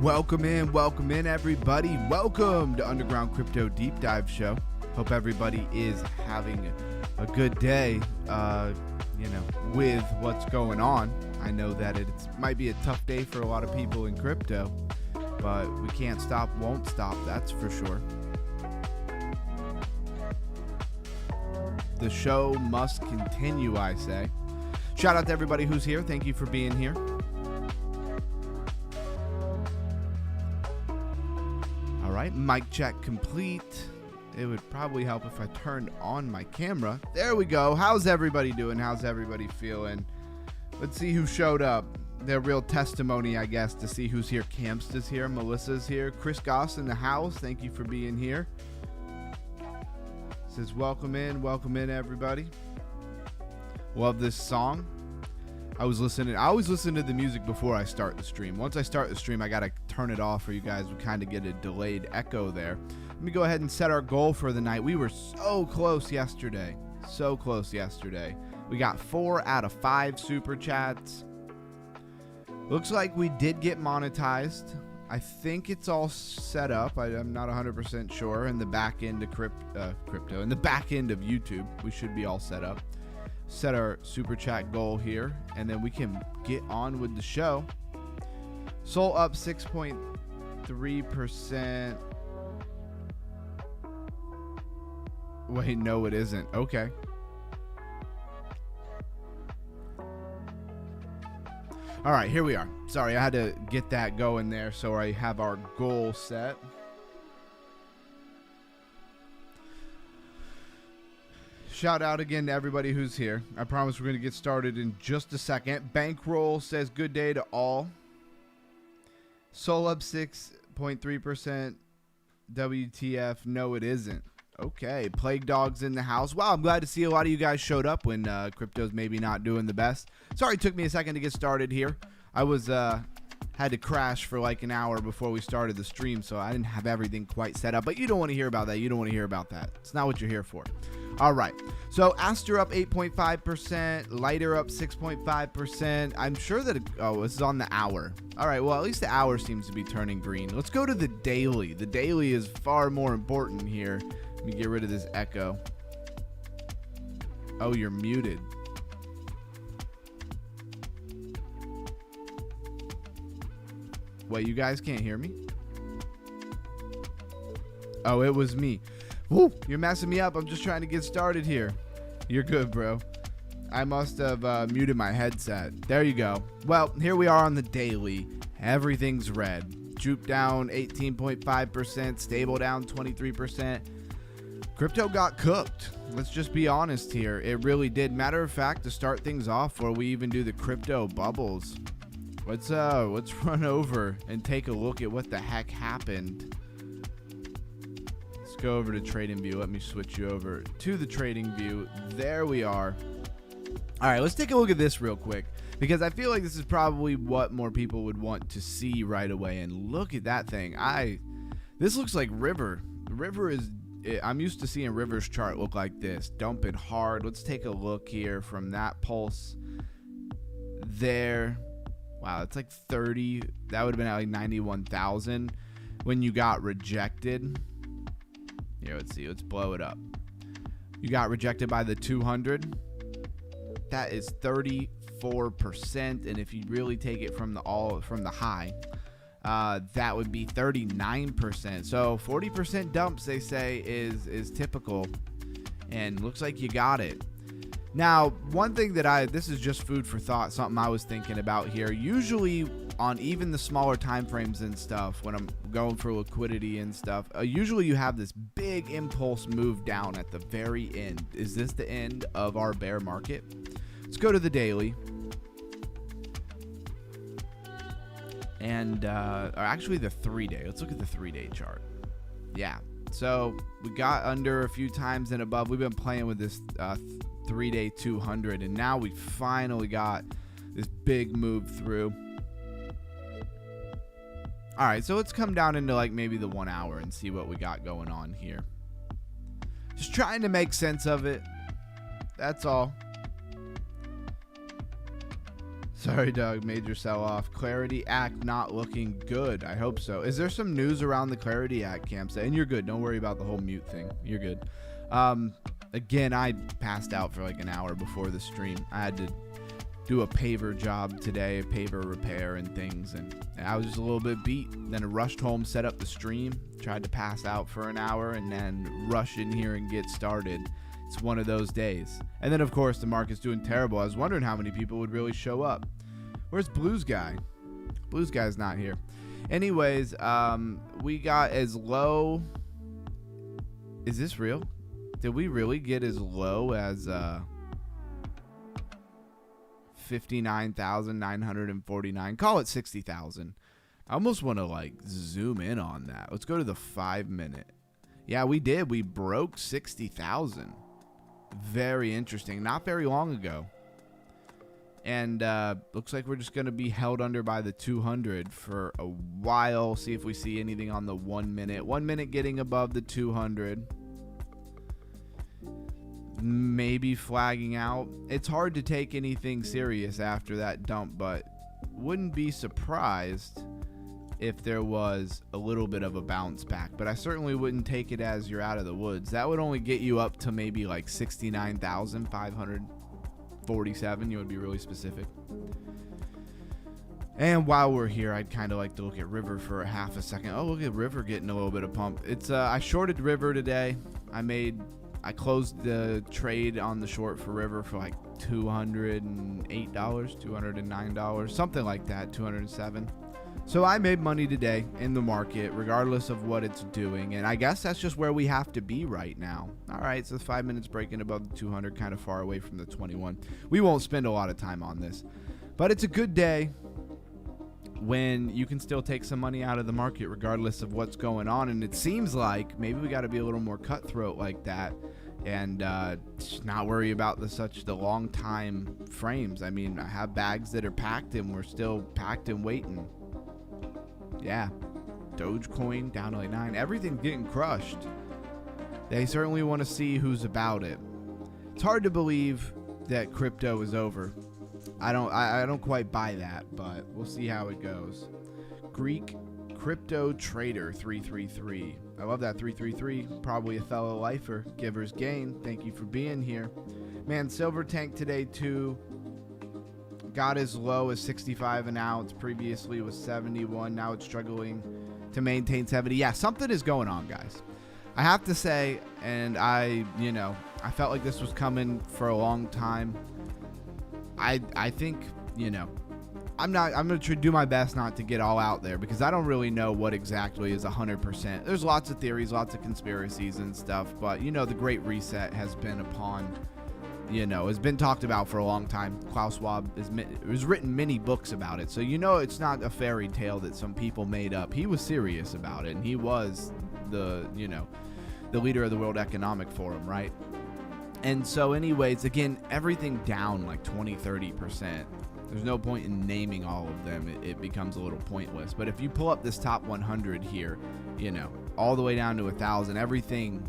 Welcome in everybody. Welcome to Underground Crypto Deep Dive Show. Hope everybody is having a good day, with what's going on. I know that it might be a tough day for a lot of people in crypto, but we can't stop, won't stop, that's for sure. The show must continue, I say. Shout out to everybody who's here. Thank you for being here. All right, mic check complete. It would probably help if I turned on my camera. There we go. How's everybody doing? How's everybody feeling? Let's see who showed up. Their real testimony, I guess, to see who's here. Campsta's here. Melissa's here. Chris Goss in the house. Thank you for being here. Says welcome in everybody. Love this song. I always listen to the music before I start the stream. Once I start the stream, I gotta turn it off, or you guys would kind of get a delayed echo there. Let me go ahead and set our goal for the night. We were so close yesterday. We got 4 out of 5 super chats. Looks like we did get monetized. I think it's all set up. I'm not 100% sure. In the back end of crypto, in the back end of YouTube, we should be all set up. Set our super chat goal here, and then we can get on with the show. Sol up 6.3%. Wait, no, it isn't. Okay. All right, here we are. Sorry, I had to get that going there so I have our goal set. Shout out again to everybody who's here. I promise we're going to get started in just a second. Bankroll says good day to all. Sol up 6.3%. WTF, no it isn't. Okay, Plague Dog's in the house. Wow, I'm glad to see a lot of you guys showed up when crypto's maybe not doing the best. Sorry it took me a second to get started here. I was had to crash for like an hour before we started the stream, so I didn't have everything quite set up. But you don't want to hear about that. It's not what you're here for. All right, so Aster up 8.5%, Lighter up 6.5%. I'm sure that this is on the hour. All right, well, at least the hour seems to be turning green. Let's go to the daily. The daily is far more important here. Let me get rid of this echo. Oh, you're muted. Wait, you guys can't hear me? Oh, it was me. Woo, you're messing me up. I'm just trying to get started here. You're good, bro. I must have muted my headset. There you go. Well, here we are on the daily. Everything's red. Jupe down 18.5%. Stable down 23%. Crypto got cooked. Let's just be honest here. It really did. Matter of fact, to start things off, before we even do the crypto bubbles, let's run over and take a look at what the heck happened. Let's go over to Trading View. Let me switch you over to the Trading View. There we are. All right, let's take a look at this real quick, because I feel like this is probably what more people would want to see right away. And look at that thing. This looks like River. River is... I'm used to seeing River's chart look like this. Dump it hard. Let's take a look here from that pulse there. Wow, it's like 30. That would have been at like 91,000 when you got rejected. Here, let's see. Let's blow it up. You got rejected by the 200. That is 34%. And if you really take it from the high, that would be 39%. So 40% dumps, they say, is typical, and looks like you got it. Now, one thing that this is just food for thought, something I was thinking about here. Usually on even the smaller time frames and stuff, when I'm going for liquidity and stuff, usually you have this big impulse move down at the very end. Is this the end of our bear market? Let's go to the daily. And or actually the 3-day. Let's look at the 3-day chart. Yeah, so we got under a few times and above. We've been playing with this 3-day 200, and now we finally got this big move through. All right, so let's come down into like maybe the 1 hour and see what we got going on here. Just trying to make sense of it. That's all. Sorry, Doug. Major sell-off. Clarity Act not looking good. I hope so. Is there some news around the Clarity Act, Camp? And you're good. Don't worry about the whole mute thing. You're good. Again, I passed out for like an hour before the stream. I had to do a paver job today, a paver repair and things, and I was just a little bit beat. Then I rushed home, set up the stream, tried to pass out for an hour, and then rush in here and get started. It's one of those days. And then, of course, the market's doing terrible. I was wondering how many people would really show up. Where's Blues Guy? Blues Guy's not here. Anyways, we got as low... Is this real? Did we really get as low as 59,949? Call it 60,000. I almost want to like zoom in on that. Let's go to the 5-minute. Yeah, we did. We broke 60,000. Very interesting. Not very long ago. And looks like we're just going to be held under by the 200 for a while. See if we see anything on the 1 minute. 1 minute getting above the 200. Maybe flagging out. It's hard to take anything serious after that dump, but wouldn't be surprised if there was a little bit of a bounce back. But I certainly wouldn't take it as you're out of the woods. That would only get you up to maybe like 69,547. You would be really specific. And while we're here, I'd kind of like to look at River for a half a second. Oh, look at River getting a little bit of pump. It's I shorted River today. I closed the trade on the short for River for like $208, $209, something like that, $207. So I made money today in the market, regardless of what it's doing. And I guess that's just where we have to be right now. All right, so 5 minutes breaking above the 200, kind of far away from the 21. We won't spend a lot of time on this. But it's a good day when you can still take some money out of the market regardless of what's going on. And it seems like maybe we got to be a little more cutthroat like that and not worry about the long time frames. I mean, I have bags that are packed and we're still packed and waiting. Yeah, Dogecoin down to like 9. Everything's getting crushed. They certainly want to see who's about it. It's hard to believe that crypto is over. I don't quite buy that, but we'll see how it goes. Greek Crypto Trader 333. I love that 333. Probably a fellow lifer. Giver's Gain. Thank you for being here. Man, Silver Tank today too. Got as low as 65 an ounce. Previously was 71. Now it's struggling to maintain 70. Yeah, something is going on, guys. I have to say, and I felt like this was coming for a long time. I think, I'm going to do my best not to get all out there because I don't really know what exactly is 100%. There's lots of theories, lots of conspiracies and stuff, but the Great Reset has been has been talked about for a long time. Klaus Schwab has written many books about it, so it's not a fairy tale that some people made up. He was serious about it, and he was the leader of the World Economic Forum, right? And so anyways, again, everything down like 20-30%. There's no point in naming all of them. It becomes a little pointless. But if you pull up this top 100 here, all the way down to 1,000, everything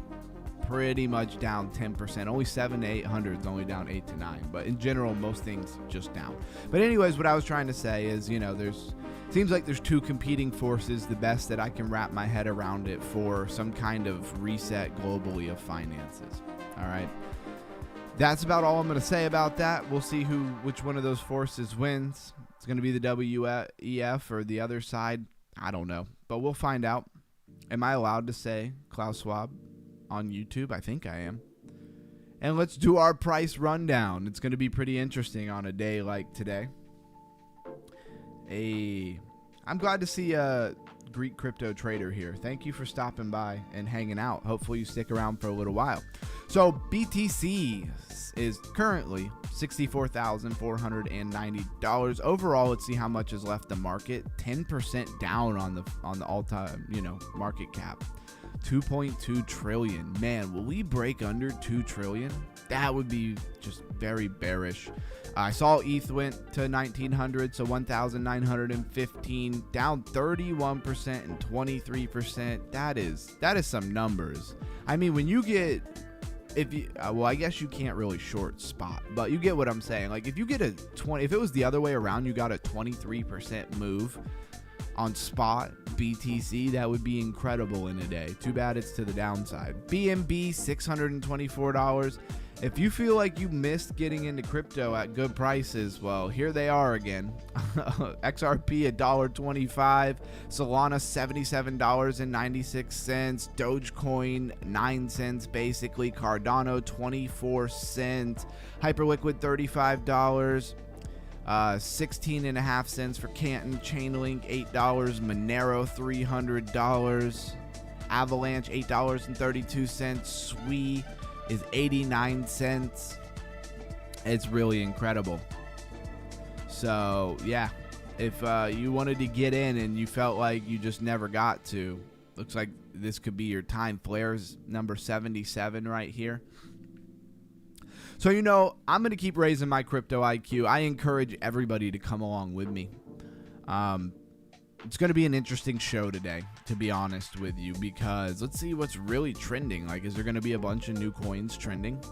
pretty much down 10%. Only 7 to 800 is only down 8 to 9. But in general, most things just down. But anyways, what I was trying to say is, seems like there's two competing forces, the best that I can wrap my head around it, for some kind of reset globally of finances. All right. That's about all I'm going to say about that. We'll see which one of those forces wins. It's going to be the WEF or the other side. I don't know, but we'll find out. Am I allowed to say Klaus Schwab on YouTube? I think I am. And let's do our price rundown. It's going to be pretty interesting on a day like today. I'm glad to see a Greek Crypto Trader here. Thank you for stopping by and hanging out. Hopefully you stick around for a little while. So BTC is currently $64,490. Overall, let's see how much is left the market. 10% down on the all-time, market cap. 2.2 trillion. Man, will we break under 2 trillion? That would be just very bearish. I saw ETH went to 1,900, so 1,915, down 31% and 23%. That is some numbers. I mean, when you get if you, well, I guess you can't really short spot, but you get what I'm saying. Like if you get a 20, if it was the other way around, you got a 23% move on spot BTC, that would be incredible in a day. Too bad it's to the downside. BNB $624. If you feel like you missed getting into crypto at good prices, well, here they are again. XRP $1.25, Solana $77.96, Dogecoin 9 cents basically, Cardano 24 cents, Hyperliquid $35. 16.5 cents for Canton, Chainlink $8, Monero $300, Avalanche $8.32, Sui is 89 cents. It's really incredible. So yeah, if you wanted to get in and you felt like you just never got to, looks like this could be your time. Flares number 77 right here. So, you know, I'm going to keep raising my crypto IQ. I encourage everybody to come along with me. It's going to be an interesting show today, to be honest with you, because let's see what's really trending. Like, is there going to be a bunch of new coins trending?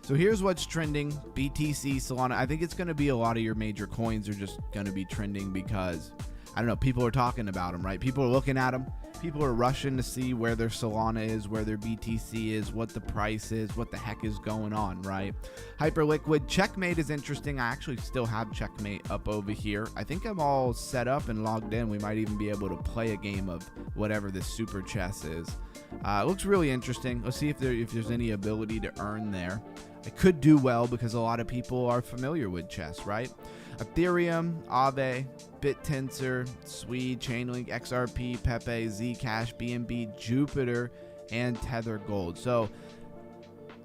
So here's what's trending. BTC, Solana. I think it's going to be a lot of your major coins are just going to be trending because, I don't know, people are talking about them, right? People are looking at them. People are rushing to see where their Solana is, where their BTC is, what the price is, what the heck is going on, right? Hyperliquid. Checkmate is interesting. I actually still have Checkmate up over here. I think I'm all set up and logged in. We might even be able to play a game of whatever this super chess is. It looks really interesting. Let's see if there's any ability to earn there. It could do well because a lot of people are familiar with chess, right? Ethereum, Aave, BitTensor, Sui, Chainlink, XRP, Pepe, Zcash, BNB, Jupiter, and Tether Gold. So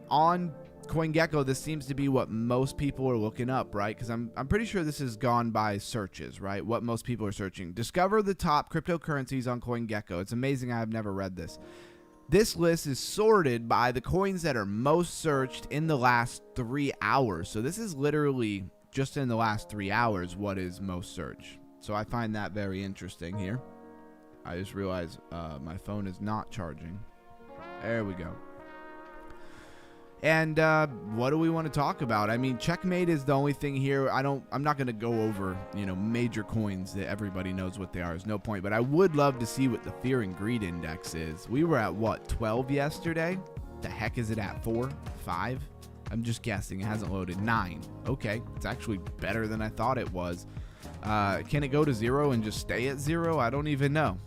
on CoinGecko, this seems to be what most people are looking up, right? Because I'm pretty sure this has gone by searches, right? What most people are searching. Discover the top cryptocurrencies on CoinGecko. It's amazing. I've never read this. This list is sorted by the coins that are most searched in the last 3 hours. So this is literally just in the last 3 hours what is most searched. So I find that very interesting here. I just realized my phone is not charging. There we go. And what do we want to talk about? I mean, Checkmate is the only thing here. I'm not going to go over, you know, major coins that everybody knows what they are. There's no point. But I would love to see what the Fear and Greed Index is. We were at, what, 12 yesterday? The heck is it at? 4? 5? I'm just guessing. It hasn't loaded. 9. Okay. It's actually better than I thought it was. Can it go to 0 and just stay at 0? I don't even know.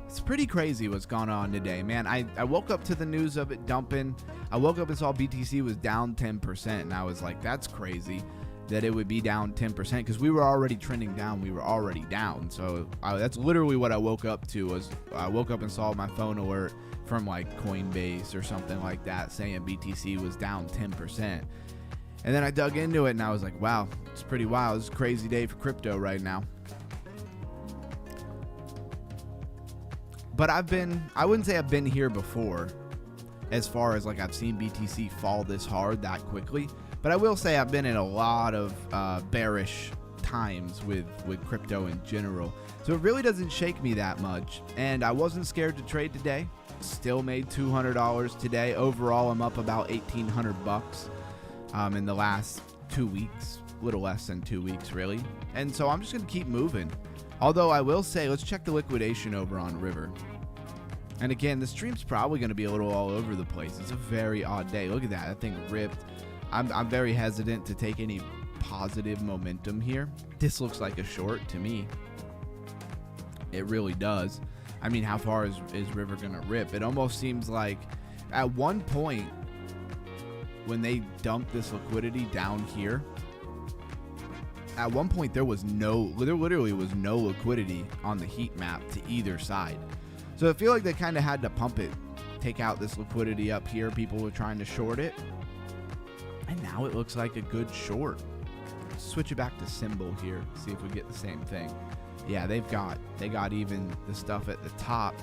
It's pretty crazy what's gone on today, man. I woke up to the news of it dumping. I woke up and saw BTC was down 10%, and I was like, that's crazy that it would be down 10% because we were already trending down. We were already down. So that's literally what I woke up to. Was I woke up and saw my phone alert from like Coinbase or something like that saying BTC was down 10%. And then I dug into it and I was like, wow, it's pretty wild. It's a crazy day for crypto right now. But I wouldn't say I've been here before as far as like I've seen BTC fall this hard that quickly. But I will say I've been in a lot of bearish times with crypto in general. So it really doesn't shake me that much. And I wasn't scared to trade today. Still made $200 today. Overall, I'm up about $1,800 in the last 2 weeks. A little less than 2 weeks, really. And so I'm just going to keep moving. Although I will say, let's check the liquidation over on River. And again, the stream's probably going to be a little all over the place. It's a very odd day. Look at that. That thing ripped. I'm very hesitant to take any positive momentum here. This looks like a short to me. It really does. I mean, how far is River going to rip? It almost seems like at one point when they dumped this liquidity down here, at one point there literally was no liquidity on the heat map to either side. So I feel like they kind of had to pump it, take out this liquidity up here. People were trying to short it. And now it looks like a good short. Let's switch it back to symbol here. See if we get the same thing. Yeah, they got even the stuff at the top.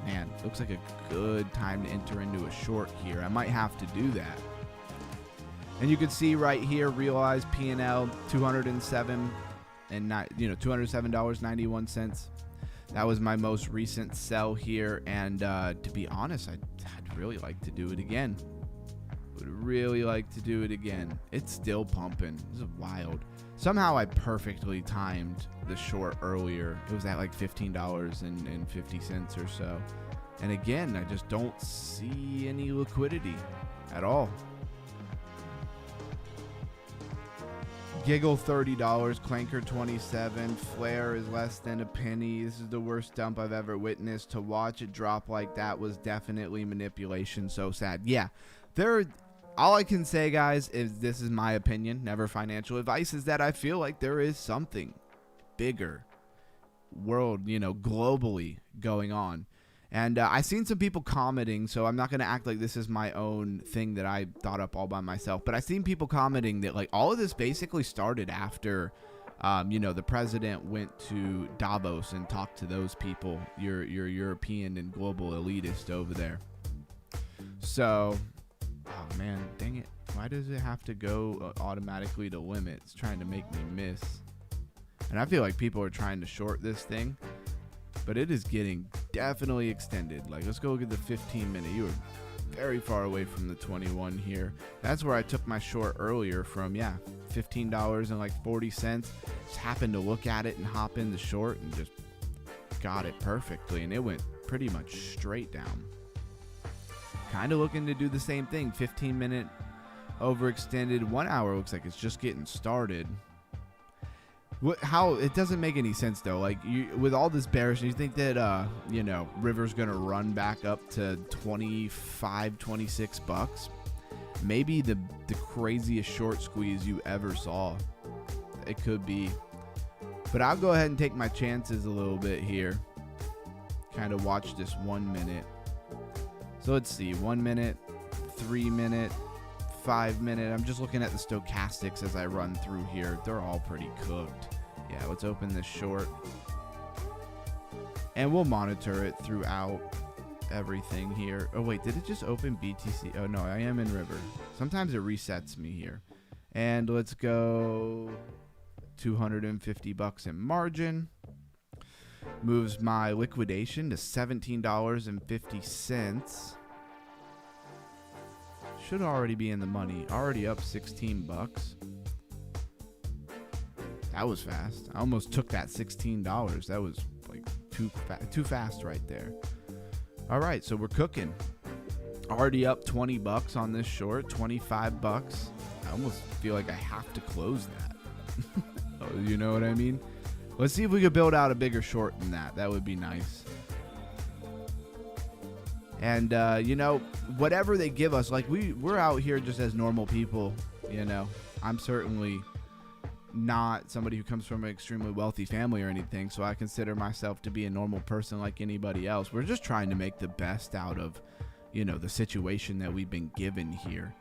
Man, looks like a good time to enter into a short here. I might have to do that. And you can see right here, realized P&L $207.91. That was my most recent sell here. And to be honest, I really like to do it again. Would really like to do it again. It's still pumping. This is wild. Somehow I perfectly timed the short earlier. It was at like $15.50 or so. And again, I just don't see any liquidity at all. Giggle $30, Clanker 27, Flare is less than a penny. This is the worst dump I've ever witnessed. To watch it drop like that was definitely manipulation. So sad. Yeah, all I can say, guys, is this is my opinion, never financial advice, is that I feel like there is something bigger world, globally going on. And I've seen some people commenting, so I'm not going to act like this is my own thing that I thought up all by myself. But I've seen people commenting that, like, all of this basically started after, the president went to Davos and talked to those people, your European and global elitist over there. So, oh, man, dang it. Why does it have to go automatically to limit? It's trying to make me miss. And I feel like people are trying to short this thing. But it is getting definitely extended. Like, let's go look at the 15-minute. You are very far away from the 21 here. That's where I took my short earlier from, yeah, $15.40. Just happened to look at it and hop in the short and just got it perfectly. And it went pretty much straight down. Kind of looking to do the same thing. 15-minute overextended. 1 hour looks like it's just getting started. How it doesn't make any sense though. Like, with all this bearish, you think that River's gonna run back up to 25, 26 bucks? Maybe the craziest short squeeze you ever saw. It could be, but I'll go ahead and take my chances a little bit here. Kind of watch this 1 minute. So let's see, 1 minute, 3 minute, 5 minute. I'm just looking at the stochastics as I run through here. They're all pretty cooked. Yeah, let's open this short. And we'll monitor it throughout everything here. Oh, wait, did it just open BTC? Oh, no, I am in River. Sometimes it resets me here. And let's go 250 bucks in margin. Moves my liquidation to $17.50. Should already be in the money. Already up 16 bucks. That was fast. I almost took that $16. That was like too fast right there. All right, so we're cooking. Already up 20 bucks on this short, 25 bucks. I almost feel like I have to close that. Oh, you know what I mean? Let's see if we could build out a bigger short than that. That would be nice. And, whatever they give us, like we're out here just as normal people, I'm certainly not somebody who comes from an extremely wealthy family or anything, so I consider myself to be a normal person like anybody else. We're just trying to make the best out of, the situation that we've been given here.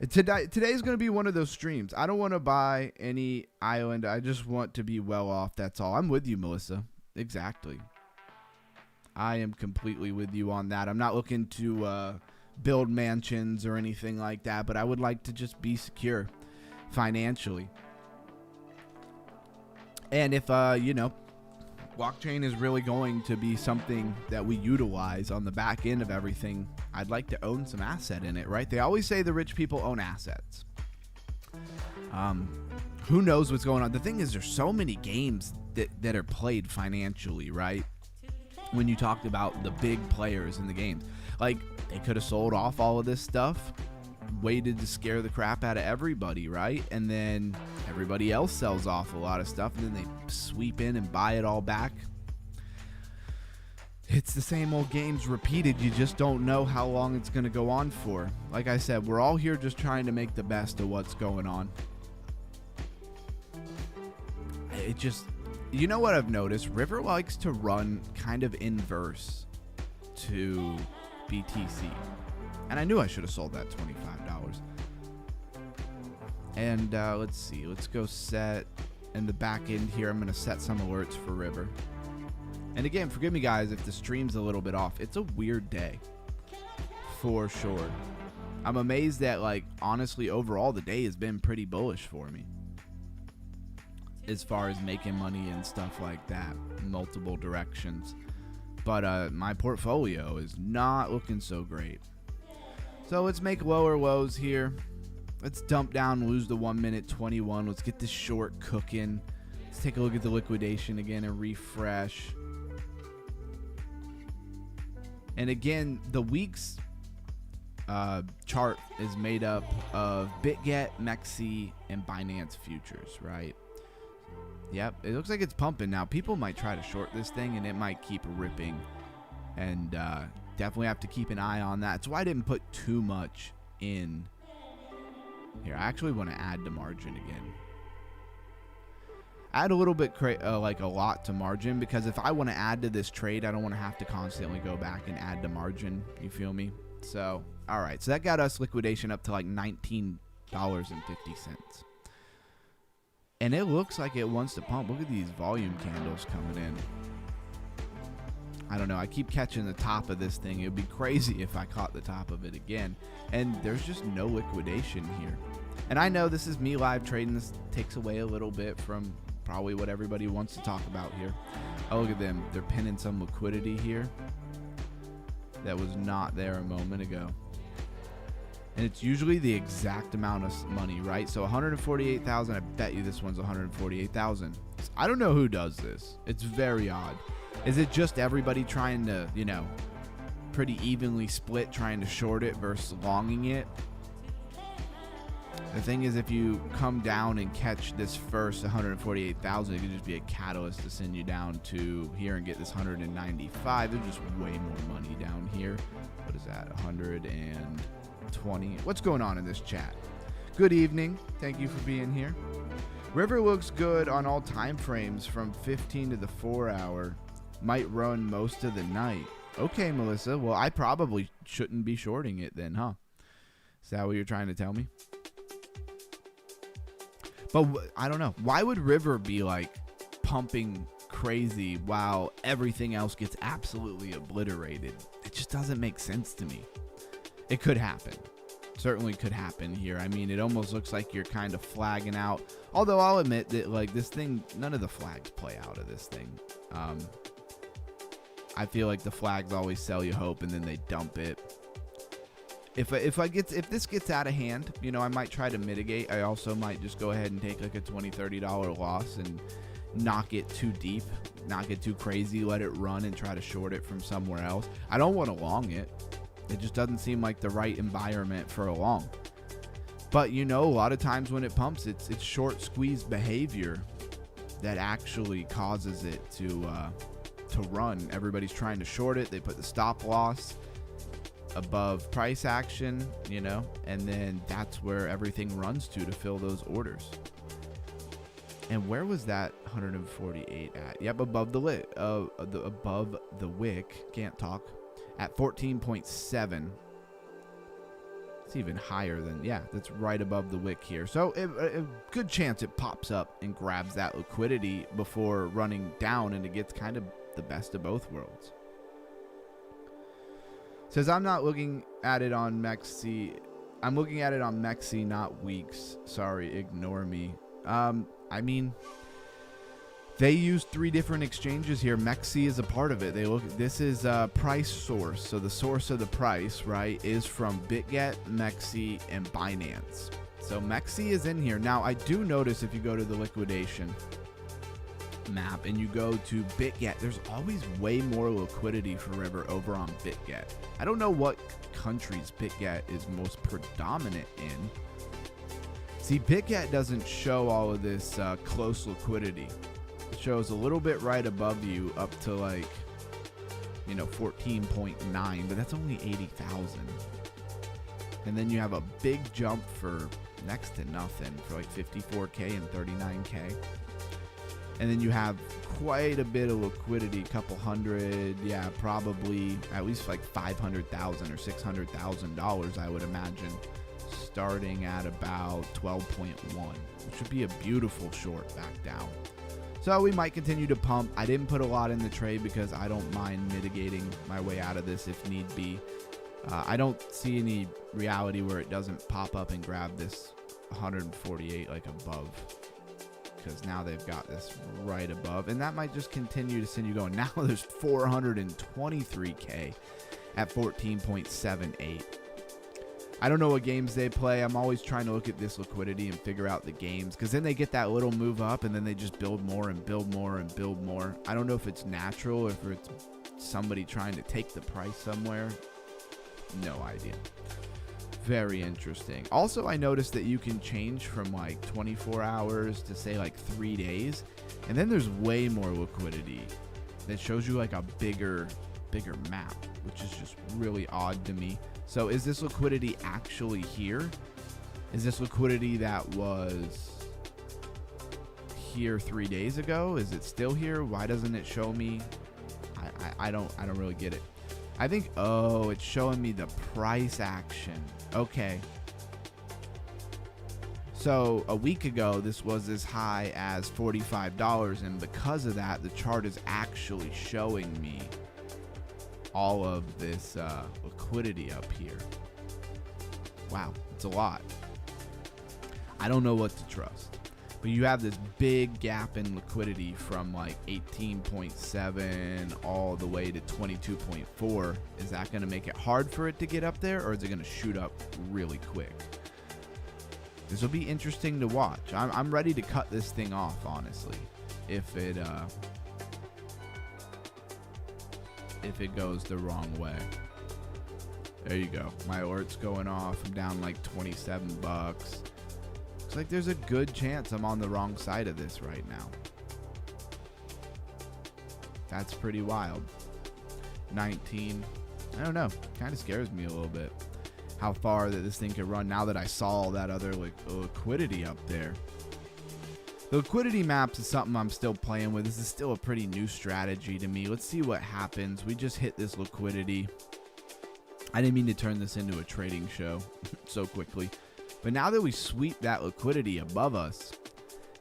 Today's going to be one of those streams. I don't want to buy any island. I just want to be well off. That's all. I'm with you, Melissa. Exactly. I am completely with you on that. I'm not looking to build mansions or anything like that, but I would like to just be secure financially. And if, blockchain is really going to be something that we utilize on the back end of everything, I'd like to own some asset in it, right? They always say the rich people own assets. Who knows what's going on? The thing is, there's so many games that are played financially, right? When you talked about the big players in the games, like they could have sold off all of this stuff, waited to scare the crap out of everybody, right? And then everybody else sells off a lot of stuff, and then they sweep in and buy it all back. It's the same old games repeated. You just don't know how long it's going to go on for. Like I said, we're all here just trying to make the best of what's going on. It just... You know what I've noticed? River likes to run kind of inverse to BTC. And I knew I should have sold that $25. And let's see. Let's go set in the back end here. I'm going to set some alerts for River. And again, forgive me, guys, if the stream's a little bit off. It's a weird day. For sure. I'm amazed that, honestly, overall, the day has been pretty bullish for me. As far as making money and stuff like that, multiple directions. but my portfolio is not looking so great. So let's make lower lows here. Let's dump down, lose the 1 minute 21. Let's get this short cooking. Let's take a look at the liquidation again and refresh. And again, the week's chart is made up of BitGet, MEXC, and Binance futures, right? Yep, it looks like it's pumping now. People might try to short this thing, and it might keep ripping. And definitely have to keep an eye on that. That's why I didn't put too much in here. I actually want to add to margin again. Add a little bit, like a lot to margin, because if I want to add to this trade, I don't want to have to constantly go back and add to margin. You feel me? So, all right. So that got us liquidation up to like $19.50. And it looks like it wants to pump. Look at these volume candles coming in. I don't know. I keep catching the top of this thing. It would be crazy if I caught the top of it again. And there's just no liquidation here. And I know this is me live trading. This takes away a little bit from probably what everybody wants to talk about here. Oh, look at them. They're pinning some liquidity here that was not there a moment ago. And it's usually the exact amount of money, right? So 148,000. I bet you this one's 148,000. I don't know who does this. It's very odd. Is it just everybody trying to, you know, pretty evenly split, trying to short it versus longing it? The thing is, if you come down and catch this first 148,000, it could just be a catalyst to send you down to here and get this 195. There's just way more money down here. What is that? 120. What's going on in this chat? Good evening. Thank you for being here. River looks good on all time frames from 15 to the 4 hour. Might run most of the night. Okay, Melissa. Well, I probably shouldn't be shorting it then, huh? Is that what you're trying to tell me? But I don't know. Why would River be like pumping crazy while everything else gets absolutely obliterated? It just doesn't make sense to me. It could happen. Certainly could happen here. I mean, it almost looks like you're kind of flagging out. Although I'll admit that like this thing, none of the flags play out of this thing. I feel like the flags always sell you hope and then they dump it. If this gets out of hand, you know, I might try to mitigate. I also might just go ahead and take like a $20, $30 loss and knock it too deep, knock it too crazy, let it run and try to short it from somewhere else. I don't want to long it. It just doesn't seem like the right environment for a long. But you know, a lot of times when it pumps, it's short squeeze behavior that actually causes it to run. Everybody's trying to short it. They put the stop loss above price action, you know, and then that's where everything runs to fill those orders. And where was that 148 at? Yep, above the above the wick. Can't talk. At 14.7. It's even higher than, yeah, that's right above the wick here. So a good chance it pops up and grabs that liquidity before running down, and it gets kind of the best of both worlds. Says, I'm not looking at it on MEXC. I'm looking at it on MEXC, not weeks. Sorry, ignore me. I mean, they use 3 different exchanges here. MEXC is a part of it. This is a price source. So the source of the price, right, is from BitGet, MEXC, and Binance. So MEXC is in here. Now, I do notice if you go to the liquidation map and you go to BitGet, there's always way more liquidity for River over on BitGet. I don't know what countries BitGet is most predominant in. See, BitGet doesn't show all of this close liquidity. It shows a little bit right above you up to like, you know, 14.9, but that's only 80,000. And then you have a big jump for next to nothing for like 54K and 39K. And then you have quite a bit of liquidity, couple hundred, yeah, probably at least like $500,000 or $600,000, I would imagine, starting at about 12.1, which would be a beautiful short back down. So we might continue to pump. I didn't put a lot in the trade because I don't mind mitigating my way out of this if need be. I don't see any reality where it doesn't pop up and grab this 148 like above. because now they've got this right above, and that might just continue to send you going. Now there's 423K at 14.78. I don't know what games they play. I'm always trying to look at this liquidity and figure out the games, because then they get that little move up and then they just build more and build more and build more. I don't know if it's natural or if it's somebody trying to take the price somewhere. No idea. Very interesting. Also, I noticed that you can change from like 24 hours to say like 3 days, and then there's way more liquidity that shows you like a bigger map, which is just really odd to me. So is this liquidity actually here? Is this liquidity that was here 3 days ago? Is it still here? Why doesn't it show me? I don't really get it. I think, oh, it's showing me the price action. Okay. So a week ago, this was as high as $45, and because of that, the chart is actually showing me all of this liquidity up here. Wow, it's a lot. I don't know what to trust, but you have this big gap in liquidity from like 18.7 all the way to 22.4. Is that going to make it hard for it to get up there, or is it going to shoot up really quick? This will be interesting to watch. I'm ready to cut this thing off, honestly, if it goes the wrong way. There you go. My alert's going off. I'm down like 27 bucks. Looks like there's a good chance I'm on the wrong side of this right now. That's pretty wild. 19. I don't know. Kind of scares me a little bit how far that this thing could run now that I saw all that other liquidity up there. The liquidity maps is something I'm still playing with. This is still a pretty new strategy to me. Let's see what happens. We just hit this liquidity. I didn't mean to turn this into a trading show so quickly. But now that we sweep that liquidity above us,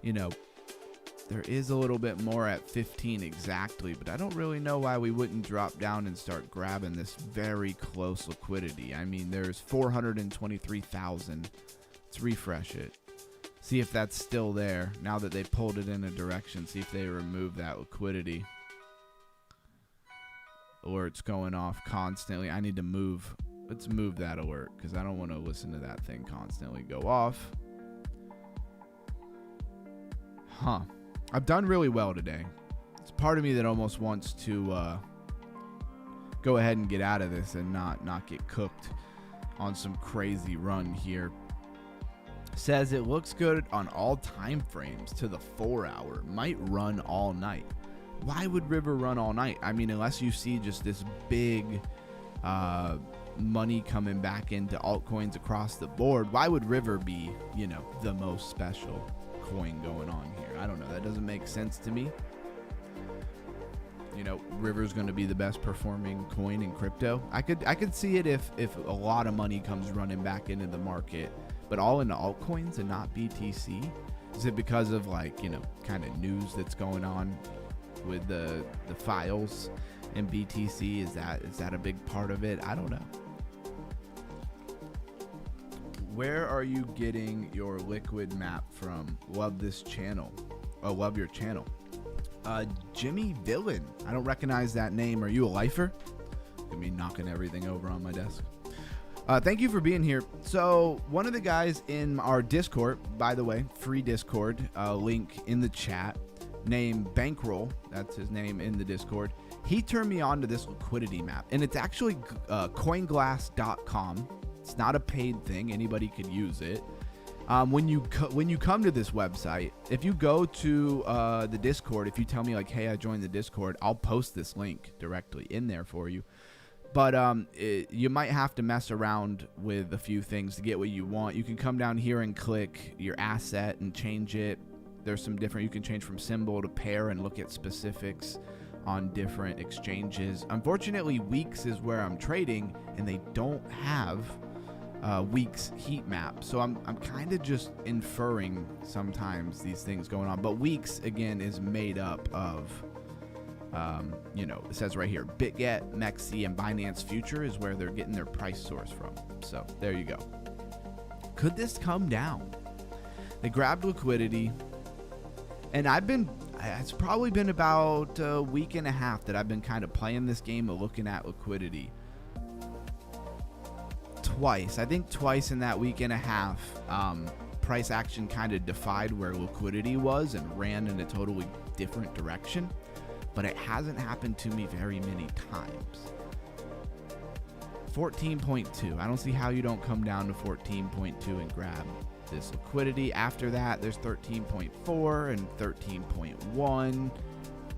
you know, there is a little bit more at 15 exactly, but I don't really know why we wouldn't drop down and start grabbing this very close liquidity. I mean, there's 423,000. Let's refresh it. See if that's still there now that they pulled it in a direction. See if they remove that liquidity. Alert's going off constantly. I need to move. Let's move that alert because I don't want to listen to that thing constantly go off. Huh. I've done really well today. It's part of me that almost wants to go ahead and get out of this and not get cooked on some crazy run here. Says it looks good on all time frames to the 4 hour. Might run all night. Why would River run all night? I mean, unless you see just this big money coming back into altcoins across the board, why would River be, you know, the most special coin going on here? I don't know. That doesn't make sense to me. You know, River's going to be the best performing coin in crypto. I could see it if a lot of money comes running back into the market, but all into altcoins and not BTC. Is it because of, like, you know, kind of news that's going on with the files and BTC? Is that a big part of it? I don't know. Where are you getting your liquid map from? Love this channel. Oh, love your channel. Jimmy Villain. I don't recognize that name. Are you a lifer? Gonna be knocking everything over on my desk. Thank you for being here. So one of the guys in our Discord, by the way, free Discord, link in the chat, named Bankroll, that's his name in the Discord. He turned me on to this liquidity map, and it's actually coinglass.com. It's not a paid thing. Anybody could use it. When you come to this website, if you go to the Discord, if you tell me like, hey, I joined the Discord, I'll post this link directly in there for you. But you might have to mess around with a few things to get what you want. You can come down here and click your asset and change it. There's some different, you can change from symbol to pair and look at specifics on different exchanges. Unfortunately, Weeks is where I'm trading, and they don't have Weeks heat map, so I'm kind of just inferring sometimes these things going on. But Weeks again is made up of you know, it says right here, BitGet, MEXC, and Binance Future is where they're getting their price source from. So there you go. Could this come down? They grabbed liquidity, And it's probably been about a week and a half that I've been kind of playing this game of looking at liquidity. I think twice in that week and a half, price action kind of defied where liquidity was and ran in a totally different direction. But it hasn't happened to me very many times. 14.2. I don't see how you don't come down to 14.2 and grab this liquidity. After that, there's 13.4 and 13.1.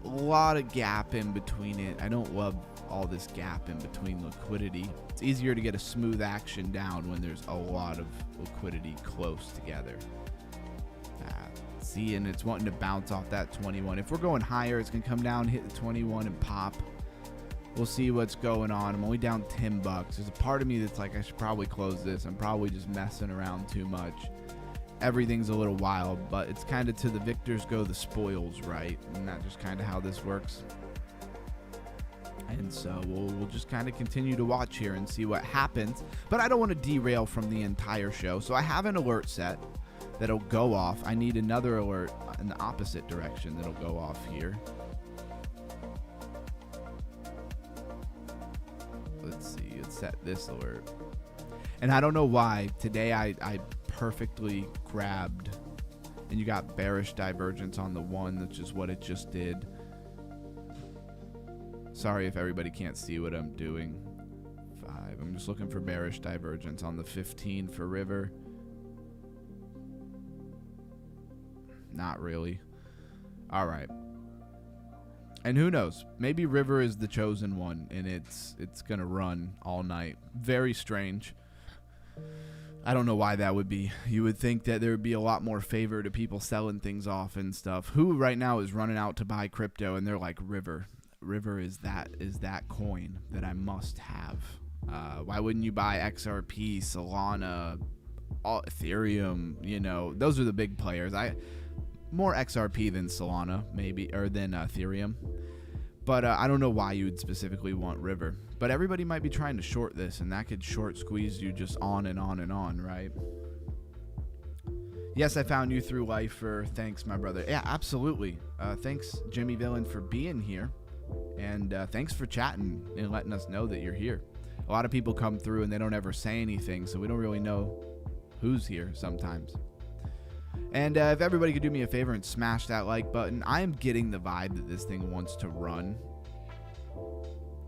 A lot of gap in between it. I don't love all this gap in between liquidity. It's easier to get a smooth action down when there's a lot of liquidity close together. See, and it's wanting to bounce off that 21. If we're going higher, it's going to come down, hit the 21 and pop. We'll see what's going on. I'm only down $10. There's a part of me that's like, I should probably close this. I'm probably just messing around too much. Everything's a little wild, but it's kind of to the victors go the spoils, right? And that's just kind of how this works. And so we'll just kind of continue to watch here and see what happens. But I don't want to derail from the entire show. So I have an alert set that'll go off. I need another alert in the opposite direction that'll go off here. Let's see. Let's set this alert. And I don't know why. Today I perfectly grabbed, and you got bearish divergence on the one, which is what it just did. Sorry if everybody can't see what I'm doing. 5. I'm just looking for bearish divergence on the 15 for river. Not really. All right. And who knows? Maybe river is the chosen one, and it's gonna run all night. Very strange. I don't know why that would be. You would think that there would be a lot more favor to people selling things off and stuff. Who right now is running out to buy crypto, and they're like, river. River is that coin that I must have. Why wouldn't you buy XRP, Solana, Ethereum? You know, those are the big players. More XRP than Solana, maybe, or than Ethereum. But I don't know why you would specifically want river. But everybody might be trying to short this, and that could short squeeze you just on and on and on, right? Yes, I found you through Lifer. Thanks, my brother. Yeah, absolutely. Thanks, Jimmy Villain, for being here. And thanks for chatting and letting us know that you're here. A lot of people come through and they don't ever say anything, so we don't really know who's here sometimes. And if everybody could do me a favor and smash that like button. I am getting the vibe that this thing wants to run.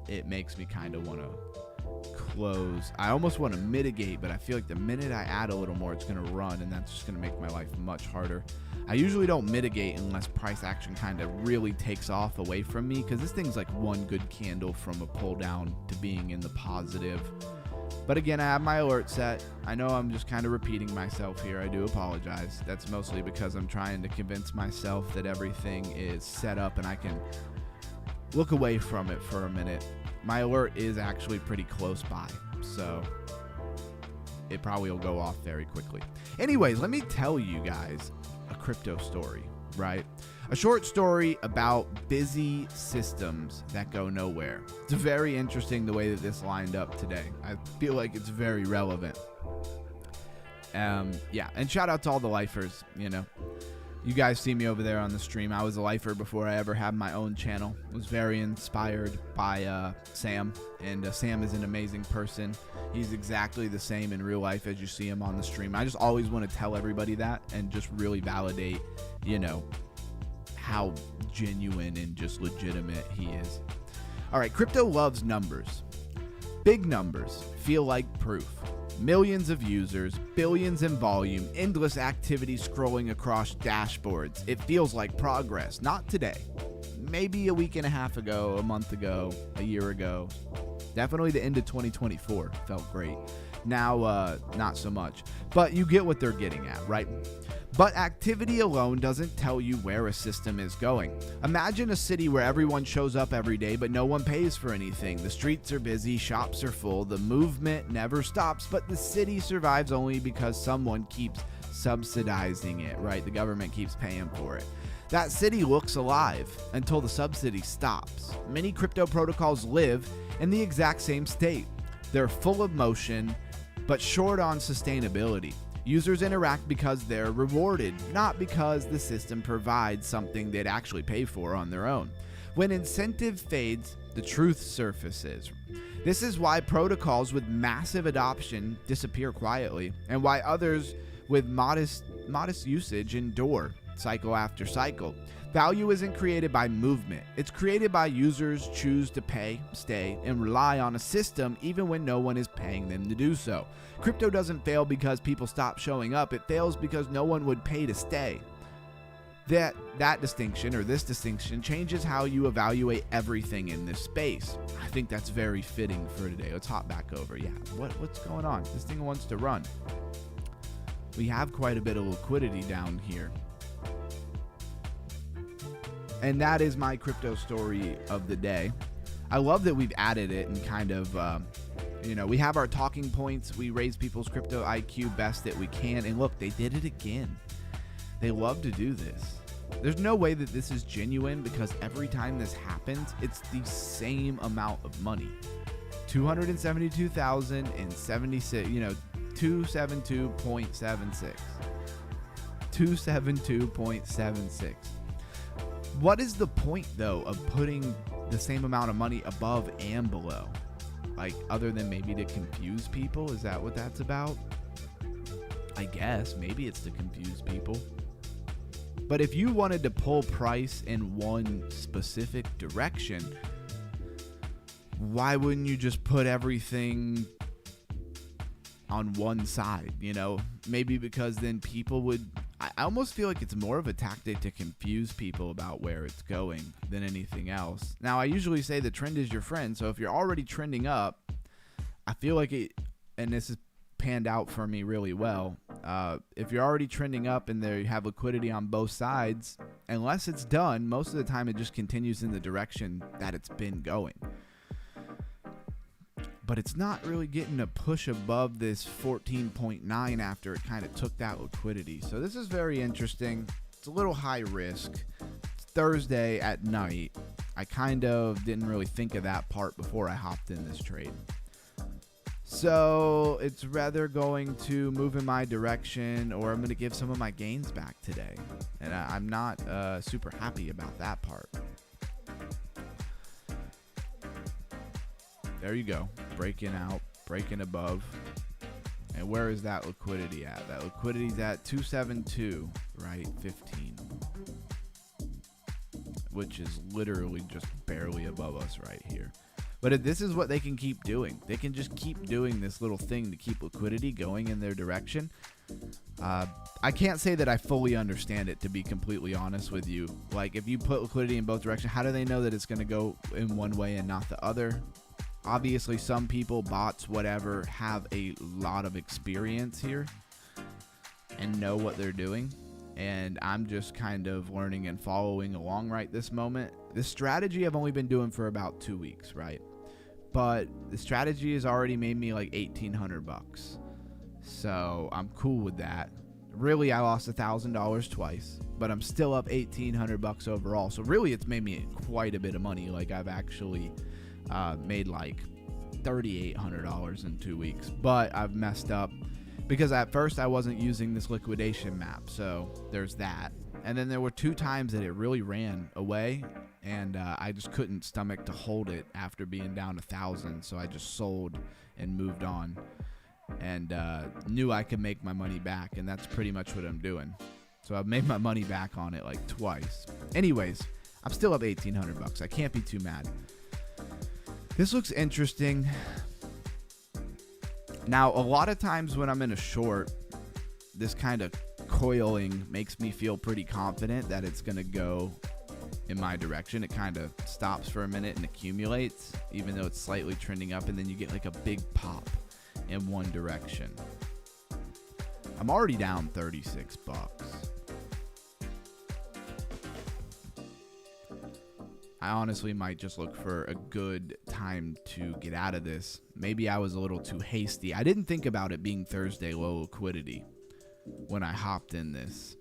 It makes me kind of want to close. I almost want to mitigate, but I feel like the minute I add a little more, it's going to run, and that's just going to make my life much harder. I usually don't mitigate unless price action kind of really takes off away from me, because this thing's like one good candle from a pull down to being in the positive. But again, I have my alert set. I know I'm just kind of repeating myself here. I do apologize. That's mostly because I'm trying to convince myself that everything is set up and I can look away from it for a minute. My alert is actually pretty close by, so it probably will go off very quickly. Anyways, let me tell you guys a crypto story, right? A short story about busy systems that go nowhere. It's very interesting the way that this lined up today. I feel like it's very relevant. Yeah, and shout out to all the lifers, you know. You guys see me over there on the stream. I was a lifer before I ever had my own channel. I was very inspired by Sam, and Sam is an amazing person. He's exactly the same in real life as you see him on the stream. I just always want to tell everybody that and just really validate, you know, how genuine and just legitimate he is. All right, crypto loves numbers. Big numbers feel like proof. Millions of users, billions in volume, endless activity scrolling across dashboards. It feels like progress. Not today. Maybe a week and a half ago, a month ago, a year ago. Definitely the end of 2024 felt great. Now, not so much. But you get what they're getting at, right? But activity alone doesn't tell you where a system is going. Imagine a city where everyone shows up every day, but no one pays for anything. The streets are busy, shops are full, the movement never stops, but the city survives only because someone keeps subsidizing it, right? The government keeps paying for it. That city looks alive until the subsidy stops. Many crypto protocols live in the exact same state. They're full of motion, but short on sustainability. Users interact because they're rewarded, not because the system provides something they'd actually pay for on their own. When incentive fades, the truth surfaces. This is why protocols with massive adoption disappear quietly, and why others with modest usage endure cycle after cycle. Value isn't created by movement. It's created by users choose to pay, stay, and rely on a system even when no one is paying them to do so. Crypto doesn't fail because people stop showing up. It fails because no one would pay to stay. That distinction, or this distinction, changes how you evaluate everything in this space. I think that's very fitting for today. Let's hop back over. Yeah, what's going on? This thing wants to run. We have quite a bit of liquidity down here. And that is my crypto story of the day. I love that we've added it and kind of, we have our talking points. We raise people's crypto IQ best that we can. And look, they did it again. They love to do this. There's no way that this is genuine because every time this happens, it's the same amount of money. 272,076, 272.76. 272.76. What is the point, though, of putting the same amount of money above and below? Like, other than maybe to confuse people? Is that what that's about? I guess. Maybe it's to confuse people. But if you wanted to pull price in one specific direction, why wouldn't you just put everything on one side? Maybe because then people would... I almost feel like it's more of a tactic to confuse people about where it's going than anything else. Now, I usually say the trend is your friend, so if you're already trending up, I feel like it, and this has panned out for me really well, if you're already trending up and you have liquidity on both sides, unless it's done, most of the time it just continues in the direction that it's been going. But it's not really getting a push above this 14.9 after it kind of took that liquidity. So this is very interesting. It's a little high risk. It's Thursday at night. I kind of didn't really think of that part before I hopped in this trade. So it's rather going to move in my direction, or I'm going to give some of my gains back today. And I'm not super happy about that part. There you go. Breaking out, breaking above. And where is that liquidity at? That liquidity's at 272, right? 15. Which is literally just barely above us right here. But this is what they can keep doing. They can just keep doing this little thing to keep liquidity going in their direction. I can't say that I fully understand it, to be completely honest with you. Like, if you put liquidity in both directions, how do they know that it's going to go in one way and not the other? Obviously, some people, bots, whatever, have a lot of experience here and know what they're doing. And I'm just kind of learning and following along right this moment. This strategy I've only been doing for about 2 weeks, right? But the strategy has already made me like $1,800. So I'm cool with that. Really, I lost $1,000 twice, but I'm still up $1,800 overall. So really, it's made me quite a bit of money. Like, I've actually made like $3,800 in 2 weeks, but I've messed up because at first I wasn't using this liquidation map. So there's that. And then there were 2 times that it really ran away, and I just couldn't stomach to hold it after being down 1,000. So I just sold and moved on, and knew I could make my money back. And that's pretty much what I'm doing. So I've made my money back on it like twice. Anyways, I'm still up $1,800. I can't be too mad. This looks interesting. Now, a lot of times when I'm in a short, this kind of coiling makes me feel pretty confident that it's going to go in my direction. It kind of stops for a minute and accumulates, even though it's slightly trending up, and then you get like a big pop in one direction. I'm already down $36. I honestly might just look for a good time to get out of this. Maybe I was a little too hasty. I didn't think about it being Thursday low liquidity when I hopped in this.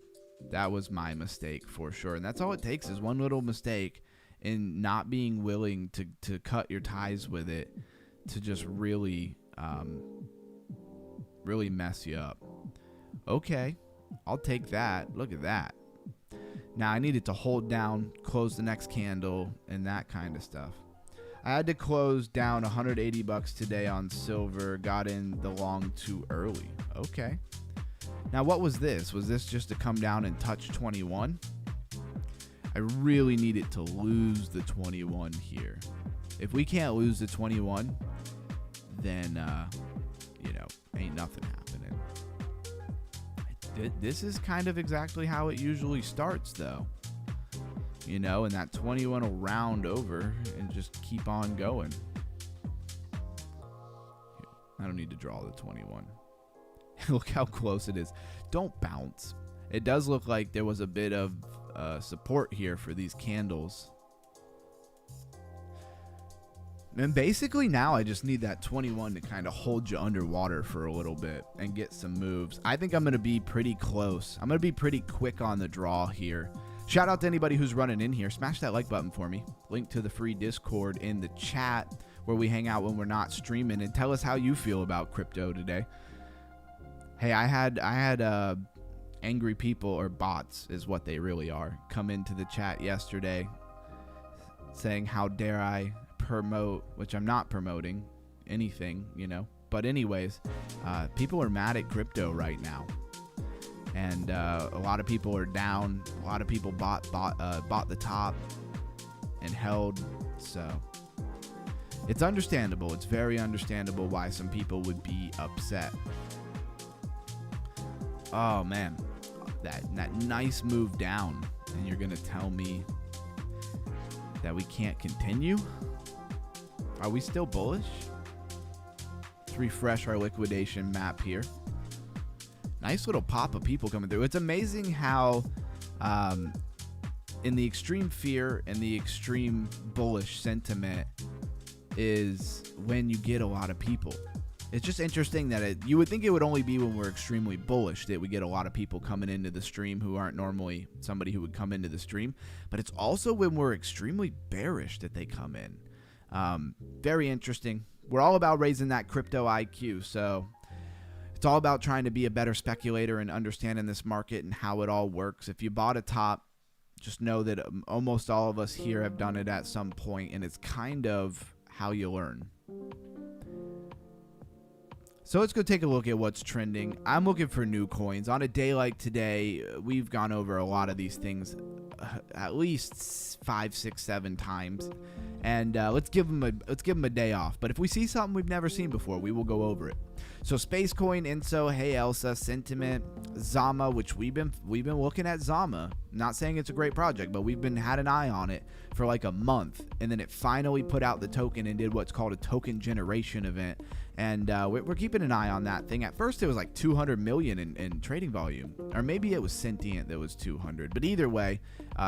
That was my mistake for sure. And that's all it takes is one little mistake in not being willing to cut your ties with it to just really mess you up. Okay, I'll take that. Look at that. Now I needed to hold down, close the next candle, and that kind of stuff. I had to close down 180 bucks today on silver, got in the long too early. Okay. Now what was this? Was this just to come down and touch 21? I really need it to lose the 21 here. If we can't lose the 21, then, ain't nothing happening. This is kind of exactly how it usually starts, though. And that 21 will round over and just keep on going. I don't need to draw the 21. Look how close it is. Don't bounce. It does look like there was a bit of support here for these candles. And basically now I just need that 21 to kind of hold you underwater for a little bit and get some moves. I think I'm going to be pretty close. I'm going to be pretty quick on the draw here. Shout out to anybody who's running in here. Smash that like button for me. Link to the free Discord in the chat where we hang out when we're not streaming, and tell us how you feel about crypto today. Hey, I had angry people, or bots is what they really are, come into the chat yesterday saying how dare I promote, which I'm not promoting anything, but anyways, people are mad at crypto right now, and a lot of people are down. A lot of people bought the top and held, so it's understandable. It's very understandable why some people would be upset. Oh man, that nice move down, and you're gonna tell me that we can't continue? Are we still bullish? Let's refresh our liquidation map here. Nice little pop of people coming through. It's amazing how in the extreme fear and the extreme bullish sentiment is when you get a lot of people. It's just interesting that you would think it would only be when we're extremely bullish that we get a lot of people coming into the stream who aren't normally somebody who would come into the stream. But it's also when we're extremely bearish that they come in. Very interesting. We're all about raising that crypto IQ. So it's all about trying to be a better speculator and understanding this market and how it all works. If you bought a top, just know that almost all of us here have done it at some point, and it's kind of how you learn. So let's go take a look at what's trending. I'm looking for new coins. On a day like today, we've gone over a lot of these things at least 5, 6, 7 times. And let's give them a day off. But if we see something we've never seen before, we will go over it. So Space Coin, Inso, Hey Elsa, Sentiment, Zama, which we've been looking at Zama. Not saying it's a great project, but we've had an eye on it for like a month, and then it finally put out the token and did what's called a token generation event. And we're keeping an eye on that thing. At first, it was like 200 million in trading volume, or maybe it was Sentient that was 200. But either way,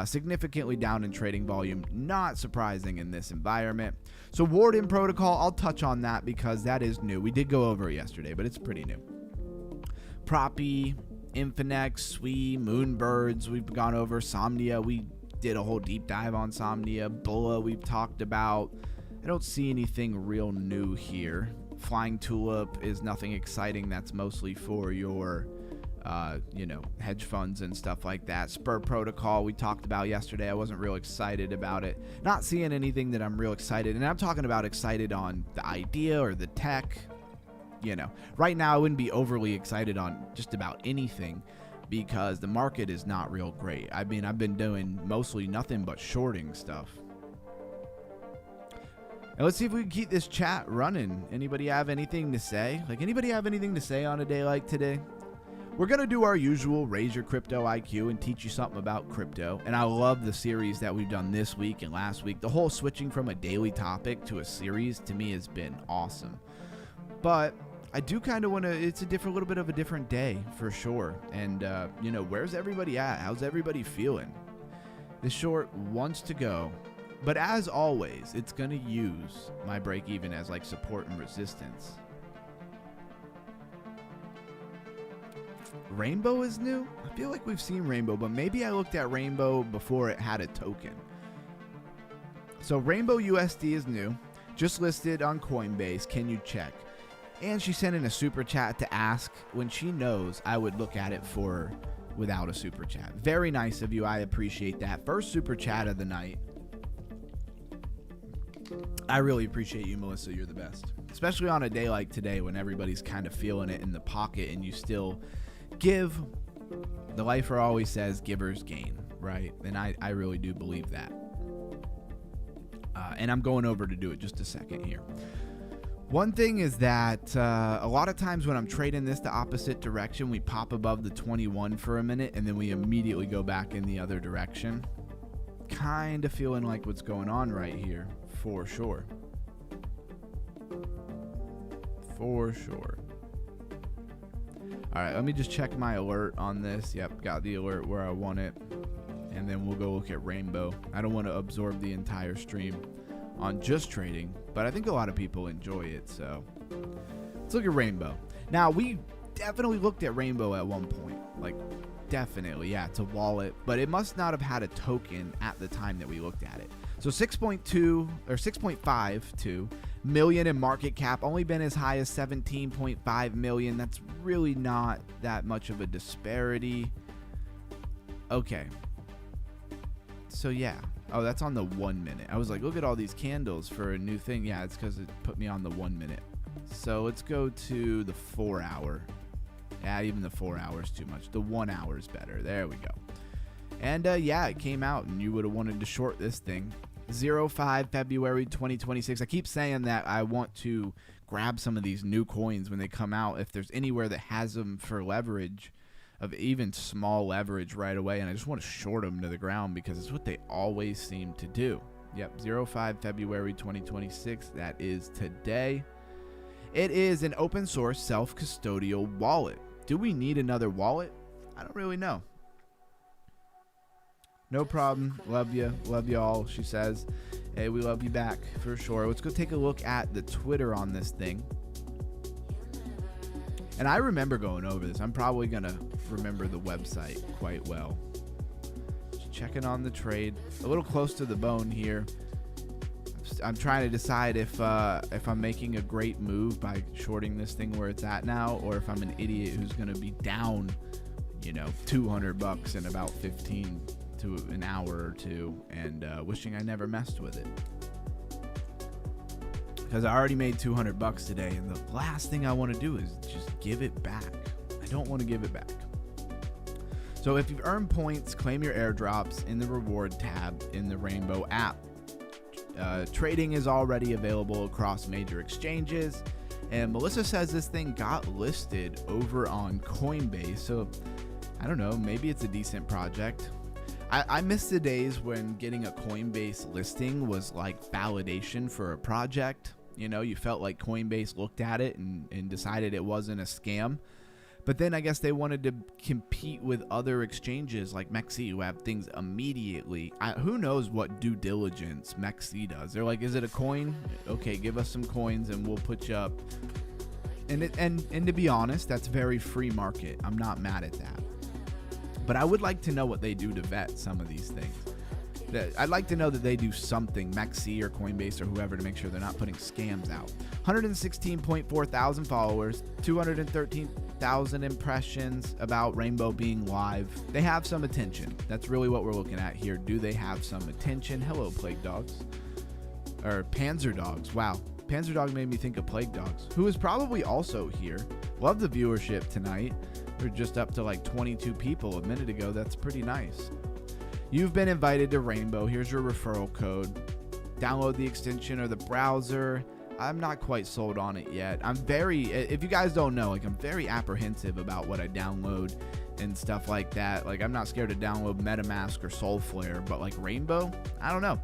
significantly down in trading volume. Not surprising in this environment. So Warden Protocol, I'll touch on that because that is new. We did go over it yesterday, but it's pretty new. Propy, Infinex, Sui, Moonbirds, we've gone over. Somnia, we did a whole deep dive on Somnia. Bulla, we've talked about. I don't see anything real new here. Flying Tulip is nothing exciting. That's mostly for your, hedge funds and stuff like that. Spur Protocol, we talked about yesterday. I wasn't real excited about it. Not seeing anything that I'm real excited. And I'm talking about excited on the idea or the tech. Right now I wouldn't be overly excited on just about anything because the market is not real great. I mean, I've been doing mostly nothing but shorting stuff. And let's see if we can keep this chat running. Anybody have anything to say? Anybody have anything to say on a day like today? We're going to do our usual Raise Your Crypto IQ and teach you something about crypto. And I love the series that we've done this week and last week. The whole switching from a daily topic to a series to me has been awesome. But I do kind of want to, it's a little bit of a different day for sure. And, where's everybody at? How's everybody feeling? This short wants to go. But as always, it's going to use my break even as support and resistance. Rainbow is new? I feel like we've seen Rainbow, but maybe I looked at Rainbow before it had a token. So Rainbow USD is new. Just listed on Coinbase. Can you check? And she sent in a super chat to ask when she knows I would look at it for her without a super chat. Very nice of you. I appreciate that. First super chat of the night. I really appreciate you, Melissa. You're the best. Especially on a day like today when everybody's kind of feeling it in the pocket and you still give. The lifer always says givers gain, right? And I really do believe that. And I'm going over to do it just a second here. One thing is that a lot of times when I'm trading this the opposite direction, we pop above the 21 for a minute and then we immediately go back in the other direction. Kind of feeling like what's going on right here, for sure. For sure. All right, let me just check my alert on this. Yep, got the alert where I want it. And then we'll go look at Rainbow. I don't want to absorb the entire stream on just trading, but I think a lot of people enjoy it, so let's look at Rainbow. Now, we definitely looked at Rainbow at one point. Like, definitely, yeah, it's a wallet, but it must not have had a token at the time that we looked at it. So 6.2 or 6.52 million in market cap, only been as high as 17.5 million. That's really not that much of a disparity. Okay. So yeah. Oh, that's on the 1 minute. I was like, look at all these candles for a new thing. Yeah, it's because it put me on the 1 minute. So let's go to the 4 hour. Yeah, even the 4 hours too much. The 1 hour is better. There we go. And yeah, it came out and you would have wanted to short this thing. 05 February 2026. I keep saying that I want to grab some of these new coins when they come out. If there's anywhere that has them for leverage, of even small leverage right away, and I just want to short them to the ground because it's what they always seem to do. Yep, 05 February 2026. That is today. It is an open source self-custodial wallet. Do we need another wallet? I don't really know. No problem. Love you. Love you all, she says. Hey, we love you back for sure. Let's go take a look at the Twitter on this thing. And I remember going over this. I'm probably going to remember the website quite well. Just checking on the trade. A little close to the bone here. I'm trying to decide if I'm making a great move by shorting this thing where it's at now, or if I'm an idiot who's going to be down, you know, $200 in about 15 to an hour or two, and wishing I never messed with it. Because I already made $200 today, and the last thing I want to do is just give it back. I don't want to give it back. So if you've earned points, claim your airdrops in the reward tab in the Rainbow app. Trading is already available across major exchanges, and Melissa says this thing got listed over on Coinbase, so I don't know, maybe it's a decent project. I miss the days when getting a Coinbase listing was like validation for a project. You know, you felt like Coinbase looked at it and decided it wasn't a scam. But then I guess they wanted to compete with other exchanges like MEXC who have things immediately. Who knows what due diligence MEXC does? They're like, is it a coin? Okay, give us some coins and we'll put you up. And to be honest, that's very free market. I'm not mad at that. But I would like to know what they do to vet some of these things. I'd like to know that they do something, MEXC or Coinbase or whoever, to make sure they're not putting scams out. 116.4 thousand followers, 213,000 impressions about Rainbow being live. They have some attention. That's really what we're looking at here. Do they have some attention? Hello, Plague Dogs. Or Panzer Dogs. Wow. Panzer Dog made me think of Plague Dogs, who is probably also here. Love the viewership tonight. We're just up to like 22 people a minute ago. That's pretty nice. You've been invited to Rainbow. Here's your referral code. Download the extension or the browser. I'm not quite sold on it yet. If you guys don't know, like, I'm very apprehensive about what I download and stuff like that. Like, I'm not scared to download MetaMask or Soulflare, but like Rainbow, I don't know.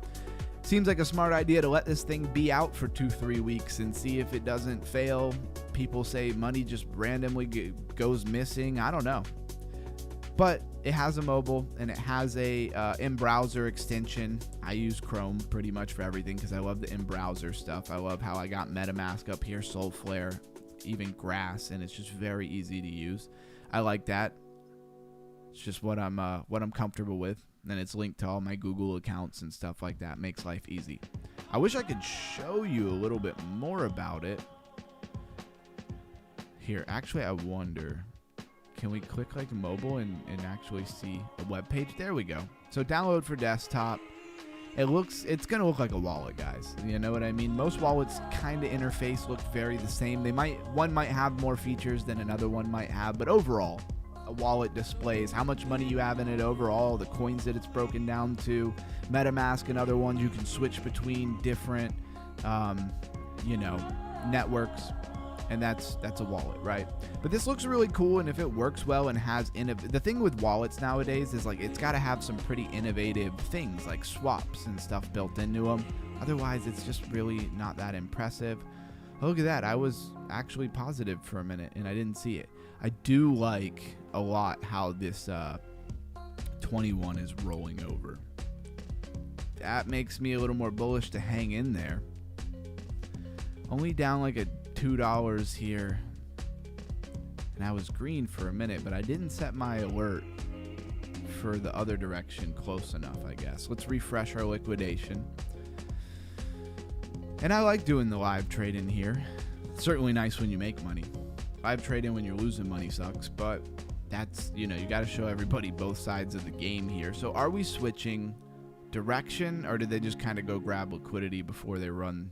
Seems like a smart idea to let this thing be out for 2-3 weeks and see if it doesn't fail. People say money just randomly goes missing. I don't know. But it has a mobile and it has a in-browser extension. I use Chrome pretty much for everything because I love the in-browser stuff. I love how I got MetaMask up here, Soulflare, even Grass, and it's just very easy to use. I like that. It's just what I'm comfortable with. And it's linked to all my Google accounts and stuff like that. Makes life easy. I wish I could show you a little bit more about it. Here, actually, I wonder, can we click like mobile and actually see a web page? There we go. So download for desktop. It's going to look like a wallet, guys. You know what I mean? Most wallets kind of interface look very the same. One might have more features than another one might have, but overall, a wallet displays how much money you have in it overall, the coins that it's broken down to, MetaMask and other ones. You can switch between different, networks. And that's a wallet, right? But this looks really cool, and if it works well and has the thing with wallets nowadays is like it's got to have some pretty innovative things like swaps and stuff built into them. Otherwise, it's just really not that impressive. Oh, look at that. I was actually positive for a minute, and I didn't see it. I do like a lot how this 21 is rolling over. That makes me a little more bullish to hang in there. Only down like a $2 here, and I was green for a minute, but I didn't set my alert for the other direction close enough, I guess. Let's refresh our liquidation. And I like doing the live trading here. It's certainly nice when you make money. Live trading when you're losing money sucks, but that's, you got to show everybody both sides of the game here. So are we switching direction, or did they just kind of go grab liquidity before they run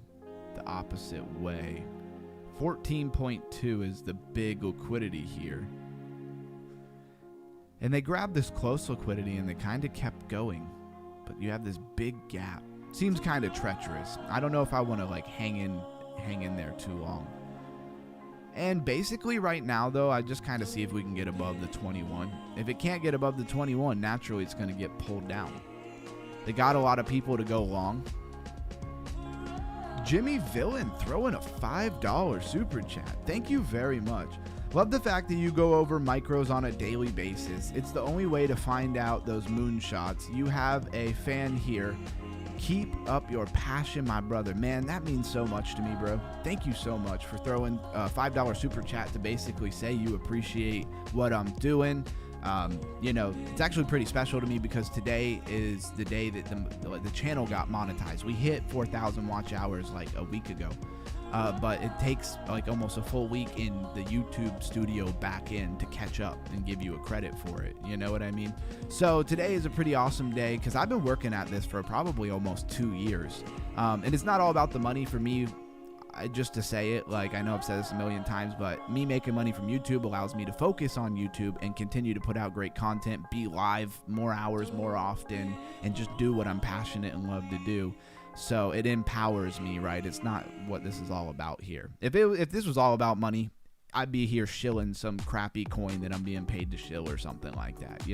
the opposite way? 14.2 is the big liquidity here. And they grabbed this close liquidity and they kind of kept going. But you have this big gap. Seems kind of treacherous. I don't know if I want to like hang in there too long. And basically right now though, I just kind of see if we can get above the 21. If it can't get above the 21, naturally it's going to get pulled down. They got a lot of people to go long. Jimmy Villain throwing a $5 super chat. Thank you very much. Love the fact that you go over micros on a daily basis. It's the only way to find out those moonshots. You have a fan here. Keep up your passion, my brother. Man, that means so much to me, bro. Thank you so much for throwing a $5 super chat to basically say you appreciate what I'm doing. It's actually pretty special to me because today is the day that the channel got monetized. We hit 4,000 watch hours like a week ago, but it takes like almost a full week in the YouTube studio back end to catch up and give you a credit for it. You know what I mean? So today is a pretty awesome day because I've been working at this for probably almost 2 years, and it's not all about the money for me. Just to say it, like I know I've said this a million times, but me making money from YouTube allows me to focus on YouTube and continue to put out great content, be live more hours more often, and just do what I'm passionate and love to do. So it empowers me, right? It's not what this is all about here. If this was all about money, I'd be here shilling some crappy coin that I'm being paid to shill or something like that,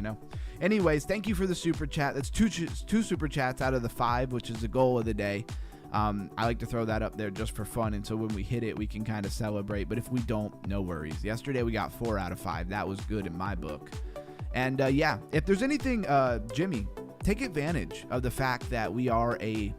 Anyways, thank you for the super chat. That's two super chats out of the 5, which is the goal of the day. I like to throw that up there just for fun, and so when we hit it, we can kind of celebrate. But if we don't, no worries. Yesterday, we got 4 out of 5. That was good in my book. And, if there's anything, Jimmy, take advantage of the fact that we are a,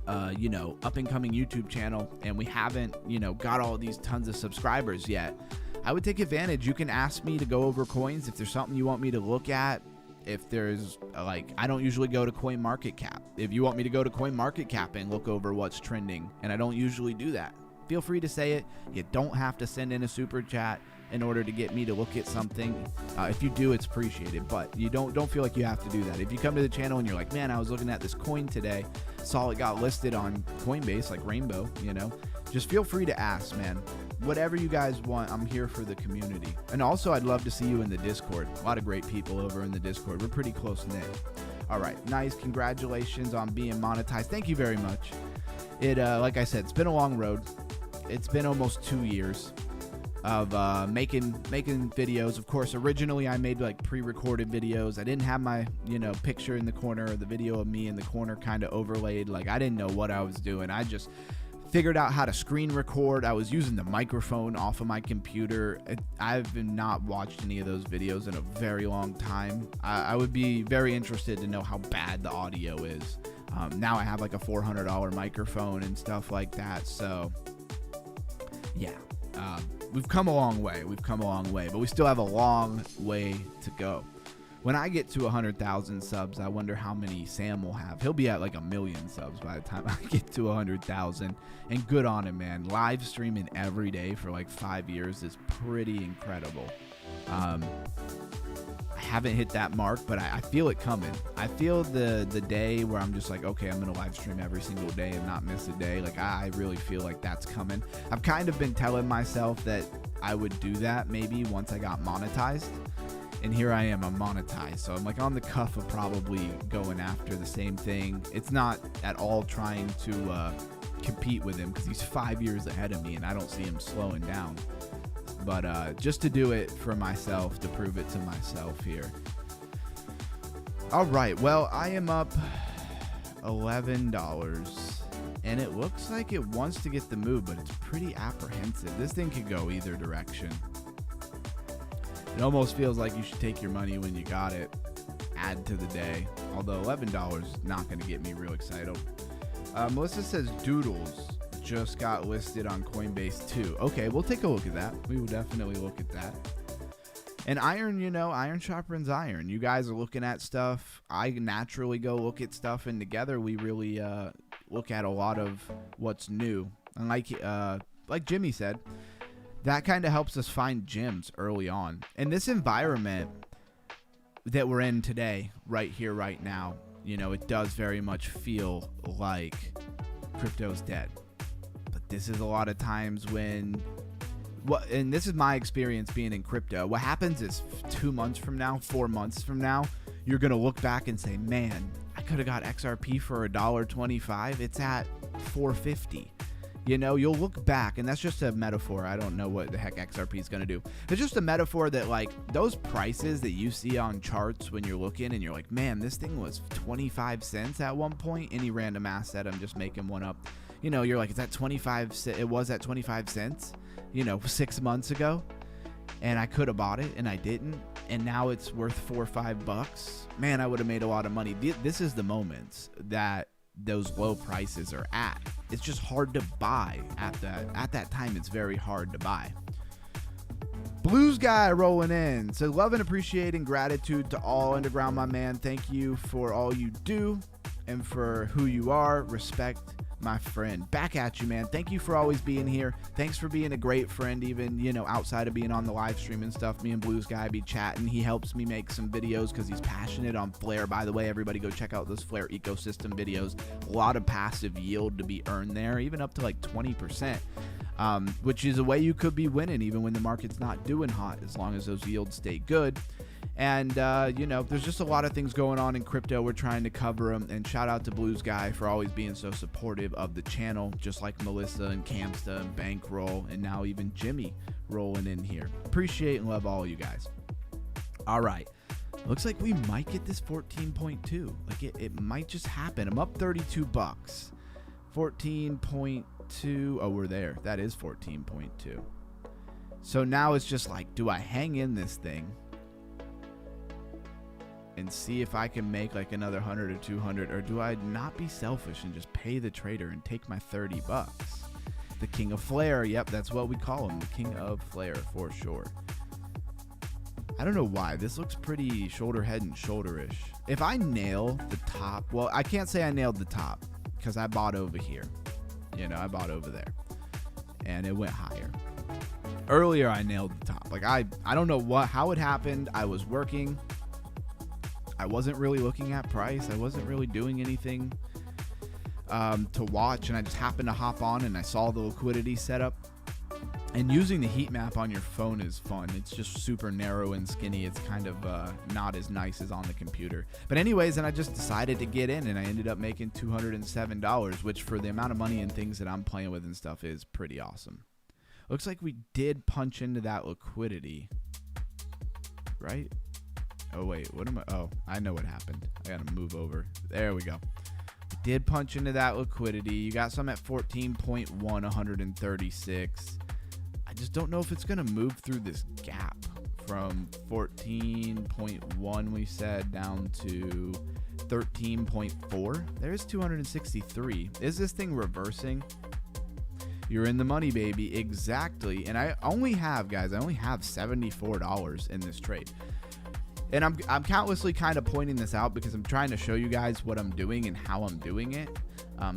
up-and-coming YouTube channel, and we haven't, got all these tons of subscribers yet. I would take advantage. You can ask me to go over coins if there's something you want me to look at. If there's I don't usually go to CoinMarketCap. If you want me to go to CoinMarketCap and look over what's trending, and I don't usually do that, feel free to say it. You don't have to send in a super chat in order to get me to look at something. If you do, it's appreciated, but you don't feel like you have to do that. If you come to the channel and you're like, man, I was looking at this coin today, saw it got listed on Coinbase, like Rainbow, just feel free to ask, man. Whatever you guys want, I'm here for the community. And also, I'd love to see you in the Discord. A lot of great people over in the Discord. We're pretty close-knit. All right, nice. Congratulations on being monetized. Thank you very much. It, like I said, it's been a long road. It's been almost 2 years of making videos. Of course, originally I made like pre-recorded videos. I didn't have my picture in the corner or the video of me in the corner kind of overlaid. Like I didn't know what I was doing. I just figured out how to screen record. I was using the microphone off of my computer. I've not watched any of those videos in a very long time. I would be very interested to know how bad the audio is. Now I have like a $400 microphone and stuff like that. So yeah, we've come a long way. But we still have a long way to go. When I get to 100,000 subs, I wonder how many Sam will have. He'll be at like 1 million subs by the time I get to 100,000. And good on him, man. Live streaming every day for like 5 years is pretty incredible. I haven't hit that mark, but I feel it coming. I feel the day where I'm just like, okay, I'm going to live stream every single day and not miss a day. Like, I really feel like that's coming. I've kind of been telling myself that I would do that maybe once I got monetized. And here I am, I'm monetized. So I'm like on the cuff of probably going after the same thing. It's not at all trying to compete with him because he's 5 years ahead of me and I don't see him slowing down. But just to do it for myself, to prove it to myself here. All right, well, I am up $11. And it looks like it wants to get the move, but it's pretty apprehensive. This thing could go either direction. It almost feels like you should take your money when you got it, add to the day. Although $11 is not going to get me real excited. Melissa says Doodles just got listed on Coinbase too. Okay, we'll take a look at that. We will definitely look at that. And Iron, you know, Iron sharpens iron. You guys are looking at stuff. I naturally go look at stuff, and together we really look at a lot of what's new. And like Jimmy said, that kind of helps us find gems early on. And this environment that we're in today, right here, right now, you know, it does very much feel like crypto's dead. But this is a lot of times when, and this is my experience being in crypto, what happens is 2 months from now, 4 months from now, you're going to look back and say, man, I could have got XRP for $1.25. It's at $4.50. You know, you'll look back, and that's just a metaphor. I don't know what the heck XRP is going to do. It's just a metaphor that, like, those prices that you see on charts when you're looking and you're like, man, this thing was 25 cents at one point. Any random asset, I'm just making one up. You know, you're like, is that 25 cents? It was at 25 cents, you know, 6 months ago. And I could have bought it, and I didn't. And now it's worth $4 or $5. Man, I would have made a lot of money. This is the moments that those low prices are at. It's just hard to buy at that time. It's very hard to buy. Blues guy rolling in. So love and appreciating gratitude to all underground, my man. Thank you for all you do and for who you are. Respect, my friend. Back at you, man. Thank you for always being here. Thanks for being a great friend, even, you know, outside of being on the live stream and stuff. Me and Blues Guy be chatting. He helps me make some videos because he's passionate on Flare. By the way, everybody go check out those Flare ecosystem videos. A lot of passive yield to be earned there, even up to like 20%, which is a way you could be winning even when the market's not doing hot, as long as those yields stay good. And, you know, there's just a lot of things going on in crypto. We're trying to cover them. And shout out to Blues Guy for always being so supportive of the channel, just like Melissa and Camsta and Bankroll, and now even Jimmy rolling in here. Appreciate and love all you guys. All right. Looks like we might get this 14.2. Like it might just happen. I'm up $32. 14.2. Oh, we're there. That is 14.2. So now it's just like, do I hang in this thing and see if I can make like another 100 or 200, or do I not be selfish and just pay the trader and take my $30? The king of flare. Yep, that's what we call him, the king of flare for sure. I don't know why this looks pretty shoulder, head, and shoulderish. If I nail the top, well, I can't say I nailed the top because I bought over here. You know, I bought over there and it went higher. Earlier I nailed the top. Like I don't know how it happened. I was working. I wasn't really looking at price. I wasn't really doing anything to watch, and I just happened to hop on and I saw the liquidity setup. And using the heat map on your phone is fun. It's just super narrow and skinny. It's kind of not as nice as on the computer. But anyways, and I just decided to get in, and I ended up making $207, which for the amount of money and things that I'm playing with and stuff is pretty awesome. Looks like we did punch into that liquidity, right? Oh, wait, what am I? Oh, I know what happened. I got to move over. There we go. We did punch into that liquidity. You got some at 14.1, 136. I just don't know if it's going to move through this gap from 14.1, we said, down to 13.4. There's 263. Is this thing reversing? You're in the money, baby. Exactly. And I only have, guys, I only have $74 in this trade. And I'm countlessly kind of pointing this out because I'm trying to show you guys what I'm doing and how I'm doing it,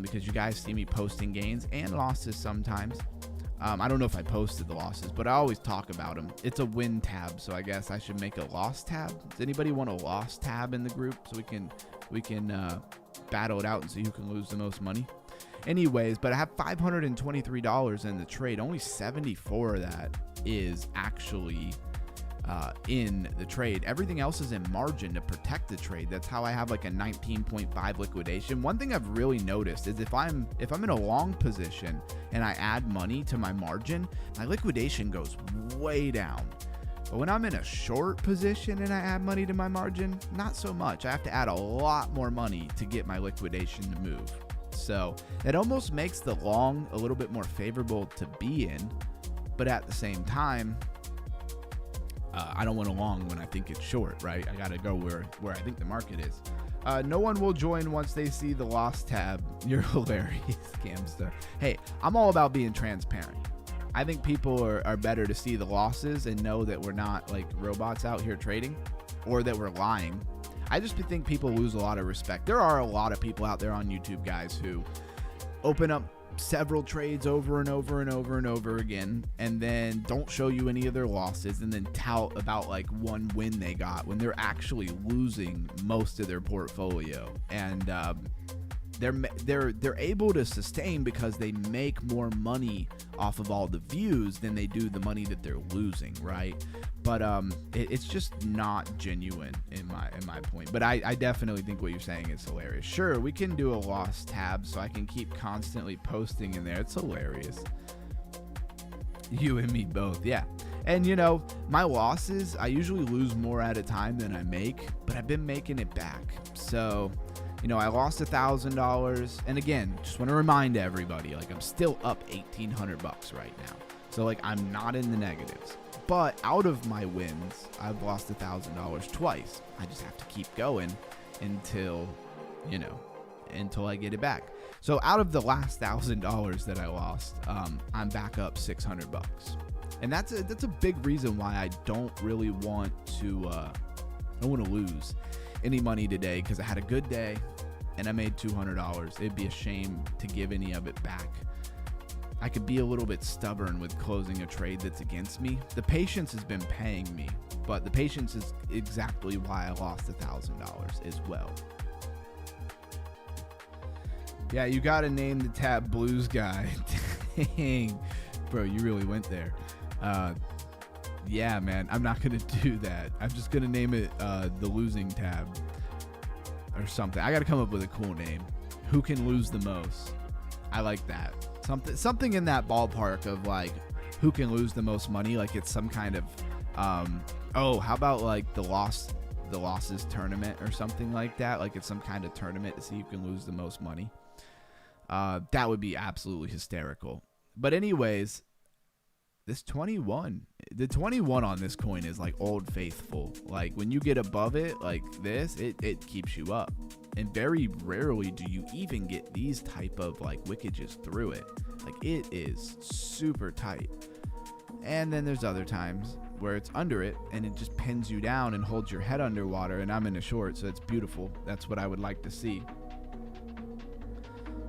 because you guys see me posting gains and losses sometimes. I don't know if I posted the losses, but I always talk about them. It's a win tab, so I guess I should make a loss tab. Does anybody want a loss tab in the group so we can battle it out and see who can lose the most money? Anyways, but I have $523 in the trade. Only 74 of that is actually in the trade. Everything else is in margin to protect the trade. That's how I have like a 19.5 liquidation. One thing I've really noticed is if I'm in a long position and I add money to my margin, my liquidation goes way down. But when I'm in a short position and I add money to my margin, not so much. I have to add a lot more money to get my liquidation to move. So it almost makes the long a little bit more favorable to be in, but at the same time, I don't want a long when I think it's short, right? I got to go where I think the market is. No one will join once they see the loss tab. You're hilarious, Camster. Hey, I'm all about being transparent. I think people are better to see the losses and know that we're not like robots out here trading, or that we're lying. I just think people lose a lot of respect. There are a lot of people out there on YouTube, guys, who open up several trades over and over and over and over again, and then don't show you any of their losses, and then tout about like one win they got when they're actually losing most of their portfolio. And they're able to sustain because they make more money off of all the views than they do the money that they're losing, right? But it's just not genuine in my point. But I definitely think what you're saying is hilarious. Sure, we can do a loss tab so I can keep constantly posting in there. It's hilarious. You and me both, yeah. And you know, my losses, I usually lose more at a time than I make, but I've been making it back. So, you know, I lost $1,000, and again, just want to remind everybody, like I'm still up $1,800 right now. So like I'm not in the negatives. But out of my wins, I've lost $1,000 twice. I just have to keep going until, you know, until I get it back. So out of the last $1,000 that I lost, I'm back up $600. And that's a big reason why I don't really want to, I don't want to lose any money today, because I had a good day and I made $200. It'd be a shame to give any of it back. I could be a little bit stubborn with closing a trade that's against me. The patience has been paying me, but the patience is exactly why I lost $1,000 as well. Yeah, you gotta name the tab Blues Guy. Dang, bro, you really went there. Yeah, man, I'm not gonna do that. I'm just gonna name it the losing tab or something. I gotta come up with a cool name. Who can lose the most? I like that. Something in that ballpark of like who can lose the most money. Like it's some kind of how about like the losses tournament or something like that. Like it's some kind of tournament to see who can lose the most money. That would be absolutely hysterical. But anyways, the 21 on this coin is like Old Faithful. Like when you get above it like this, it keeps you up. And very rarely do you even get these type of like wickages through it. Like it is super tight. And then there's other times where it's under it and it just pins you down and holds your head underwater, and I'm in a short, so it's beautiful. That's what I would like to see.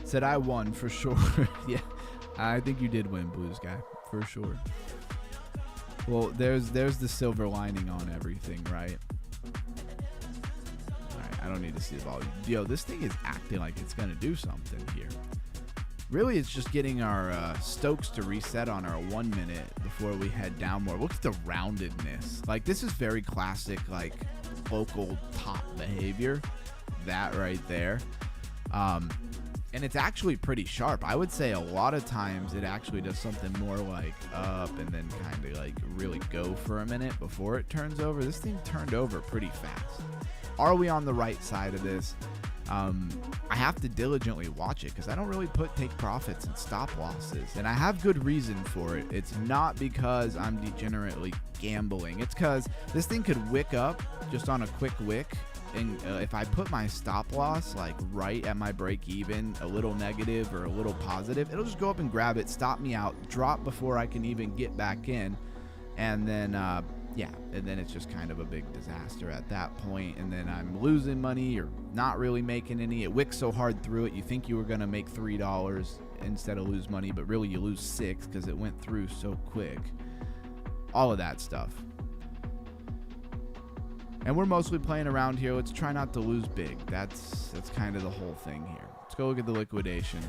Said I won for sure. Yeah, I think you did win, Blues Guy, for sure. Well, there's the silver lining on everything, right? Alright, I don't need to see the volume. Yo, this thing is acting like it's gonna do something here. Really, it's just getting our Stokes to reset on our 1 minute before we head down more. Look at the roundedness. Like, this is very classic, like, local top behavior. That right there. And it's actually pretty sharp. I would say a lot of times it actually does something more like up and then kind of like really go for a minute before it turns over. This thing turned over pretty fast. Are we on the right side of this? I have to diligently watch it because I don't really take profits and stop losses, and I have good reason for it. It's not because I'm degenerately gambling. It's because this thing could wick up just on a quick wick, and if I put my stop loss like right at my break even, a little negative or a little positive, it'll just go up and grab it, stop me out, drop before I can even get back in, and then yeah, and then it's just kind of a big disaster at that point, and then I'm losing money or not really making any. It wicks so hard through it, you think you were going to make $3 instead of lose money, but really you lose 6 because it went through so quick. All of that stuff. And we're mostly playing around here. Let's try not to lose big. That's kind of the whole thing here. Let's go look at the liquidation.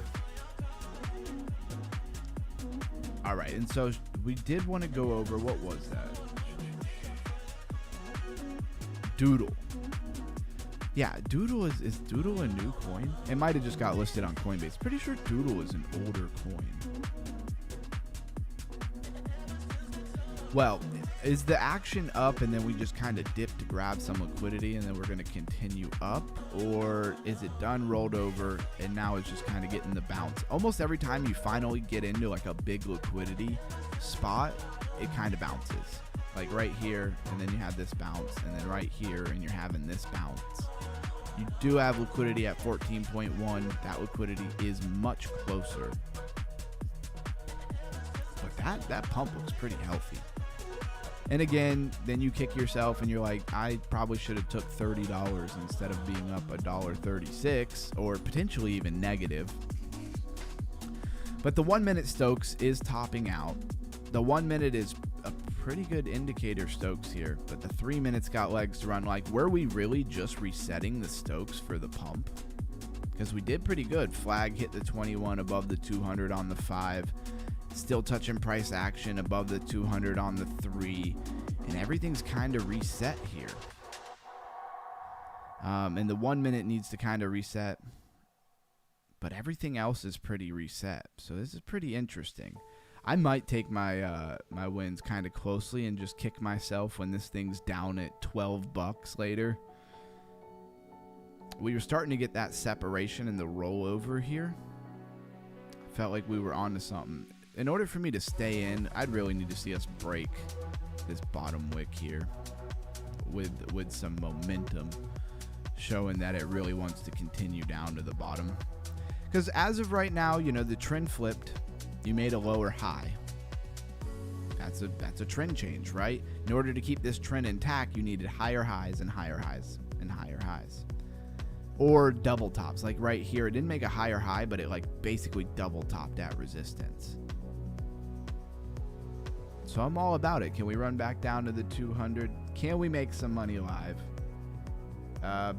All right, and so we did want to go over, what was that? Doodle. Yeah, Doodle is Doodle a new coin? It might have just got listed on Coinbase. Pretty sure Doodle is an older coin. Well, is the action up and then we just kind of dip to grab some liquidity and then we're going to continue up? Or is it done, rolled over, and now it's just kind of getting the bounce? Almost every time you finally get into like a big liquidity spot, it kind of bounces. Like right here, and then you have this bounce, and then right here, and you're having this bounce. You do have liquidity at 14.1. That liquidity is much closer. But that pump looks pretty healthy. And again, then you kick yourself and you're like, I probably should have took $30 instead of being up $1.36 or potentially even negative. But the 1 minute Stokes is topping out. The 1 minute is a pretty good indicator Stokes here, but the 3 minutes got legs to run. Like, were we really just resetting the Stokes for the pump? Because we did pretty good. Flag hit the 21 above the 200 on the 5. Still touching price action above the 200 on the 3, and everything's kind of reset here. And the 1 minute needs to kind of reset, but everything else is pretty reset. So this is pretty interesting. I might take my my wins kind of closely and just kick myself when this thing's down at $12 later. We were starting to get that separation in the rollover here. Felt like we were onto something. In order for me to stay in, I'd really need to see us break this bottom wick here with some momentum, showing that it really wants to continue down to the bottom. Because as of right now, you know, the trend flipped. You made a lower high. That's a trend change, right? In order to keep this trend intact, you needed higher highs and higher highs and higher highs. Or double tops. Like right here, it didn't make a higher high, but it like basically double topped at resistance. So I'm all about it. Can we run back down to the 200? Can we make some money live?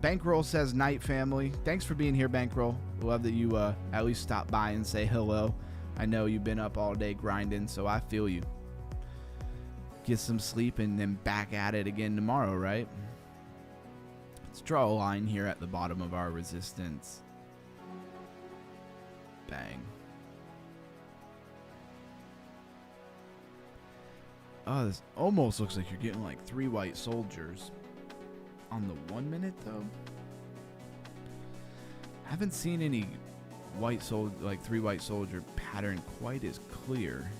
Bankroll says, night family. Thanks for being here, Bankroll. Love that you at least stop by and say hello. I know you've been up all day grinding, so I feel you. Get some sleep and then back at it again tomorrow, right? Let's draw a line here at the bottom of our resistance. Bang. Oh, this almost looks like you're getting like 3 white soldiers. On the 1 minute though, I haven't seen any white soldier, like 3 white soldier pattern quite as clear.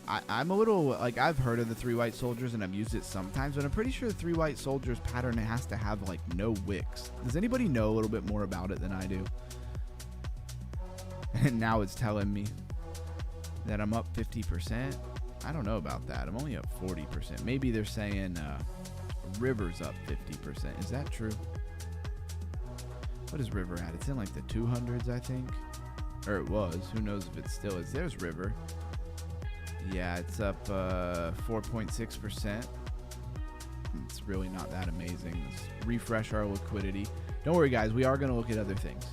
I'm a little like, I've heard of the 3 white soldiers and I've used it sometimes, but I'm pretty sure the 3 white soldiers pattern has to have like no wicks. Does anybody know a little bit more about it than I do? And now it's telling me that I'm up 50%. I don't know about that. I'm only up 40%. Maybe they're saying River's up 50%. Is that true? What is River at? It's in like the 200s, I think. Or it was. Who knows if it still is. There's River. Yeah, it's up 4.6%. It's really not that amazing. Let's refresh our liquidity. Don't worry, guys. We are going to look at other things.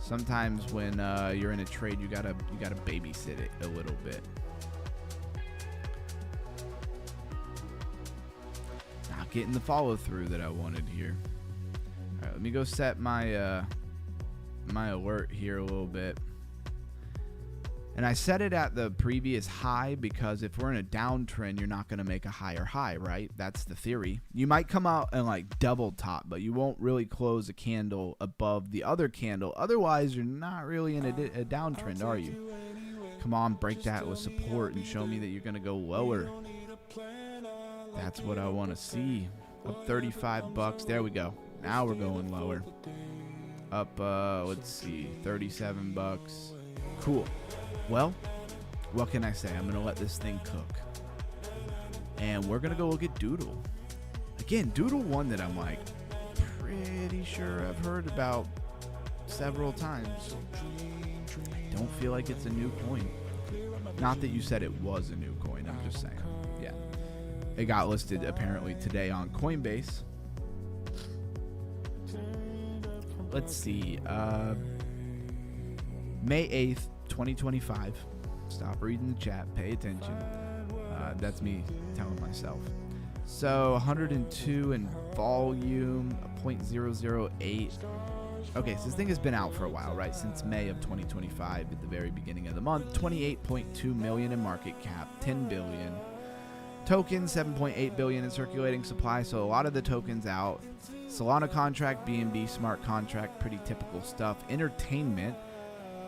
Sometimes when you're in a trade, you gotta babysit it a little bit. Not getting the follow through that I wanted here. All right, let me go set my my alert here a little bit. And I set it at the previous high because if we're in a downtrend, you're not going to make a higher high, right? That's the theory. You might come out and like double top, but you won't really close a candle above the other candle. Otherwise, you're not really in a downtrend, are you? Come on, break that with support and show me that you're going to go lower. That's what I want to see. Up 35 bucks. There we go. Now we're going lower. Up, let's see, 37 bucks. Cool. Well, what can I say? I'm going to let this thing cook. and we're gonna go look at Doodle. Again, Doodle, one that I'm like pretty sure I've heard about several times. I don't feel like it's a new coin. Not that you said it was a new coin, I'm just saying. Yeah. It got listed apparently today on Coinbase. Let's see. May 8th, 2025. Stop reading the chat. Pay attention. That's me telling myself. So 102 in volume, 0.008. Okay, so this thing has been out for a while, right? Since May of 2025 at the very beginning of the month. 28.2 million in market cap, 10 billion. Tokens, 7.8 billion in circulating supply, so a lot of the tokens out. Solana contract, BNB smart contract, pretty typical stuff. Entertainment,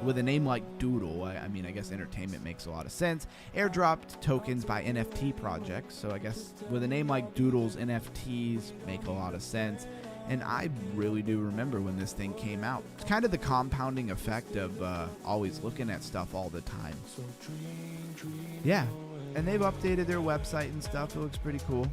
with a name like Doodle, I mean, I guess entertainment makes a lot of sense. Airdropped tokens by NFT projects, so I guess with a name like Doodle's, NFTs make a lot of sense. And I really do remember when this thing came out. It's kind of the compounding effect of always looking at stuff all the time. Yeah, and they've updated their website and stuff. It looks pretty cool.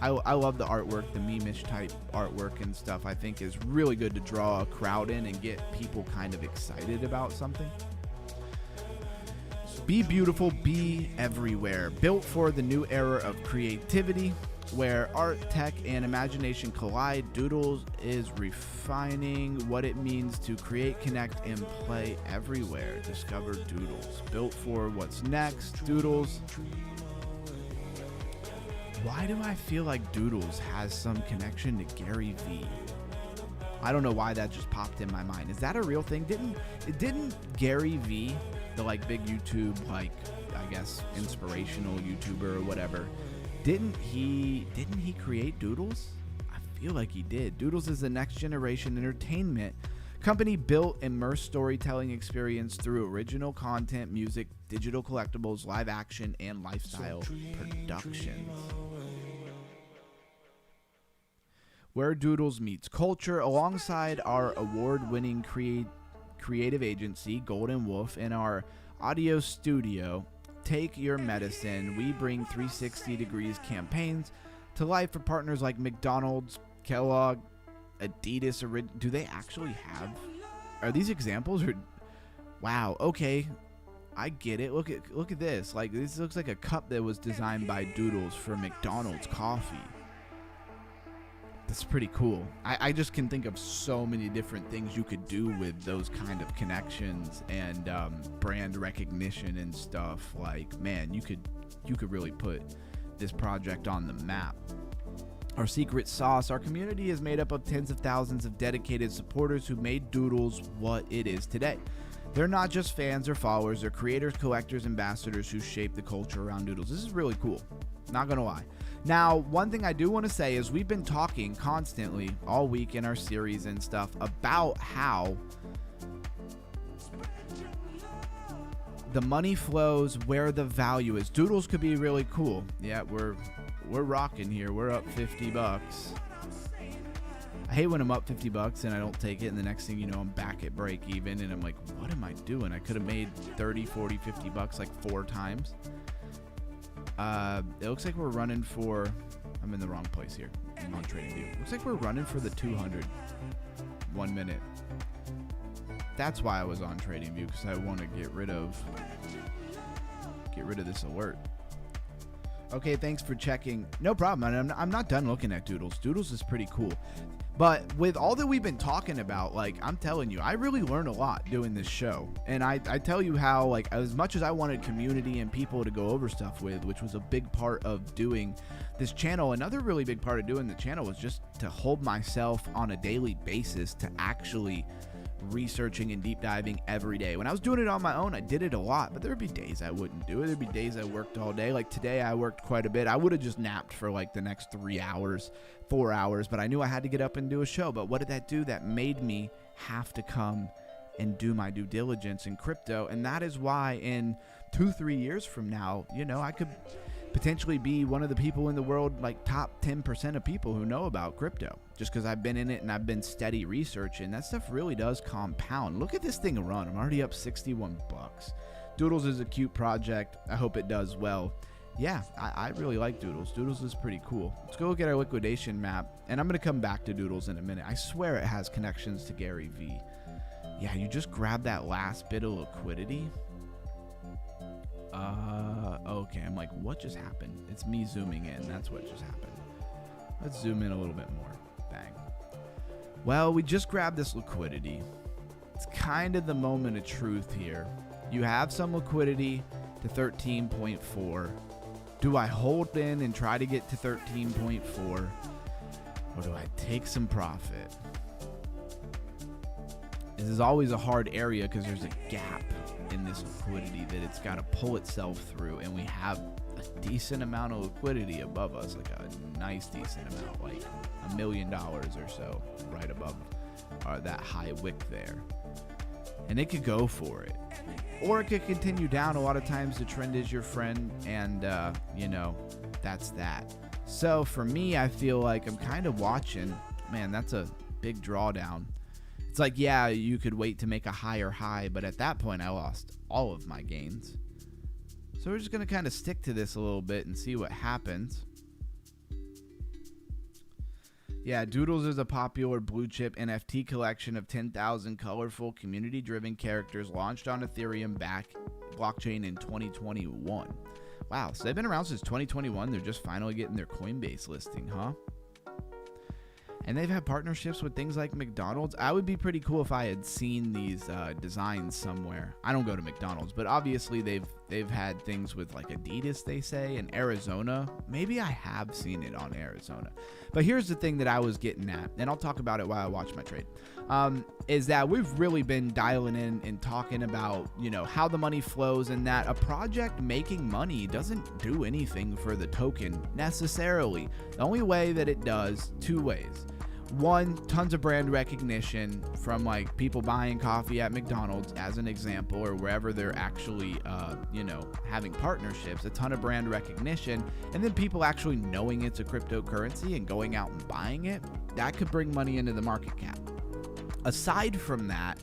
I love the artwork, the meme-ish type artwork and stuff. I think is really good to draw a crowd in and get people kind of excited about something. Be beautiful, be everywhere. Built for the new era of creativity, where art, tech, and imagination collide. Doodles is refining what it means to create, connect, and play everywhere. Discover Doodles. Built for what's next. Doodles. Why do I feel like Doodles has some connection to Gary Vee? I don't know why that just popped in my mind. Is that a real thing? Didn't Gary Vee, the like big YouTube, like I guess inspirational YouTuber or whatever, didn't he create Doodles? I feel like he did. Doodles is the next generation entertainment company built immersive storytelling experience through original content, music, digital collectibles, live action, and lifestyle productions. Where Doodles meets culture, alongside our award-winning creative agency, Golden Wolf, and our audio studio, Take Your Medicine, we bring 360 degrees campaigns to life for partners like McDonald's, Kellogg, Adidas. Do they actually have? Are these examples? Or wow, okay, I get it. Look at this. Like, this looks like a cup that was designed by Doodles for McDonald's coffee. That's pretty cool. I just can think of so many different things you could do with those kind of connections and brand recognition and stuff. Like, man, you could really put this project on the map. Our secret sauce. Our community is made up of tens of thousands of dedicated supporters who made Doodles what it is today. They're not just fans or followers, they're creators, collectors, ambassadors who shape the culture around Doodles. This is really cool. Not gonna lie. Now, one thing I do want to say is we've been talking constantly all week in our series and stuff about how the money flows where the value is. Doodles could be really cool. Yeah, we're rocking here. We're up $50. I hate when I'm up $50 and I don't take it, and the next thing you know, I'm back at break even, and I'm like, what am I doing? I could have made 30, 40, $50 like 4 times. It looks like we're running for, I'm in the wrong place here. I'm on TradingView. Looks like we're running for the 200. 1 minute. That's why I was on TradingView, because I want to get rid of this alert. Okay, thanks for checking. No problem. I'm not done looking at Doodles. Doodles is pretty cool. But with all that we've been talking about, like, I'm telling you, I really learned a lot doing this show. And I tell you how, like, as much as I wanted community and people to go over stuff with, which was a big part of doing this channel, another really big part of doing the channel was just to hold myself on a daily basis to actually researching and deep diving every day. When I was doing it on my own, I did it a lot, but there would be days I wouldn't do it. There'd be days I worked all day. Like today, I worked quite a bit. I would have just napped for like the next 3 hours, 4 hours, but I knew I had to get up and do a show. But what did that do? That made me have to come and do my due diligence in crypto. And that is why in 2-3 years from now, you know, I could potentially be one of the people in the world, like top 10% of people who know about crypto, just because I've been in it and I've been steady researching. That stuff really does compound. Look at this thing run. I'm already up $61. Doodles is a cute project. I hope it does well. yeah, I really like Doodles. Doodles is pretty cool. Let's go look at our liquidation map, and I'm going to come back to Doodles in a minute. I swear it has connections to Gary V. Yeah, you just grab that last bit of liquidity. Okay, I'm like, what just happened? It's me zooming in. That's what just happened. Let's zoom in a little bit more. Bang. Well, we just grabbed this liquidity. It's kind of the moment of truth here. You have some liquidity to 13.4. Do I hold in and try to get to 13.4? Or do I take some profit? This is always a hard area because there's a gap in this liquidity that it's got to pull itself through, and we have a decent amount of liquidity above us, like a nice decent amount, like $1 million or so right above that high wick there. And it could go for it, or it could continue down. A lot of times the trend is your friend, and you know, that's that. So for me, I feel like I'm kind of watching. Man, that's a big drawdown. It's like, yeah, you could wait to make a higher high, but at that point I lost all of my gains. So we're just going to kind of stick to this a little bit and see what happens. Yeah, Doodles is a popular blue chip NFT collection of 10,000 colorful community-driven characters launched on Ethereum blockchain in 2021. Wow, so they've been around since 2021. They're just finally getting their Coinbase listing, huh? And they've had partnerships with things like McDonald's. I would be pretty cool if I had seen these designs somewhere. I don't go to McDonald's, but obviously they've had things with like Adidas, they say, and Arizona. Maybe I have seen it on Arizona. But here's the thing that I was getting at, and I'll talk about it while I watch my trade, is that we've really been dialing in and talking about, you know, how the money flows, and that a project making money doesn't do anything for the token necessarily. The only way that it does, two ways. One, tons of brand recognition from like people buying coffee at McDonald's as an example, or wherever they're actually, you know, having partnerships, a ton of brand recognition, and then people actually knowing it's a cryptocurrency and going out and buying it. That could bring money into the market cap. Aside from that,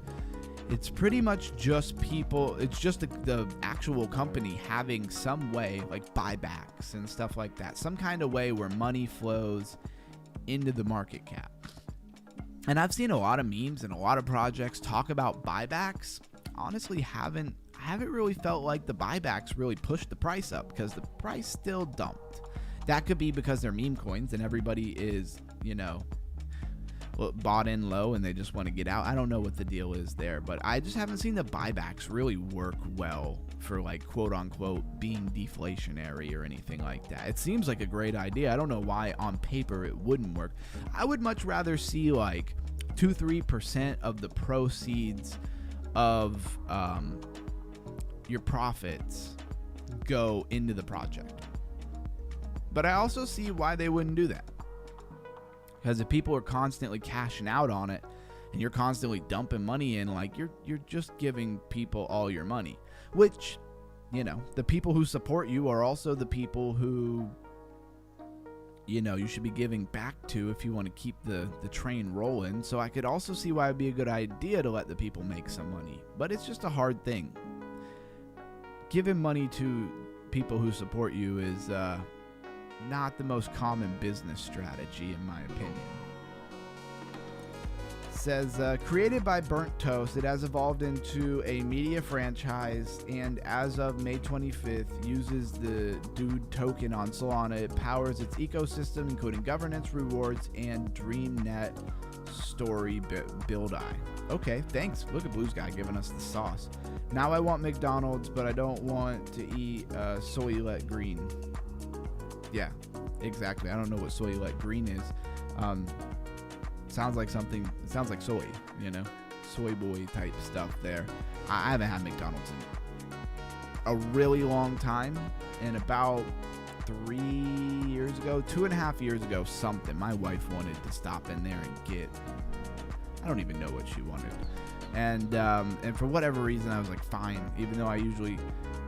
it's pretty much just people, it's just the actual company having some way, like buybacks and stuff like that, some kind of way where money flows into the market cap. And I've seen a lot of memes and a lot of projects talk about buybacks. Honestly, I haven't really felt like the buybacks really pushed the price up, because the price still dumped. That could be because they're meme coins and everybody is, you know, bought in low and they just want to get out. I don't know what the deal is there, but I just haven't seen the buybacks really work well for like quote unquote being deflationary or anything like that. It seems like a great idea. I don't know why on paper it wouldn't work. I would much rather see like 2-3% of the proceeds of your profits go into the project. But I also see why they wouldn't do that. Because if people are constantly cashing out on it and you're constantly dumping money in, like you're just giving people all your money, which, you know, the people who support you are also the people who, you know, you should be giving back to if you want to keep the train rolling. So I could also see why it'd be a good idea to let the people make some money, but it's just a hard thing. Giving money to people who support you is not the most common business strategy, in my opinion. It says, created by Burnt Toast, it has evolved into a media franchise, and as of May 25th, uses the Dude token on Solana. It powers its ecosystem, including governance, rewards, and DreamNet story build. Okay, thanks. Look at Blue's guy giving us the sauce. Now I want McDonald's, but I don't want to eat soylent green. Yeah, exactly. I don't know what soylent green is. Sounds like something. It sounds like soy, you know, soy boy type stuff there. I haven't had McDonald's in a really long time. And about 3 years ago, 2.5 years ago, something, my wife wanted to stop in there and get, I don't even know what she wanted. And for whatever reason, I was like, fine, even though I usually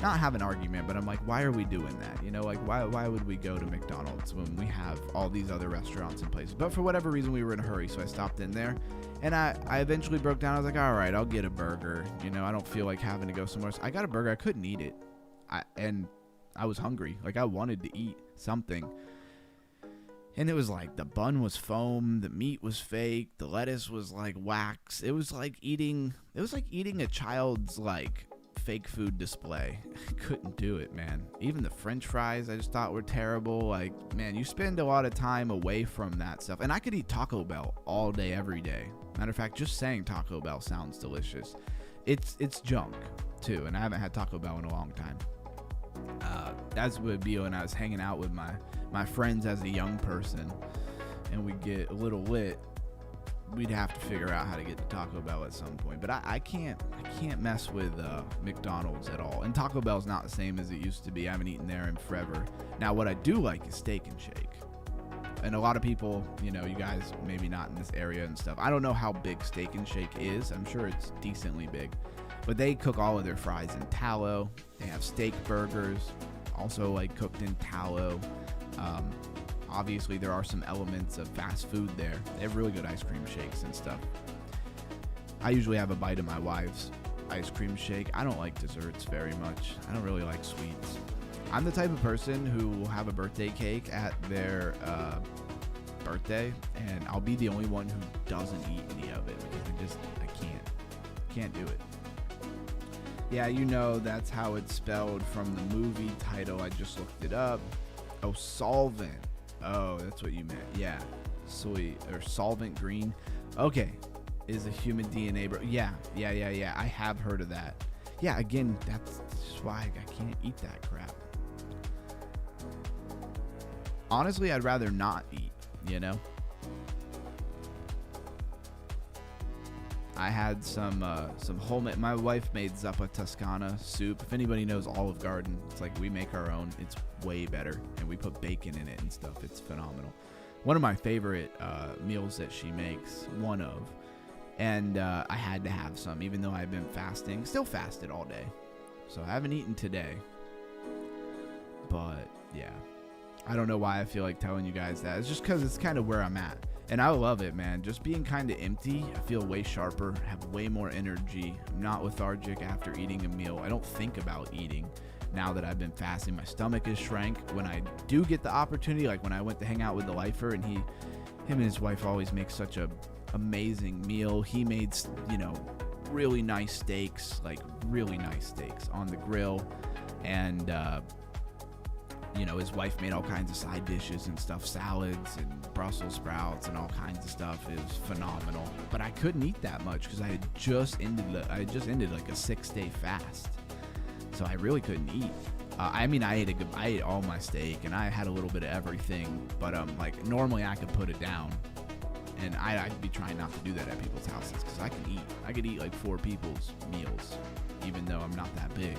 not have an argument, but I'm like, why are we doing that? You know, like, why would we go to McDonald's when we have all these other restaurants and places? But for whatever reason, we were in a hurry, so I stopped in there. And I eventually broke down. I was like, all right, I'll get a burger. You know, I don't feel like having to go somewhere else. I got a burger. I couldn't eat it. And I was hungry. Like, I wanted to eat something. And it was like the bun was foam, the meat was fake, the lettuce was like wax. It was like eating a child's like fake food display. I couldn't do it, man. Even the French fries I just thought were terrible. Like, man, you spend a lot of time away from that stuff. And I could eat Taco Bell all day, every day. Matter of fact, just saying Taco Bell sounds delicious. It's junk too, and I haven't had Taco Bell in a long time. That's what it'd be when I was hanging out with my friends as a young person, and we'd get a little lit. We'd have to figure out how to get to Taco Bell at some point. But I can't mess with McDonald's at all. And Taco Bell's not the same as it used to be. I haven't eaten there in forever. Now, what I do like is Steak and Shake. And a lot of people, you guys maybe not in this area and stuff. I don't know how big Steak and Shake is. I'm sure it's decently big. But they cook all of their fries in tallow. They have steak burgers, also like cooked in tallow. Obviously, there are some elements of fast food there. They have really good ice cream shakes and stuff. I usually have a bite of my wife's ice cream shake. I don't like desserts very much. I don't really like sweets. I'm the type of person who will have a birthday cake at their birthday, and I'll be the only one who doesn't eat any of it because I can't do it. Yeah, that's how it's spelled from the movie title. I just looked it up. Oh, solvent. Oh, that's what you meant. Yeah. Soy or solvent green. Okay. Is a human DNA. Yeah. I have heard of that. Yeah, again, that's why I can't eat that crap. Honestly, I'd rather not eat, I had some homemade. My wife made Zuppa Toscana soup. If anybody knows Olive Garden, it's like we make our own. It's way better, and we put bacon in it and stuff. It's phenomenal. One of my favorite meals that she makes. One of, and I had to have some, even though I've been fasting. Still fasted all day, so I haven't eaten today. But yeah, I don't know why I feel like telling you guys that. It's just because it's kind of where I'm at. And I love it, man. Just being kind of empty, I feel way sharper, have way more energy. I'm not lethargic after eating a meal. I don't think about eating now that I've been fasting. My stomach is shrank. When I do get the opportunity, like when I went to hang out with the lifer, and him and his wife always make such a amazing meal. He made, really nice steaks, on the grill. And, his wife made all kinds of side dishes and stuff, salads and Brussels sprouts and all kinds of stuff. It was phenomenal. But I couldn't eat that much because I had just ended like a 6-day fast. So I really couldn't eat. I ate all my steak and I had a little bit of everything. But normally I could put it down. And I'd be trying not to do that at people's houses because I can eat. I could eat like 4 people's meals, even though I'm not that big.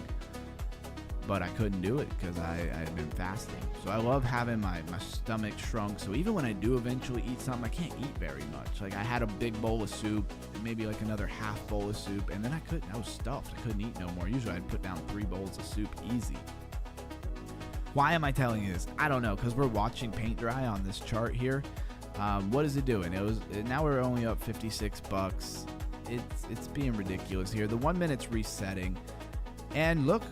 But I couldn't do it because I had been fasting. So I love having my stomach shrunk. So even when I do eventually eat something, I can't eat very much. Like I had a big bowl of soup, maybe like another half bowl of soup, and then I was stuffed. I couldn't eat no more. Usually I'd put down 3 bowls of soup easy. Why am I telling you this? I don't know, because we're watching paint dry on this chart here. What is it doing? Now we're only up $56. It's being ridiculous here. The 1 minute's resetting. And look,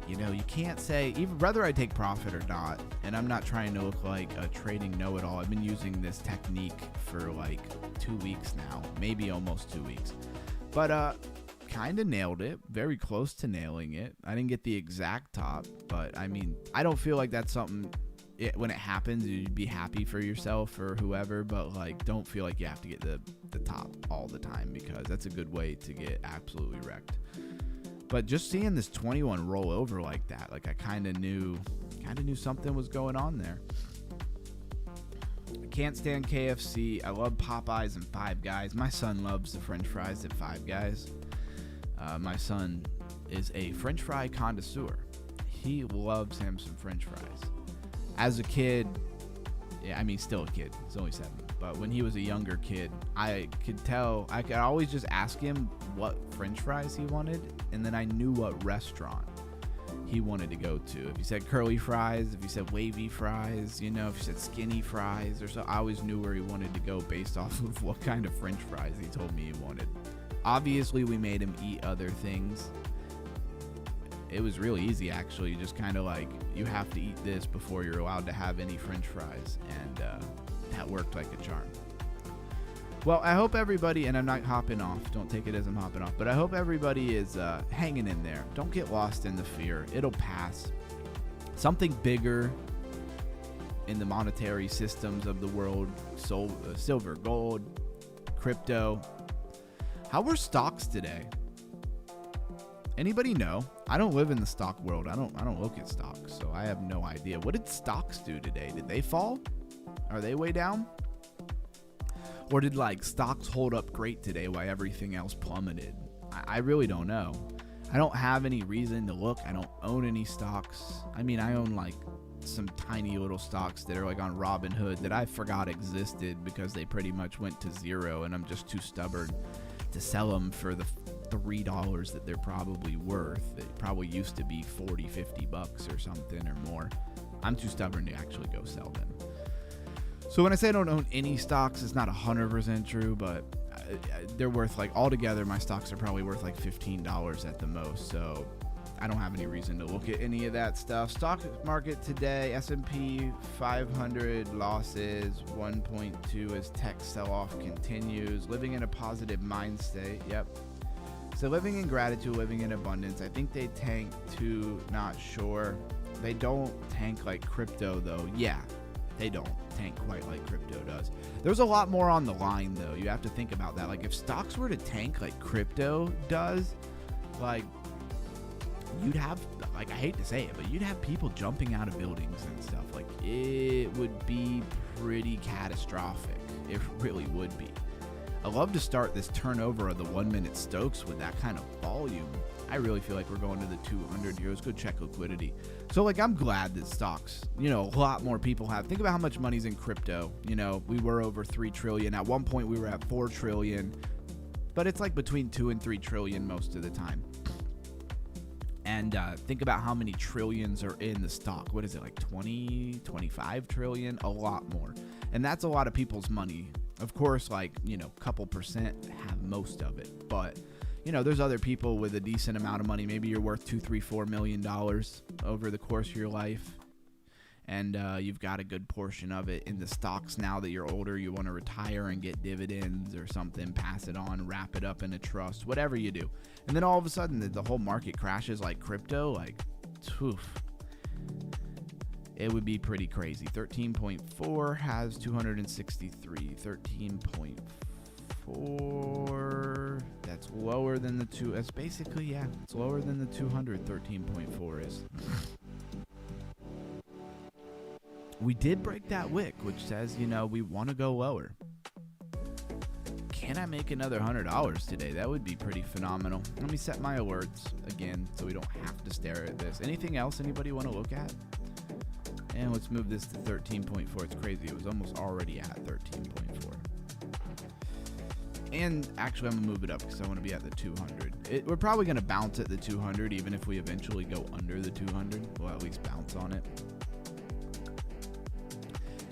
you can't say, even whether I take profit or not, and I'm not trying to look like a trading know-it-all. I've been using this technique for like 2 weeks now, maybe almost 2 weeks. But kind of nailed it, very close to nailing it. I didn't get the exact top, but I don't feel like that's something, when it happens, you'd be happy for yourself or whoever, but don't feel like you have to get the top all the time because that's a good way to get absolutely wrecked. But just seeing this 21 roll over like that, I kind of knew something was going on there. I can't stand KFC. I love Popeyes and Five Guys. My son loves the French fries at Five Guys. My son is a French fry connoisseur. He loves him some French fries. As a kid, still a kid. He's only 7. But when he was a younger kid, I could always just ask him what French fries he wanted, and then I knew what restaurant he wanted to go to. If he said curly fries, if he said wavy fries, if he said skinny fries or so, I always knew where he wanted to go based off of what kind of French fries he told me he wanted. Obviously, we made him eat other things it was really easy, actually. Just kind of like, you have to eat this before you're allowed to have any french fries. And that worked like a charm. Well, I hope everybody, and I'm not hopping off, don't take it as I'm hopping off, but I hope everybody is hanging in there. Don't get lost in the fear. It'll pass. Something bigger in the monetary systems of the world, silver, gold, crypto. How were stocks today? Anybody know? I don't live in the stock world. I don't look at stocks, so I have no idea. What did stocks do today? Did they fall? Are they way down? Or did like stocks hold up great today while everything else plummeted? I really don't know. I don't have any reason to look. I don't own any stocks. I mean, I own like some tiny little stocks that are like on Robinhood that I forgot existed because they pretty much went to zero, and I'm just too stubborn to sell them for the $3 that they're probably worth. It probably used to be 40, 50 bucks or something or more. I'm too stubborn to actually go sell them. So when I say I don't own any stocks, it's not 100% true, but they're worth like, altogether, my stocks are probably worth like $15 at the most. So I don't have any reason to look at any of that stuff. Stock market today, S&P 500 losses, 1.2 as tech sell-off continues. Living in a positive mind state. Yep. So living in gratitude, living in abundance. I think they tank to, not sure. They don't tank like crypto though. Yeah, they don't tank quite like crypto does. There's a lot more on the line though. You have to think about that. Like if stocks were to tank like crypto does, like you'd have, like, I hate to say it, but you'd have people jumping out of buildings and stuff. Like it would be pretty catastrophic. It really would be. I love to start this turnover of the 1 minute Stokes with that kind of volume. I really feel like we're going to the 200 here. Let's go check liquidity. So like, I'm glad that stocks, you know, a lot more people have. Think about how much money's in crypto. You know, we were over 3 trillion. At one point we were at 4 trillion, but it's like between 2 and 3 trillion most of the time. And think about how many trillions are in the stock. What is it, like 20, 25 trillion? A lot more. And that's a lot of people's money. Of course, like, you know, a couple percent have most of it. But, you know, there's other people with a decent amount of money. Maybe you're worth $2, $3, $4 million over the course of your life. And you've got a good portion of it in the stocks now that you're older. You want to retire and get dividends or something, pass it on, wrap it up in a trust, whatever you do. And then all of a sudden the whole market crashes like crypto, like, oof. It would be pretty crazy. 13.4 has 263. 13.4. That's lower than the two. That's basically, yeah, it's lower than the 200. 13.4 is. We did break that wick, which says, you know, we want to go lower. Can I make another $100 today? That would be pretty phenomenal. Let me set my alerts again so we don't have to stare at this. Anything else anybody want to look at? And let's move this to 13.4. It's crazy. It was almost already at 13.4. And actually, I'm going to move it up because I want to be at the 200. We're probably going to bounce at the 200, even if we eventually go under the 200. We'll at least bounce on it.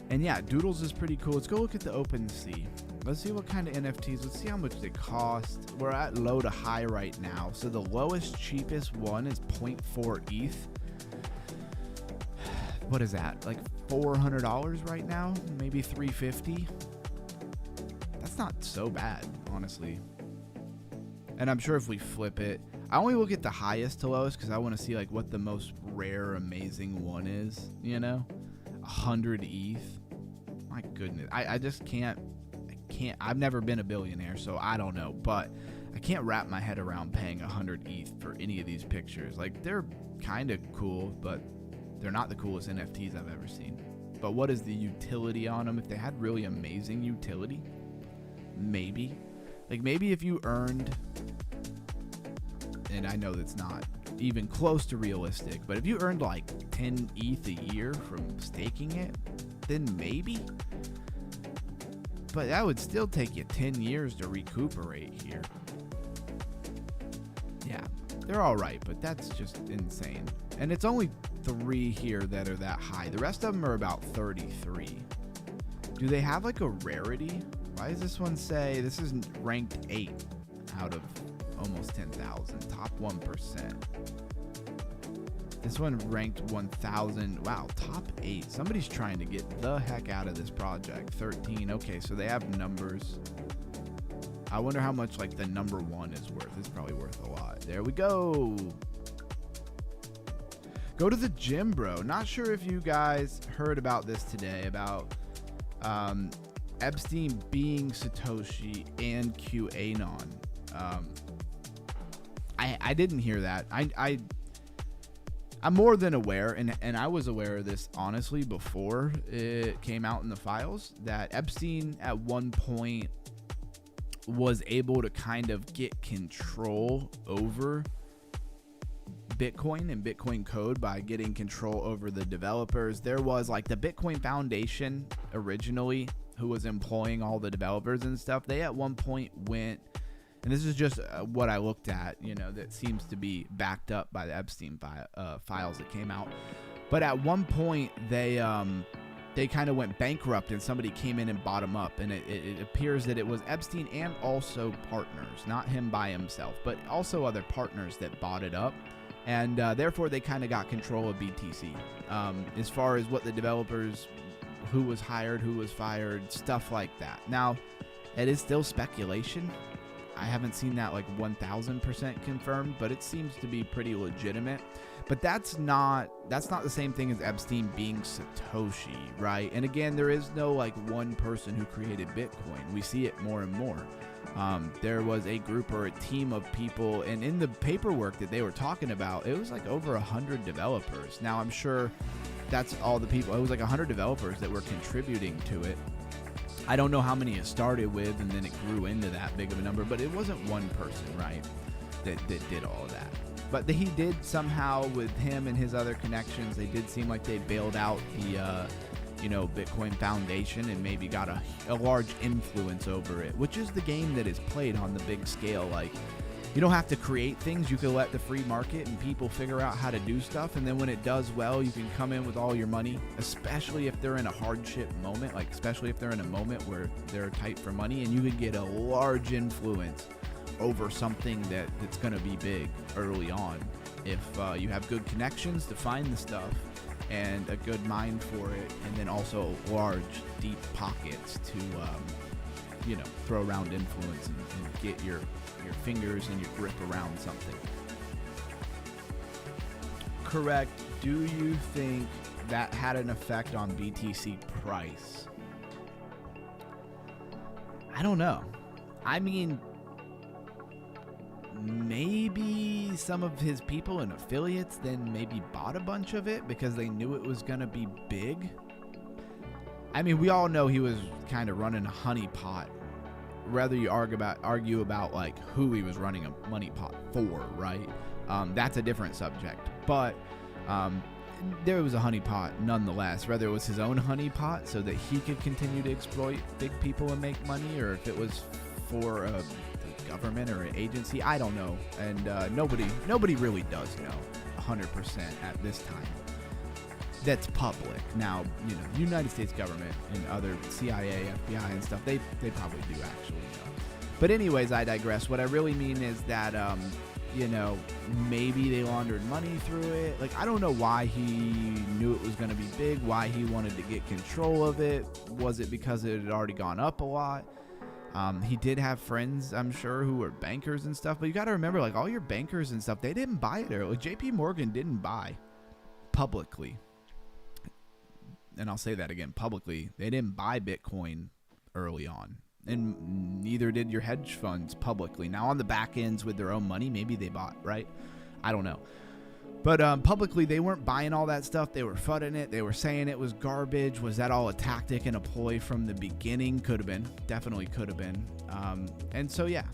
And yeah, Doodles is pretty cool. Let's go look at the OpenSea. Let's see what kind of NFTs. Let's see how much they cost. We're at low to high right now. So the lowest, cheapest one is 0.4 ETH. What is that? Like $400 right now? Maybe $350? That's not so bad, honestly. And I'm sure if we flip it, I only look at the highest to lowest because I want to see like what the most rare, amazing one is, you know? 100 ETH. My goodness. I just can't. I've never been a billionaire, so I don't know. But I can't wrap my head around paying 100 ETH for any of these pictures. Like, they're kind of cool, but they're not the coolest NFTs I've ever seen. But what is the utility on them? If they had really amazing utility, maybe. Like, maybe if you earned, and I know that's not even close to realistic, but if you earned like 10 ETH a year from staking it, then maybe. But that would still take you 10 years to recuperate here. Yeah, they're all right, but that's just insane. And it's only 3 here that are that high. The rest of them are about 33. Do they have like a rarity? Why does this one say this is ranked 8 out of almost 10,000? Top 1%. This one ranked 1,000. Wow, top 8. Somebody's trying to get the heck out of this project. 13. Okay, so they have numbers. I wonder how much like the number 1 is worth. It's probably worth a lot. There we go. Go to the gym, bro. Not sure if you guys heard about this today, about Epstein being Satoshi and QAnon. I didn't hear that. I'm more than aware, and I was aware of this, honestly, before it came out in the files, that Epstein at one point was able to kind of get control over Bitcoin and Bitcoin code by getting control over the developers. There was like the Bitcoin Foundation originally, who was employing all the developers and stuff. They at one point went, and this is just what I looked at, you know, that seems to be backed up by the Epstein files that came out. But at one point, they kind of went bankrupt, and somebody came in and bought them up. And it appears that it was Epstein and also partners, not him by himself, but also other partners that bought it up. And therefore, they kind of got control of BTC. As far as what the developers, who was hired, who was fired, stuff like that. Now, it is still speculation. I haven't seen that like 1,000% confirmed, but it seems to be pretty legitimate. But that's not the same thing as Epstein being Satoshi, right? And again, there is no like one person who created Bitcoin. We see it more and more. There was a group or a team of people, and in the paperwork that they were talking about, it was like over 100 developers. Now, I'm sure that's all the people. It was like 100 developers that were contributing to it. I don't know how many it started with, and then it grew into that big of a number, but it wasn't one person, right, that did all of that. But he did somehow, with him and his other connections, they did seem like they bailed out the, Bitcoin Foundation and maybe got a large influence over it, which is the game that is played on the big scale. Like, you don't have to create things. You can let the free market and people figure out how to do stuff. And then when it does well, you can come in with all your money, especially if they're in a hardship moment, like especially if they're in a moment where they're tight for money, and you could get a large influence over something that's going to be big early on. If you have good connections to find the stuff and a good mind for it, and then also large, deep pockets to, throw around influence and get your fingers and your grip around something. Correct. Do you think that had an effect on BTC price? I don't know. I mean, maybe some of his people and affiliates then maybe bought a bunch of it because they knew it was going to be big. I mean, we all know he was kind of running a honeypot. Whether you argue about like who he was running a money pot for, right? That's a different subject. But there was a honeypot nonetheless. Whether it was his own honeypot so that he could continue to exploit big people and make money, or if it was for a government or an agency, I don't know. And nobody really does know 100% at this time. That's public. Now, the United States government and other CIA, FBI and stuff, they probably do actually know. But anyways, I digress. What I really mean is that, maybe they laundered money through it. Like, I don't know why he knew it was going to be big, why he wanted to get control of it. Was it because it had already gone up a lot? He did have friends, I'm sure, who were bankers and stuff. But you got to remember, like, all your bankers and stuff, they didn't buy it early. JP Morgan didn't buy publicly. And I'll say that again, publicly, they didn't buy Bitcoin early on. And neither did your hedge funds publicly. Now, on the back ends with their own money, maybe they bought, right? I don't know. But publicly, they weren't buying all that stuff. They were fudding it. They were saying it was garbage. Was that all a tactic and a ploy from the beginning? Could have been. Definitely could have been. And so, yeah.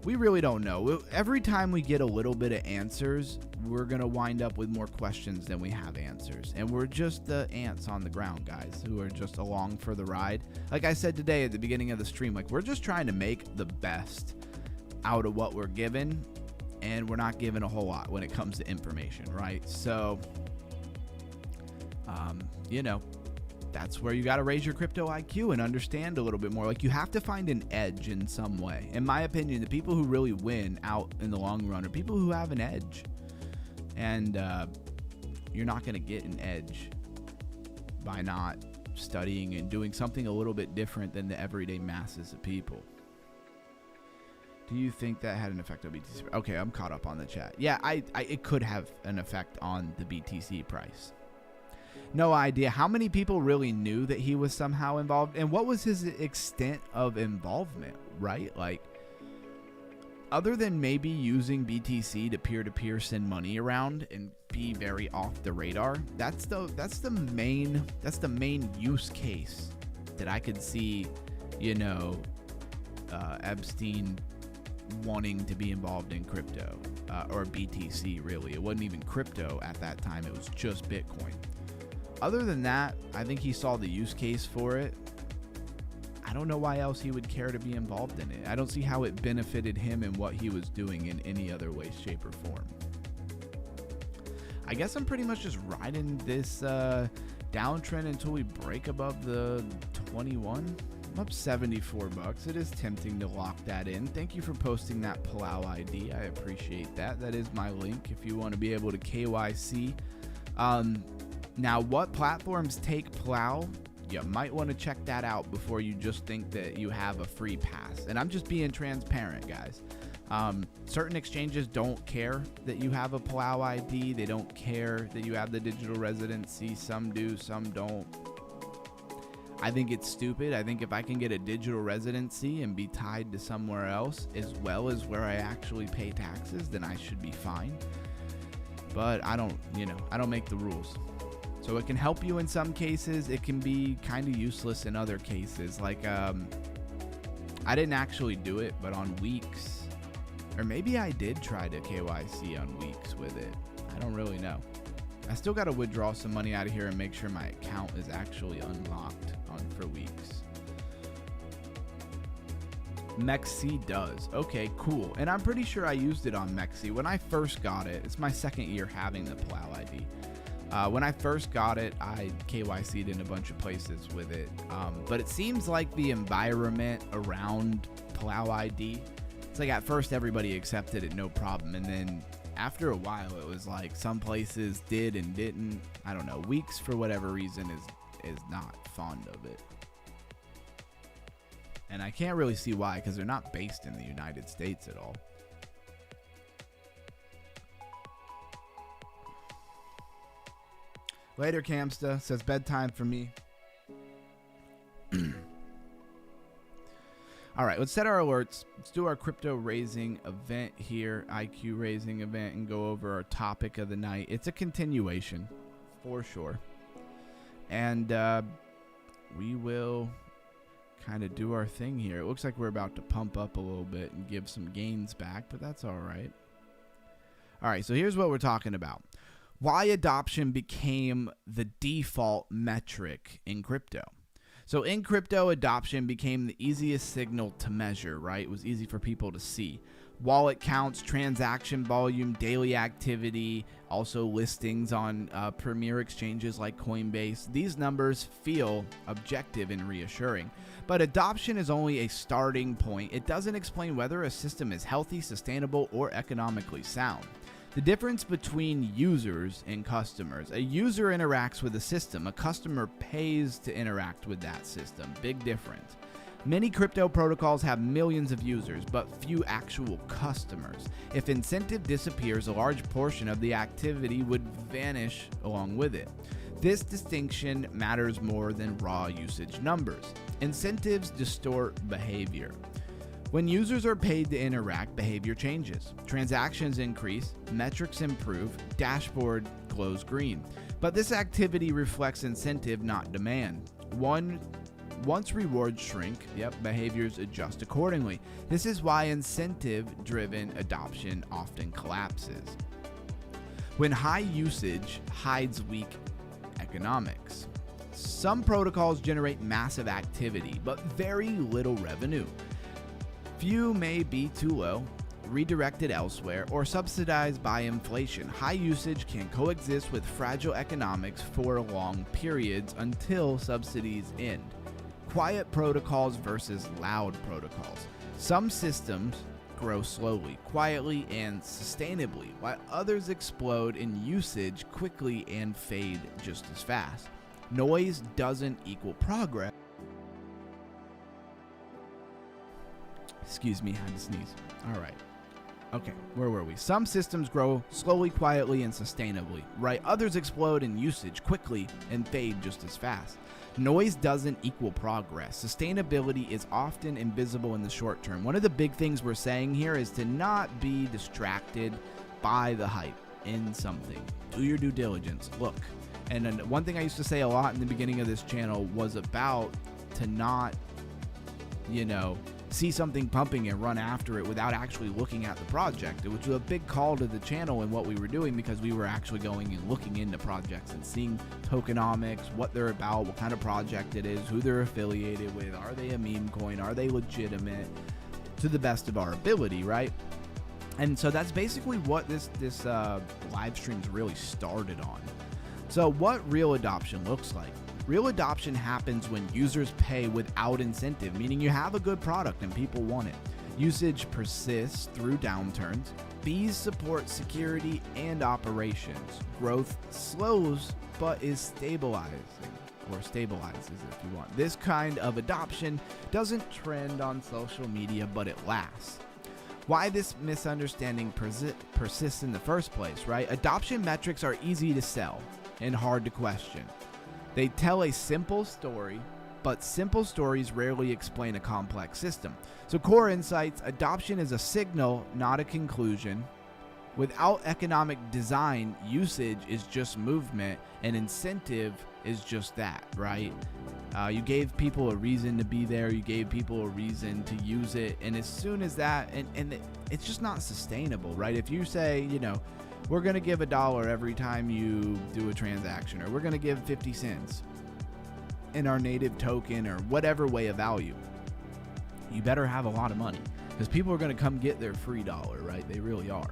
We really don't know. Every time we get a little bit of answers, we're going to wind up with more questions than we have answers. And we're just the ants on the ground, guys, who are just along for the ride. Like I said today at the beginning of the stream, like, we're just trying to make the best out of what we're given, and we're not given a whole lot when it comes to information, right? So, that's where you got to raise your crypto IQ and understand a little bit more. Like, you have to find an edge in some way. In my opinion, the people who really win out in the long run are people who have an edge. And you're not going to get an edge by not studying and doing something a little bit different than the everyday masses of people. Do you think that had an effect on BTC? Okay, I'm caught up on the chat. Yeah, it could have an effect on the BTC price. No idea how many people really knew that he was somehow involved, and what was his extent of involvement, right? Like, other than maybe using BTC to peer-to-peer send money around and be very off the radar, that's the main use case that I could see, you know, Epstein wanting to be involved in crypto, or BTC. Really, it wasn't even crypto at that time, it was just Bitcoin. Other than that, I think he saw the use case for it. I don't know why else he would care to be involved in it. I don't see how it benefited him and what he was doing in any other way, shape, or form. I guess I'm pretty much just riding this downtrend until we break above the 21. I'm up 74 bucks. It is tempting to lock that in. Thank you for posting that Palau ID. I appreciate that. That is my link if you want to be able to KYC. Now, what platforms take Palau? You might want to check that out before you just think that you have a free pass. And I'm just being transparent, guys. Certain exchanges don't care that you have a Palau ID. They don't care that you have the digital residency. Some do, some don't. I think it's stupid. I think if I can get a digital residency and be tied to somewhere else as well as where I actually pay taxes, then I should be fine. But I don't make the rules. So it can help you in some cases. It can be kind of useless in other cases. Like, I didn't actually do it, but on Weeks, or maybe I did try to KYC on Weeks with it. I don't really know. I still got to withdraw some money out of here and make sure my account is actually unlocked for Weeks. Mexi does. Okay, cool. And I'm pretty sure I used it on Mexi when I first got it. It's my second year having the Palau ID. When I first got it, I KYC'd in a bunch of places with it. But it seems like the environment around Palau ID, it's like at first everybody accepted it, no problem. And then after a while, it was like some places did and didn't. I don't know. Weeks, for whatever reason, is not fond of it. And I can't really see why, because they're not based in the United States at all. Later, Camsta says bedtime for me. All right, let's set our alerts. Let's do our crypto raising event here, IQ raising event, and go over our topic of the night. It's a continuation, for sure. And we will kind of do our thing here. It looks like we're about to pump up a little bit and give some gains back, but that's all right. All right, so here's what we're talking about. Why adoption became the default metric in crypto. So in crypto, adoption became the easiest signal to measure, right? It was easy for people to see. Wallet counts, transaction volume, daily activity, also listings on premier exchanges like Coinbase. These numbers feel objective and reassuring. But adoption is only a starting point. It doesn't explain whether a system is healthy, sustainable, or economically sound. The difference between users and customers. A user interacts with a system. A customer pays to interact with that system. Big difference. Many crypto protocols have millions of users, but few actual customers. If incentive disappears, a large portion of the activity would vanish along with it. This distinction matters more than raw usage numbers. Incentives distort behavior. When users are paid to interact, behavior changes. Transactions increase, metrics improve, dashboard glows green. But this activity reflects incentive, not demand. Once rewards shrink, behaviors adjust accordingly. This is why incentive-driven adoption often collapses. When high usage hides weak economics. Some protocols generate massive activity, but very little revenue. Few may be too low, redirected elsewhere, or subsidized by inflation. High usage can coexist with fragile economics for long periods until subsidies end. Quiet protocols versus loud protocols. Some systems, grow slowly, quietly, and sustainably, while others explode in usage quickly and fade just as fast. Noise doesn't equal progress. Excuse me, I had to sneeze. All right. Okay, where were we? Some systems grow slowly, quietly, and sustainably, right? Others explode in usage quickly and fade just as fast. Noise doesn't equal progress. Sustainability is often invisible in the short term. One of the big things we're saying here is to not be distracted by the hype in something. Do your due diligence. Look. And then one thing I used to say a lot in the beginning of this channel was about to not, see something pumping and run after it without actually looking at the project, which was a big call to the channel and what we were doing, because we were actually going and looking into projects and seeing tokenomics, what they're about, what kind of project it is, who they're affiliated with, are they a meme coin, are they legitimate, to the best of our ability, right? And so that's basically what this live stream's really started on. So what real adoption looks like. Real adoption happens when users pay without incentive, meaning you have a good product and people want it. Usage persists through downturns. Fees support security and operations. Growth slows but is stabilizing, or stabilizes if you want. This kind of adoption doesn't trend on social media, but it lasts. Why this misunderstanding persists in the first place, right? Adoption metrics are easy to sell and hard to question. They tell a simple story, but simple stories rarely explain a complex system. So core insights, adoption is a signal, not a conclusion. Without economic design, usage is just movement, and incentive is just that, right? You gave people a reason to be there, you gave people a reason to use it, and as soon as that, and it's just not sustainable, right? If you say, we're going to give $1 every time you do a transaction, or we're going to give 50 cents in our native token, or whatever way of value, you better have a lot of money, because people are going to come get their free dollar, right? They really are.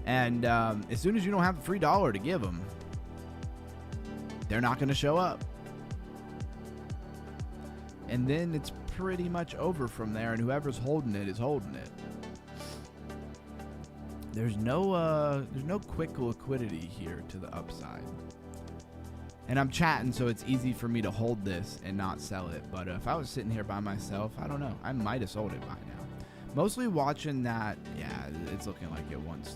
And as soon as you don't have a free dollar to give them, they're not going to show up. And then it's pretty much over from there, and whoever's holding it is holding it. There's no quick liquidity here to the upside. And I'm chatting, so it's easy for me to hold this and not sell it. But if I was sitting here by myself, I don't know. I might have sold it by now. Mostly watching that, yeah, it's looking like it wants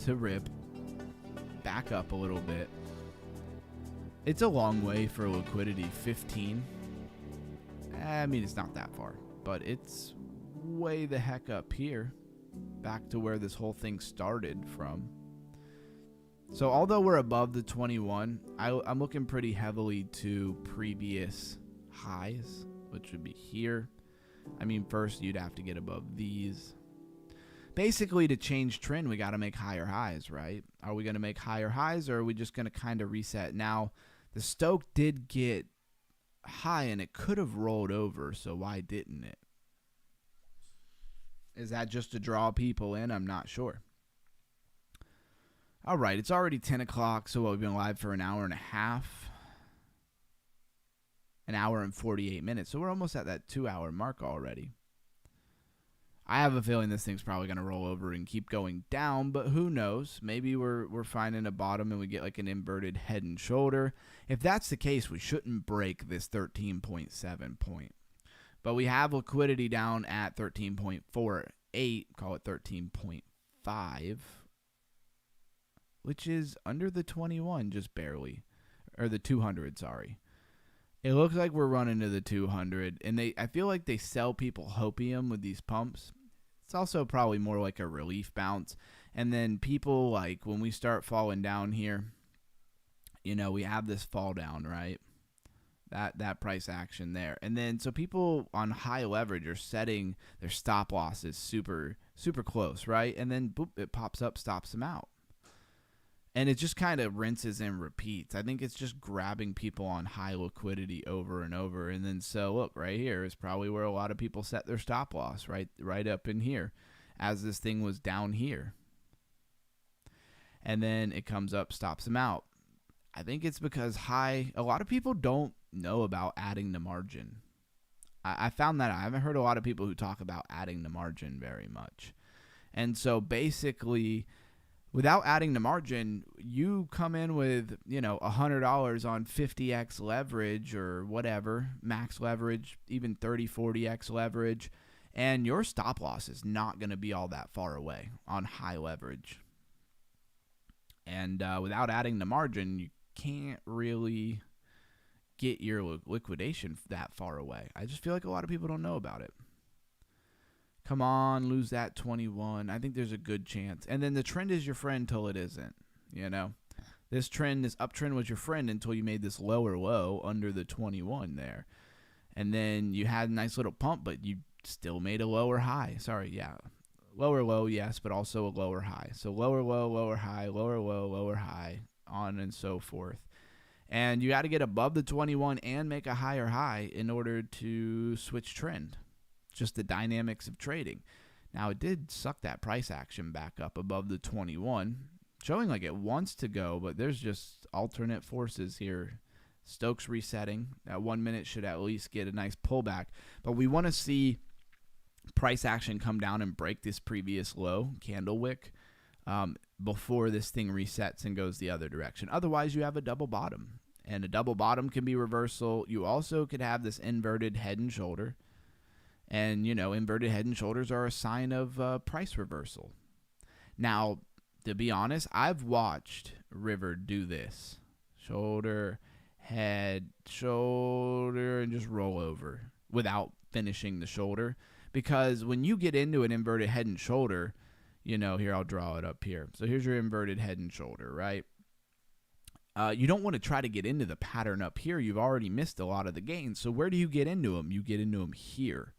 to rip back up a little bit. It's a long way for liquidity, 15. I mean, it's not that far, but it's way the heck up here, back to where this whole thing started from. So although we're above the 21, I'm looking pretty heavily to previous highs, which would be here. I mean, first you'd have to get above these. Basically, to change trend, we got to make higher highs, right? Are we going to make higher highs, or are we just going to kind of reset? Now, the Stoke did get high, and it could have rolled over, so why didn't it? Is that just to draw people in? I'm not sure. All right, it's already 10 o'clock, so we've been live for an hour and a half. An hour and 48 minutes, so we're almost at that 2-hour mark already. I have a feeling this thing's probably going to roll over and keep going down, but who knows? Maybe we're finding a bottom and we get like an inverted head and shoulder. If that's the case, we shouldn't break this 13.7 point. But we have liquidity down at 13.48, call it 13.5, which is under the 21 just barely, or the 200, sorry. It looks like we're running to the 200, and I feel like they sell people hopium with these pumps. It's also probably more like a relief bounce. And then people, like, when we start falling down here, we have this fall down, right? That price action there. And then, so people on high leverage are setting their stop losses super, super close, right? And then, boop, it pops up, stops them out. And it just kind of rinses and repeats. I think it's just grabbing people on high liquidity over and over. And then, so look, right here is probably where a lot of people set their stop loss, right up in here, as this thing was down here. And then it comes up, stops them out. I think it's because a lot of people don't know about adding the margin. I found that I haven't heard a lot of people who talk about adding the margin very much. And so basically, without adding the margin, you come in with, $100 on 50x leverage or whatever, max leverage, even 30, 40x leverage, and your stop loss is not going to be all that far away on high leverage. And without adding the margin, you can't really get your liquidation that far away. I just feel like a lot of people don't know about it. Come on, lose that 21. I think there's a good chance. And then the trend is your friend till it isn't, This uptrend was your friend until you made this lower low under the 21 there. And then you had a nice little pump, but you still made a lower high. Sorry, yeah. Lower low, yes, but also a lower high. So lower low, lower high, lower low, lower high, on and so forth. And you got to get above the 21 and make a higher high in order to switch trend. Just the dynamics of trading. Now, it did suck that price action back up above the 21, showing like it wants to go, but there's just alternate forces here. Stokes resetting. At 1 minute should at least get a nice pullback. But we want to see price action come down and break this previous low candle wick before this thing resets and goes the other direction. Otherwise, you have a double bottom. And a double bottom can be reversal. You also could have this inverted head and shoulder. And, inverted head and shoulders are a sign of price reversal. Now, to be honest, I've watched River do this. Shoulder, head, shoulder, and just roll over without finishing the shoulder. Because when you get into an inverted head and shoulder, here, I'll draw it up here. So here's your inverted head and shoulder, right? You don't want to try to get into the pattern up here. You've already missed a lot of the gains. So where do you get into them? You get into them here,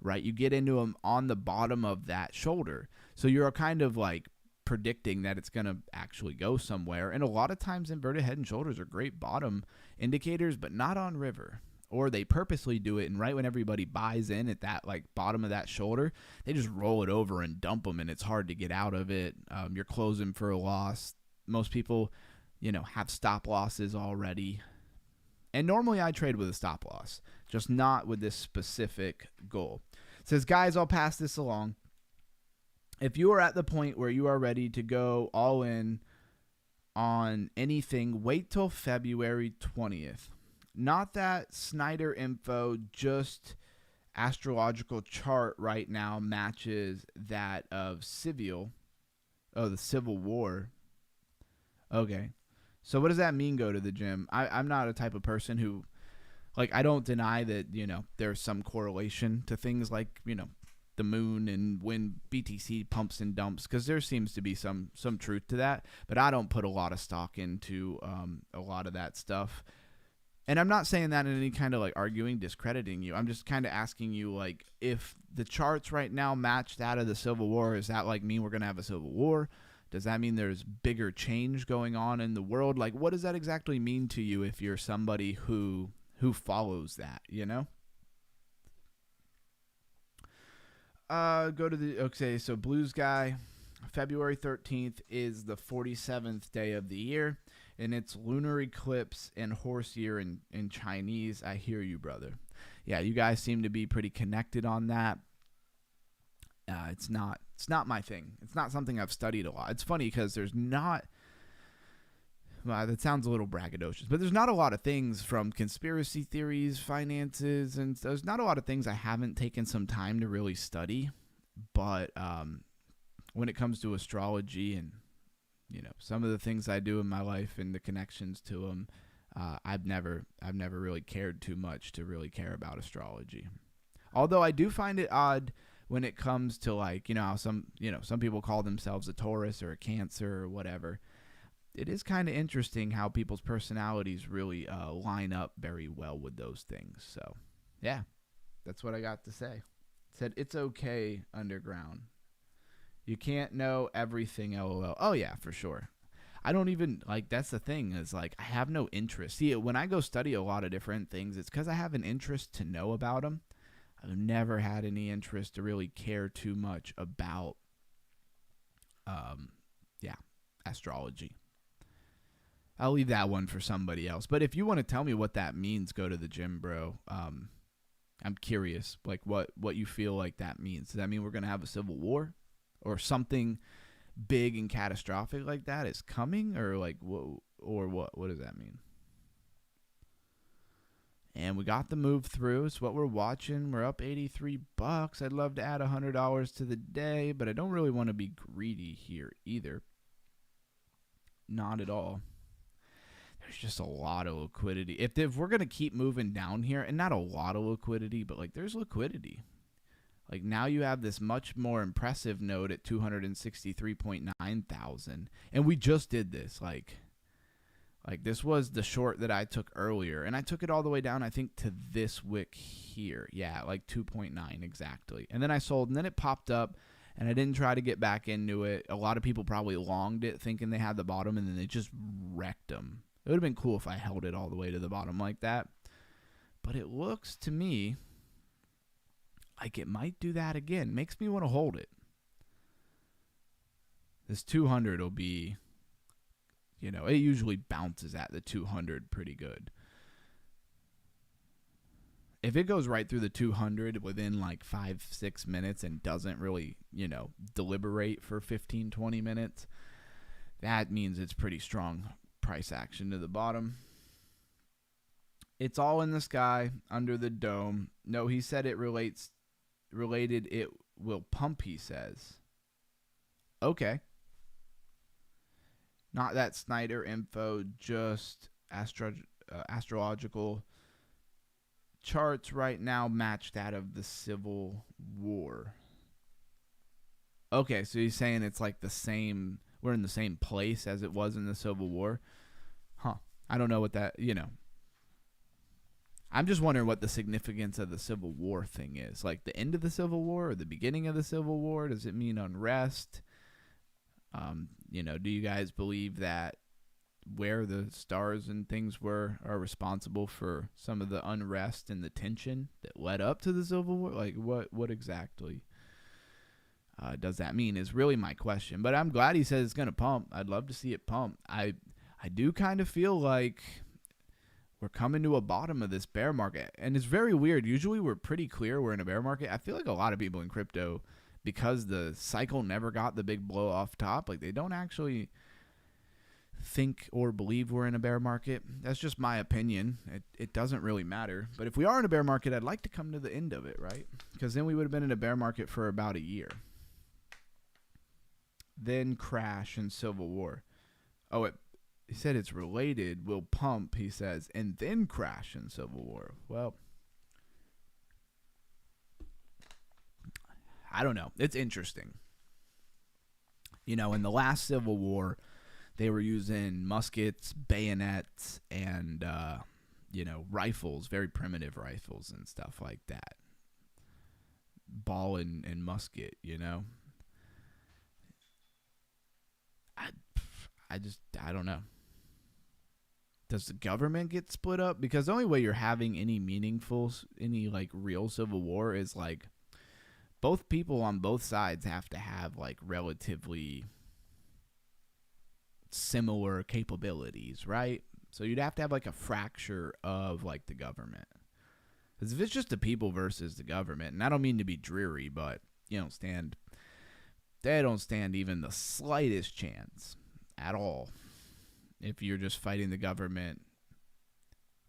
right? You get into them on the bottom of that shoulder. So you're kind of like predicting that it's going to actually go somewhere. And a lot of times inverted head and shoulders are great bottom indicators, but not on River. Or they purposely do it, and right when everybody buys in at that like bottom of that shoulder, they just roll it over and dump them, and it's hard to get out of it. You're closing for a loss. Most people, have stop losses already. And normally I trade with a stop loss, just not with this specific goal. It says, guys, I'll pass this along. If you are at the point where you are ready to go all in on anything, wait till February 20th. Not that Snyder info, just astrological chart right now matches that of Civil. Oh, the Civil War. Okay. So what does that mean, go to the gym? I'm not a type of person who, I don't deny that, there's some correlation to things like, the moon and when BTC pumps and dumps, because there seems to be some truth to that. But I don't put a lot of stock into a lot of that stuff. And I'm not saying that in any kind of arguing, discrediting you. I'm just kind of asking you, if the charts right now match that of the Civil War, does that mean we're going to have a civil war? Does that mean there's bigger change going on in the world? What does that exactly mean to you if you're somebody who follows that, Okay, so Blues Guy, February 13th is the 47th day of the year. And it's lunar eclipse and horse year in Chinese. I hear you, brother. Yeah, you guys seem to be pretty connected on that. It's not my thing. It's not something I've studied a lot. It's funny because there's not, well, that sounds a little braggadocious, but there's not a lot of things from conspiracy theories, finances, and there's not a lot of things I haven't taken some time to really study. But when it comes to astrology and some of the things I do in my life and the connections to them, I've never really cared too much to really care about astrology. Although I do find it odd when it comes to how some people call themselves a Taurus or a Cancer or whatever. It is kind of interesting how people's personalities really line up very well with those things. So, yeah, that's what I got to say. It said, it's okay, underground. You can't know everything, LOL. Oh, yeah, for sure. I don't even, that's the thing, is, I have no interest. See, when I go study a lot of different things, it's because I have an interest to know about them. I've never had any interest to really care too much about, astrology. I'll leave that one for somebody else. But if you want to tell me what that means, go to the gym, bro. I'm curious, like what you feel like that means. Does that mean we're going to have a civil war or something big and catastrophic like that is coming, or like what does that mean? And we got the move through. It's what we're watching. We're up $83. I'd love to add $100 to the day, but I don't really want to be greedy here either. Not at all. There's just a lot of liquidity. If we're going to keep moving down here, and not a lot of liquidity, but like there's liquidity. Like now you have this much more impressive node at 263.9 thousand. And we just did this. Like this was the short that I took earlier. And I took it all the way down, I think, to this wick here. Yeah, like 2.9 exactly. And then I sold, and then it popped up. And I didn't try to get back into it. A lot of people probably longed it thinking they had the bottom, and then they just wrecked them. It would have been cool if I held it all the way to the bottom like that. But it looks to me like it might do that again. Makes me want to hold it. This 200 will be, it usually bounces at the 200 pretty good. If it goes right through the 200 within like 5-6 minutes and doesn't really, deliberate for 15-20 minutes, that means it's pretty strong price action to the bottom. It's all in the sky under the dome. No, he said it related it will pump, he says. Okay. Not that Snyder info, just astrological charts right now match that of the Civil War. Okay, so he's saying it's like the same, we're in the same place as it was in the Civil War. Huh. I don't know what that, I'm just wondering what the significance of the Civil War thing is. Like the end of the Civil War or the beginning of the Civil War? Does it mean unrest? Do you guys believe that where the stars and things are responsible for some of the unrest and the tension that led up to the Civil War? Like what exactly does that mean is really my question. But I'm glad he says it's going to pump. I'd love to see it pump. I do kind of feel like we're coming to a bottom of this bear market. And it's very weird. Usually we're pretty clear we're in a bear market. I feel like a lot of people in crypto, because the cycle never got the big blow off top, like they don't actually think or believe we're in a bear market. That's just my opinion. It doesn't really matter. But if we are in a bear market, I'd like to come to the end of it, right? Because then we would have been in a bear market for about a year. Then crash and Civil War. Oh, he said it's related. Will pump, he says, and then crash and Civil War. Well, I don't know. It's interesting. In the last Civil War, they were using muskets, bayonets, and, rifles, very primitive rifles and stuff like that. Ball and musket, I don't know. Does the government get split up? Because the only way you're having any real Civil War is like both people on both sides have to have like relatively similar capabilities, right? So you'd have to have like a fracture of like the government. Because if it's just the people versus the government, and I don't mean to be dreary, but they don't stand even the slightest chance at all if you're just fighting the government.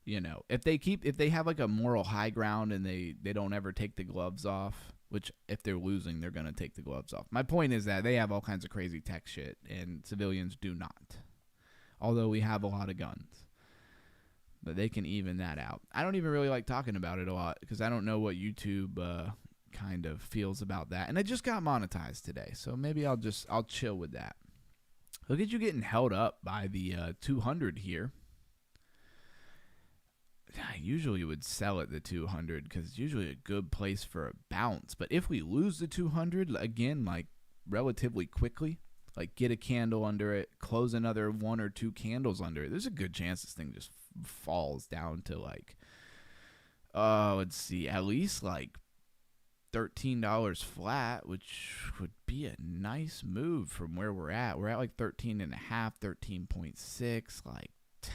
If they have like a moral high ground and they don't ever take the gloves off, which if they're losing, they're going to take the gloves off. My point is that they have all kinds of crazy tech shit and civilians do not. Although we have a lot of guns. But they can even that out. I don't even really like talking about it a lot because I don't know what YouTube kind of feels about that. And it just got monetized today, so maybe I'll chill with that. Look at you getting held up by the 200 here. I usually would sell at the 200 because it's usually a good place for a bounce. But if we lose the 200, again, like relatively quickly, like get a candle under it, close another one or two candles under it, there's a good chance this thing just falls down to like, let's see, at least like $13 flat, which would be a nice move from where we're at. We're at like 13.5, 13.6, like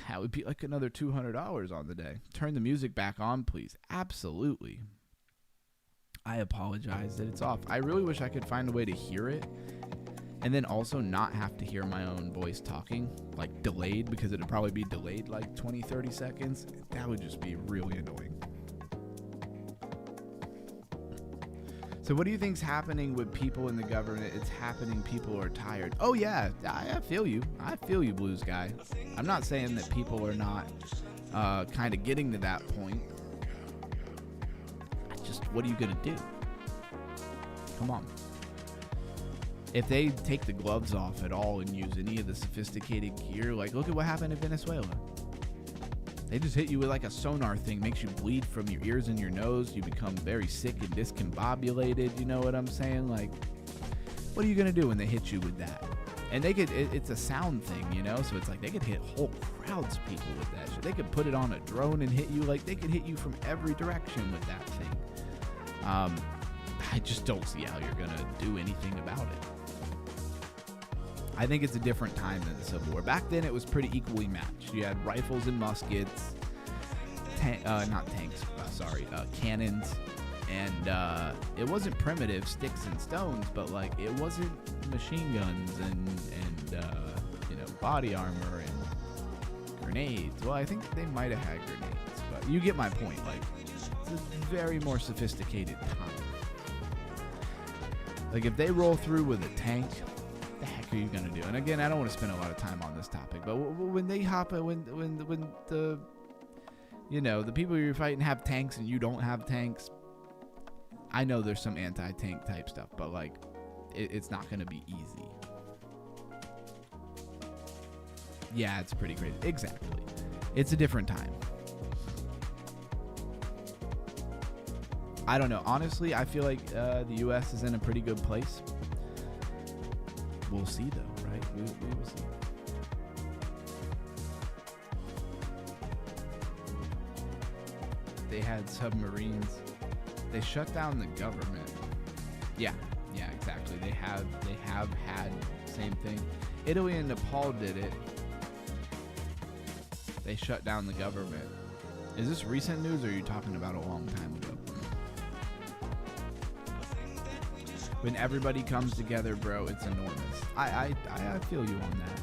that would be like another $200 on the day. Turn the music back on, please. Absolutely. I apologize that it's off. I really wish I could find a way to hear it and then also not have to hear my own voice talking, like delayed, because it'd probably be delayed like 20-30 seconds. That would just be really annoying. So what do you think's happening with people in the government? It's happening. People are tired. Oh yeah, I feel you. I feel you, Blues Guy. I'm not saying that people are not kind of getting to that point. What are you gonna do? Come on. If they take the gloves off at all and use any of the sophisticated gear, like look at what happened in Venezuela. They just hit you with like a sonar thing, makes you bleed from your ears and your nose. You become very sick and discombobulated. You know what I'm saying? Like, what are you gonna do when they hit you with that? And they could, it's a sound thing, you know? So it's like they could hit whole crowds of people with that shit. They could put it on a drone and hit you. Like, they could hit you from every direction with that thing. I just don't see how you're going to do anything about it. I think it's a different time than the Civil War. Back then, it was pretty equally matched. You had rifles and muskets, cannons, and it wasn't primitive sticks and stones, but like it wasn't machine guns and body armor and grenades. Well, I think they might have had grenades, but you get my point. Like, it's a very more sophisticated time. Like, if they roll through with a tank, what the heck are you gonna do? And again, I don't want to spend a lot of time on this topic, but when they hop, when the the people you're fighting have tanks and you don't have tanks, I know there's some anti-tank type stuff, but like, it's not gonna be easy. Yeah, it's pretty crazy. Exactly. It's a different time. I don't know. Honestly, I feel like the U.S. is in a pretty good place. We'll see, though, right? We will see. They had submarines. They shut down the government. Yeah, exactly. They have had same thing. Italy and Nepal did it. They shut down the government. Is this recent news, or are you talking about a long time ago? When everybody comes together, bro, it's enormous. I feel you on that.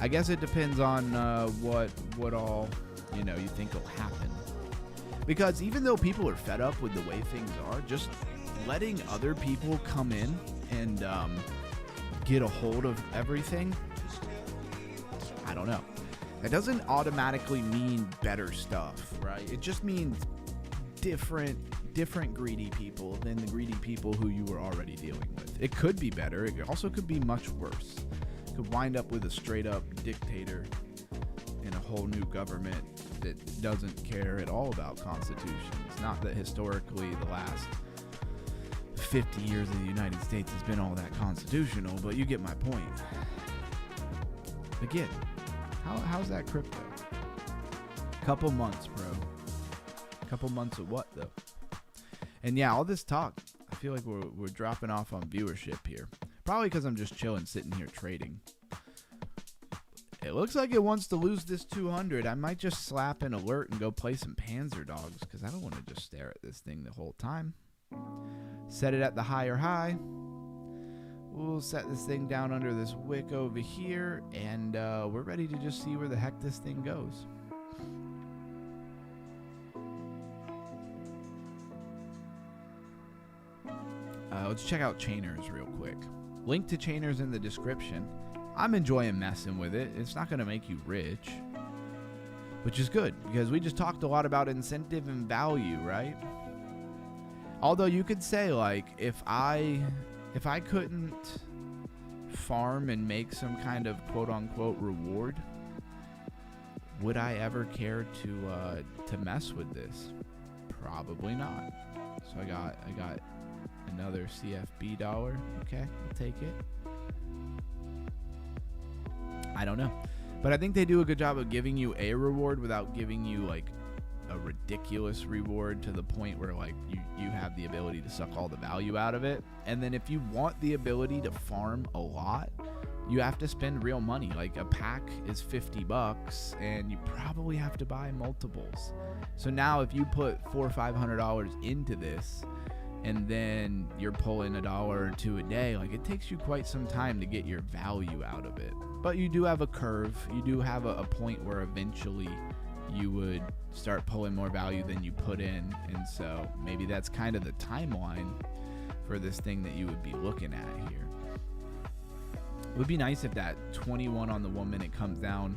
I guess it depends on what all you think will happen. Because even though people are fed up with the way things are, just letting other people come in and get a hold of everything, I don't know. That doesn't automatically mean better stuff, right? It just means different greedy people than the greedy people who you were already dealing with. It could be better. It also could be much worse. It could wind up with a straight up dictator and a whole new government that doesn't care at all about constitutions. Not that historically the last 50 years of the United States has been all that constitutional, but you get my point. Again, how's that crypto? Couple months, bro. Couple months of what, though? And yeah, all this talk, I feel like we're dropping off on viewership here. Probably because I'm just chilling, sitting here trading. It looks like it wants to lose this 200. I might just slap an alert and go play some Panzer Dogs, because I don't want to just stare at this thing the whole time. Set it at the higher high. We'll set this thing down under this wick over here, and we're ready to just see where the heck this thing goes. Let's check out Chainers real quick. Link to Chainers in the description. I'm enjoying messing with it. It's not going to make you rich, which is good, because we just talked a lot about incentive and value, right? Although you could say, like, if I couldn't farm and make some kind of quote-unquote reward, would I ever care to mess with this? Probably not. So I got another CFB dollar. Okay, I'll take it. I don't know, but I think they do a good job of giving you a reward without giving you like a ridiculous reward to the point where like you have the ability to suck all the value out of it. And then if you want the ability to farm a lot, you have to spend real money. Like a pack is $50 and you probably have to buy multiples. So now if you put $400 or $500 into this and then you're pulling $1 or $2 a day, like it takes you quite some time to get your value out of it. But you do have a curve. You do have a point where eventually you would start pulling more value than you put in. And so maybe that's kind of the timeline for this thing that you would be looking at here. It would be nice if that 21 on the 1 minute comes down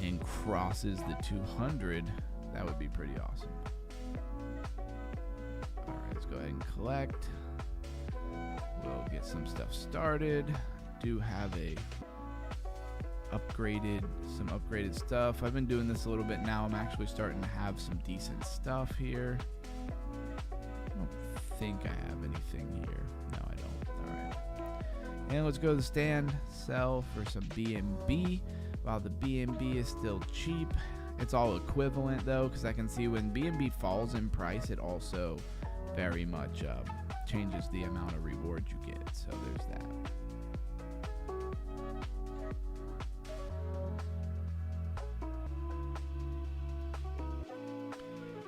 and crosses the 200. That would be pretty awesome. All right, let's go ahead and collect. We'll get some stuff started. Do have some upgraded stuff. I've been doing this a little bit now. I'm actually starting to have some decent stuff here. I don't think I have anything here. No, I don't. All right. And let's go to the stand, sell for some BNB. While the BNB is still cheap, it's all equivalent though, because I can see when BNB falls in price, it also very much changes the amount of reward you get. So there's that.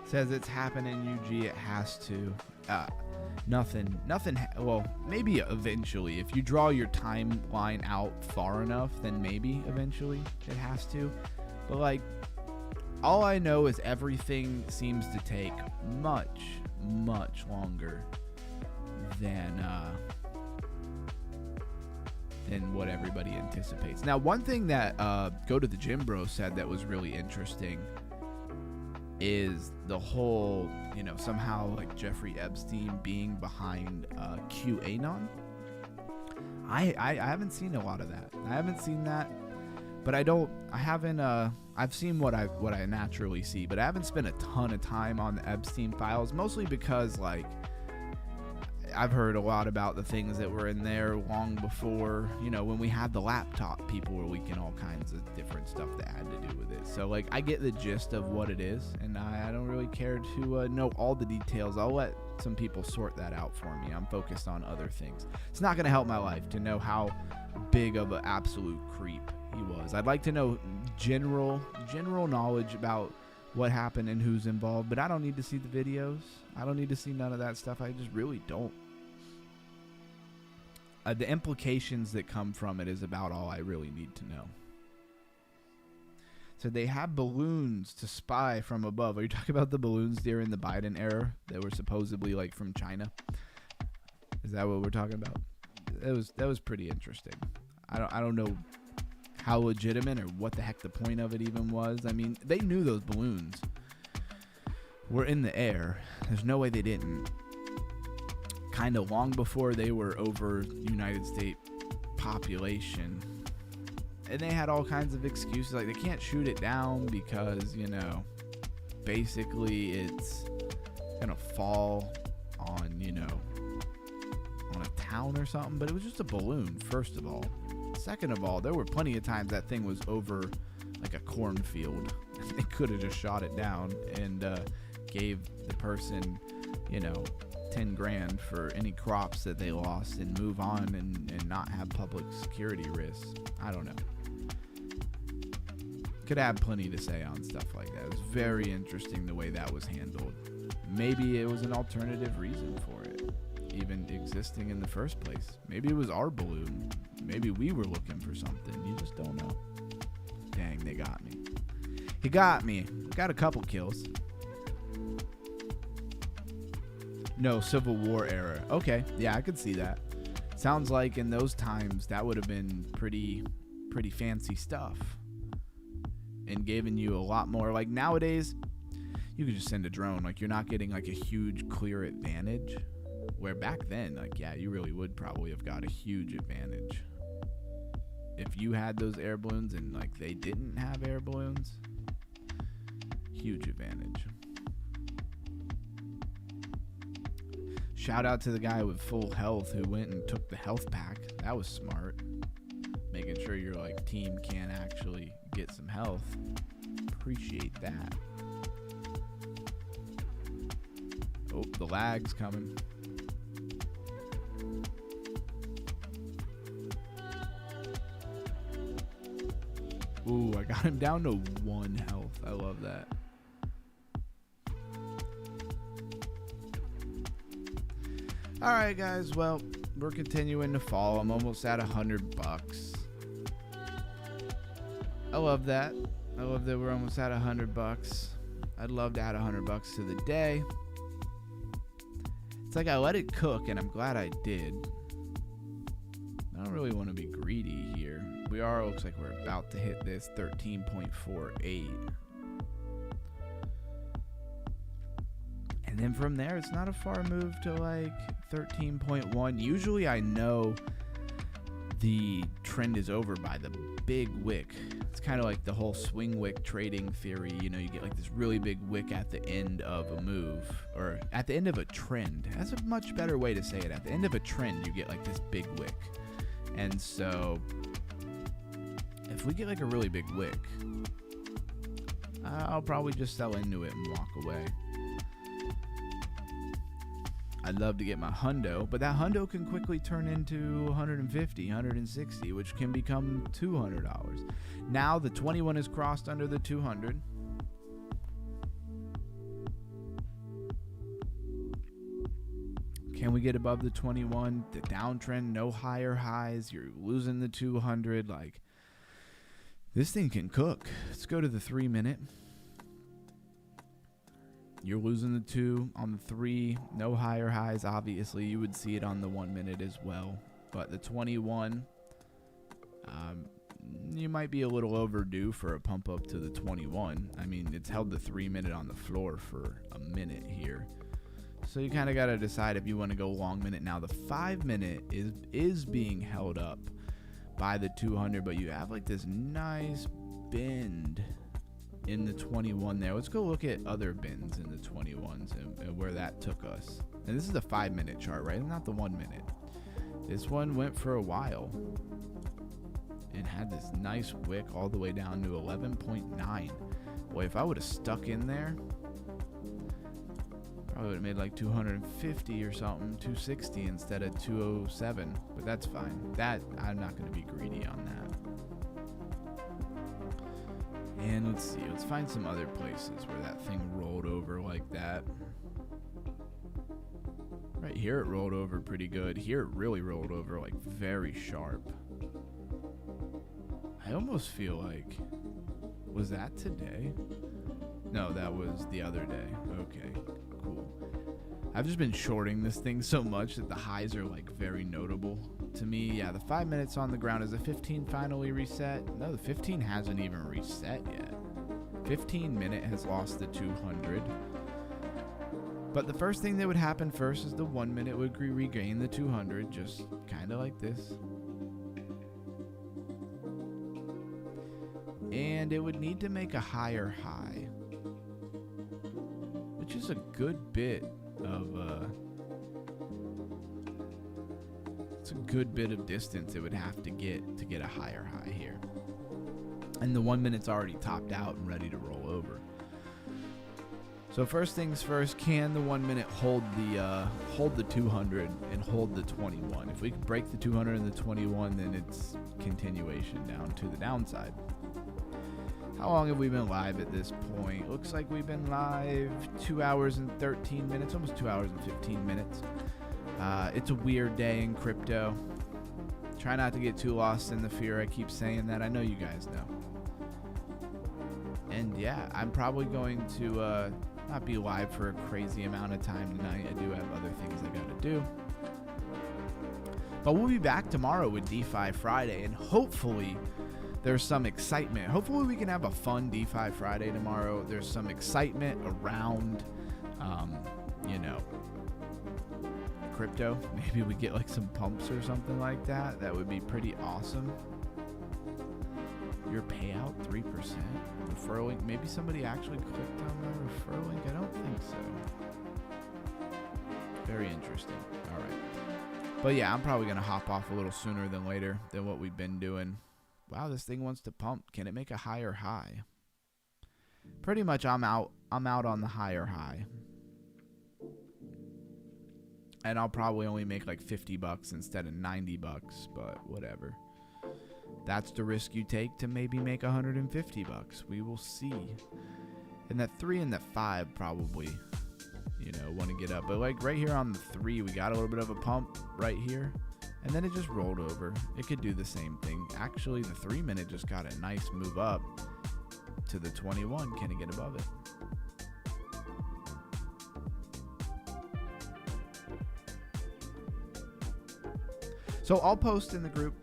Says it's happening, UG. It has to. Nothing. Well, maybe eventually. If you draw your timeline out far enough, then maybe eventually it has to. But like, all I know is everything seems to take much longer than what everybody anticipates. Now, one thing that Go to the Gym Bro said that was really interesting is the whole, somehow like Jeffrey Epstein being behind QAnon. I haven't seen a lot of that. I haven't seen that, but I've seen what I naturally see, but I haven't spent a ton of time on the Epstein files, mostly because like I've heard a lot about the things that were in there long before, when we had the laptop, people were leaking all kinds of different stuff that had to do with it. So like I get the gist of what it is, and I don't really care to know all the details. I'll let some people sort that out for me. I'm focused on other things. It's not going to help my life to know how big of an absolute creep he was. I'd like to know general knowledge about what happened and who's involved, but I don't need to see the videos. I don't need to see none of that stuff. I just really don't. The implications that come from it is about all I really need to know. So they have balloons to spy from above. Are you talking about the balloons during the Biden era that were supposedly like from China? Is that what we're talking about? That was pretty interesting. I don't know how legitimate or what the heck the point of it even was. I mean, they knew those balloons were in the air. There's no way they didn't. Kind of long before they were over United States population. And they had all kinds of excuses. Like, they can't shoot it down because, basically it's going to fall on, on a town or something. But it was just a balloon, first of all. Second of all, there were plenty of times that thing was over, like, a cornfield. They could have just shot it down and gave the person, 10 grand for any crops that they lost and move on and not have public security risks. I don't know. Could have plenty to say on stuff like that. It was very interesting the way that was handled. Maybe it was an alternative reason for it even existing in the first place. Maybe it was our balloon. Maybe we were looking for something. You just don't know. Dang, they got me. He got me. Got a couple kills. No, Civil War era. Okay, yeah, I could see that. Sounds like in those times that would have been pretty fancy stuff and giving you a lot more. Like nowadays, you could just send a drone. Like you're not getting like a huge clear advantage. Where back then, like yeah, you really would probably have got a huge advantage if you had those air balloons and like they didn't have air balloons. Huge advantage. Shout out to the guy with full health who went and took the health pack. That was smart. Making sure your like team can actually get some health. Appreciate that. Oh, the lag's coming. Ooh, I got him down to 1 health. I love that. All right, guys. Well, we're continuing to fall. I'm almost at $100. I love that. I love that we're almost at $100. I'd love to add $100 to the day. It's like I let it cook, and I'm glad I did. I don't really want to be greedy here. We are, looks like we're about to hit this 13.48. And then from there, it's not a far move to like 13.1. Usually I know the trend is over by the big wick. It's kind of like the whole swing wick trading theory. You know, you get like this really big wick at the end of a move, or at the end of a trend. That's a much better way to say it. At the end of a trend, you get like this big wick. And so if we get like a really big wick, I'll probably just sell into it and walk away. I'd love to get my hundo, but that hundo can quickly turn into 150, 160, which can become $200. Now the 21 is crossed under the 200. Can we get above the 21? The downtrend, no higher highs. You're losing the 200. Like, this thing can cook. Let's go to the 3 minute. You're losing the 2 on the 3. No higher highs. Obviously, you would see it on the 1 minute as well. But the 21, you might be a little overdue for a pump up to the 21. I mean, it's held the 3 minute on the floor for a minute here. So you kind of got to decide if you want to go long minute. Now, the 5 minute is being held up by the 200, but you have like this nice bend in the 21 there. Let's go look at other bends in the 21s and where that took us. And this is the 5 minute chart, right? Not the 1 minute. This one went for a while and had this nice wick all the way down to 11.9. Boy, if I would have stuck in there, probably would have made like 250 or something, 260 instead of 207. But that's fine. That, I'm not going to be greedy on that. And let's see, let's find some other places where that thing rolled over like that. Right here it rolled over pretty good. Here it really rolled over like very sharp. I almost feel like, was that today? No, that was the other day. Okay, cool. I've just been shorting this thing so much that the highs are like very notable to me. Yeah, the 5 minutes on the ground. Is the 15 finally reset? No, the 15 hasn't even reset yet. 15 minute has lost the 200. But the first thing that would happen first is the 1 minute would regain the 200, just kind of like this. And it would need to make a higher high, which is a good bit of it's a good bit of distance it would have to get a higher high here. And the 1 minute's already topped out and ready to roll over. So first things first, can the 1 minute hold the 200 and hold the 21? If we can break the 200 and the 21, then it's continuation down to the downside. How long have we been live at this point? Looks like we've been live 2 hours and 13 minutes, almost 2 hours and 15 minutes. It's a weird day in crypto. Try not to get too lost in the fear. I keep saying that. I know you guys know. And yeah, I'm probably going to not be live for a crazy amount of time tonight. I do have other things I got to do. But we'll be back tomorrow with DeFi Friday, and hopefully there's some excitement. Hopefully we can have a fun DeFi Friday tomorrow. There's some excitement around, you know, crypto. Maybe we get like some pumps or something like that. That would be pretty awesome. Your payout 3%. Referral link. Maybe somebody actually clicked on my referral link. I don't think so. Very interesting. All right. But yeah, I'm probably going to hop off a little sooner than later than what we've been doing. Wow, this thing wants to pump. Can it make a higher high? Pretty much I'm out on the higher high. And I'll probably only make like $50 instead of $90, but whatever. that's the risk you take to maybe make 150 bucks. We will see. And that 3 and that 5 probably, want to get up. But like right here on the 3, we got a little bit of a pump right here. And then it just rolled over. It could do the same thing. Actually, the 3 minute just got a nice move up to the 21. Can it get above it? So I'll post in the group,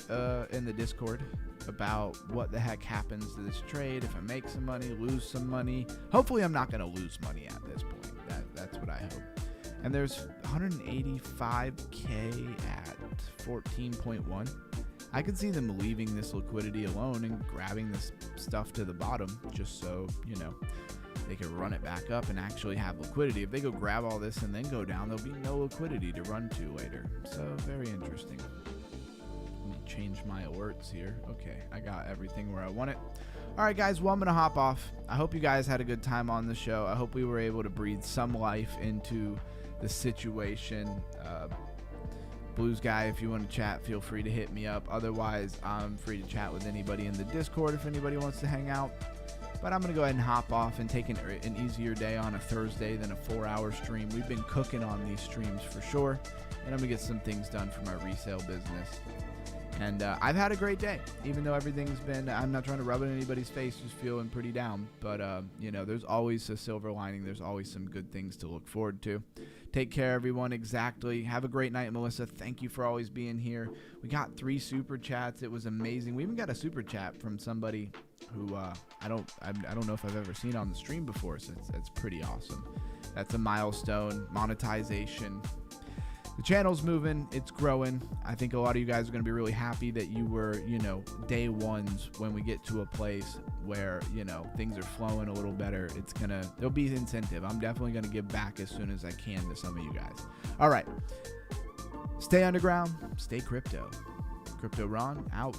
in the Discord, about what the heck happens to this trade. If I make some money, lose some money. Hopefully I'm not going to lose money at this point. That's what I hope. And there's 185K at 14.1. I could see them leaving this liquidity alone and grabbing this stuff to the bottom just so, they could run it back up and actually have liquidity. If they go grab all this and then go down, there'll be no liquidity to run to later. So very interesting. Let me change my alerts here. Okay, I got everything where I want it. All right, guys, well, I'm going to hop off. I hope you guys had a good time on the show. I hope we were able to breathe some life into the situation. Blues guy, if you want to chat, feel free to hit me up. Otherwise, I'm free to chat with anybody in the Discord if anybody wants to hang out. But I'm going to go ahead and hop off and take an easier day on a Thursday than a 4-hour stream. We've been cooking on these streams for sure. And I'm going to get some things done for my resale business. And I've had a great day, even though everything's been, I'm not trying to rub it in anybody's face, just feeling pretty down. But, there's always a silver lining. There's always some good things to look forward to. Take care, everyone. Exactly. Have a great night, Melissa. Thank you for always being here. We got 3 super chats. It was amazing. We even got a super chat from somebody who I don't know if I've ever seen on the stream before, so it's pretty awesome. That's a milestone. Monetization. The channel's moving, it's growing. I think a lot of you guys are going to be really happy that you were, day ones when we get to a place where, things are flowing a little better. There'll be incentive. I'm definitely going to give back as soon as I can to some of you guys. All right. Stay underground, stay crypto. Crypto Ron out.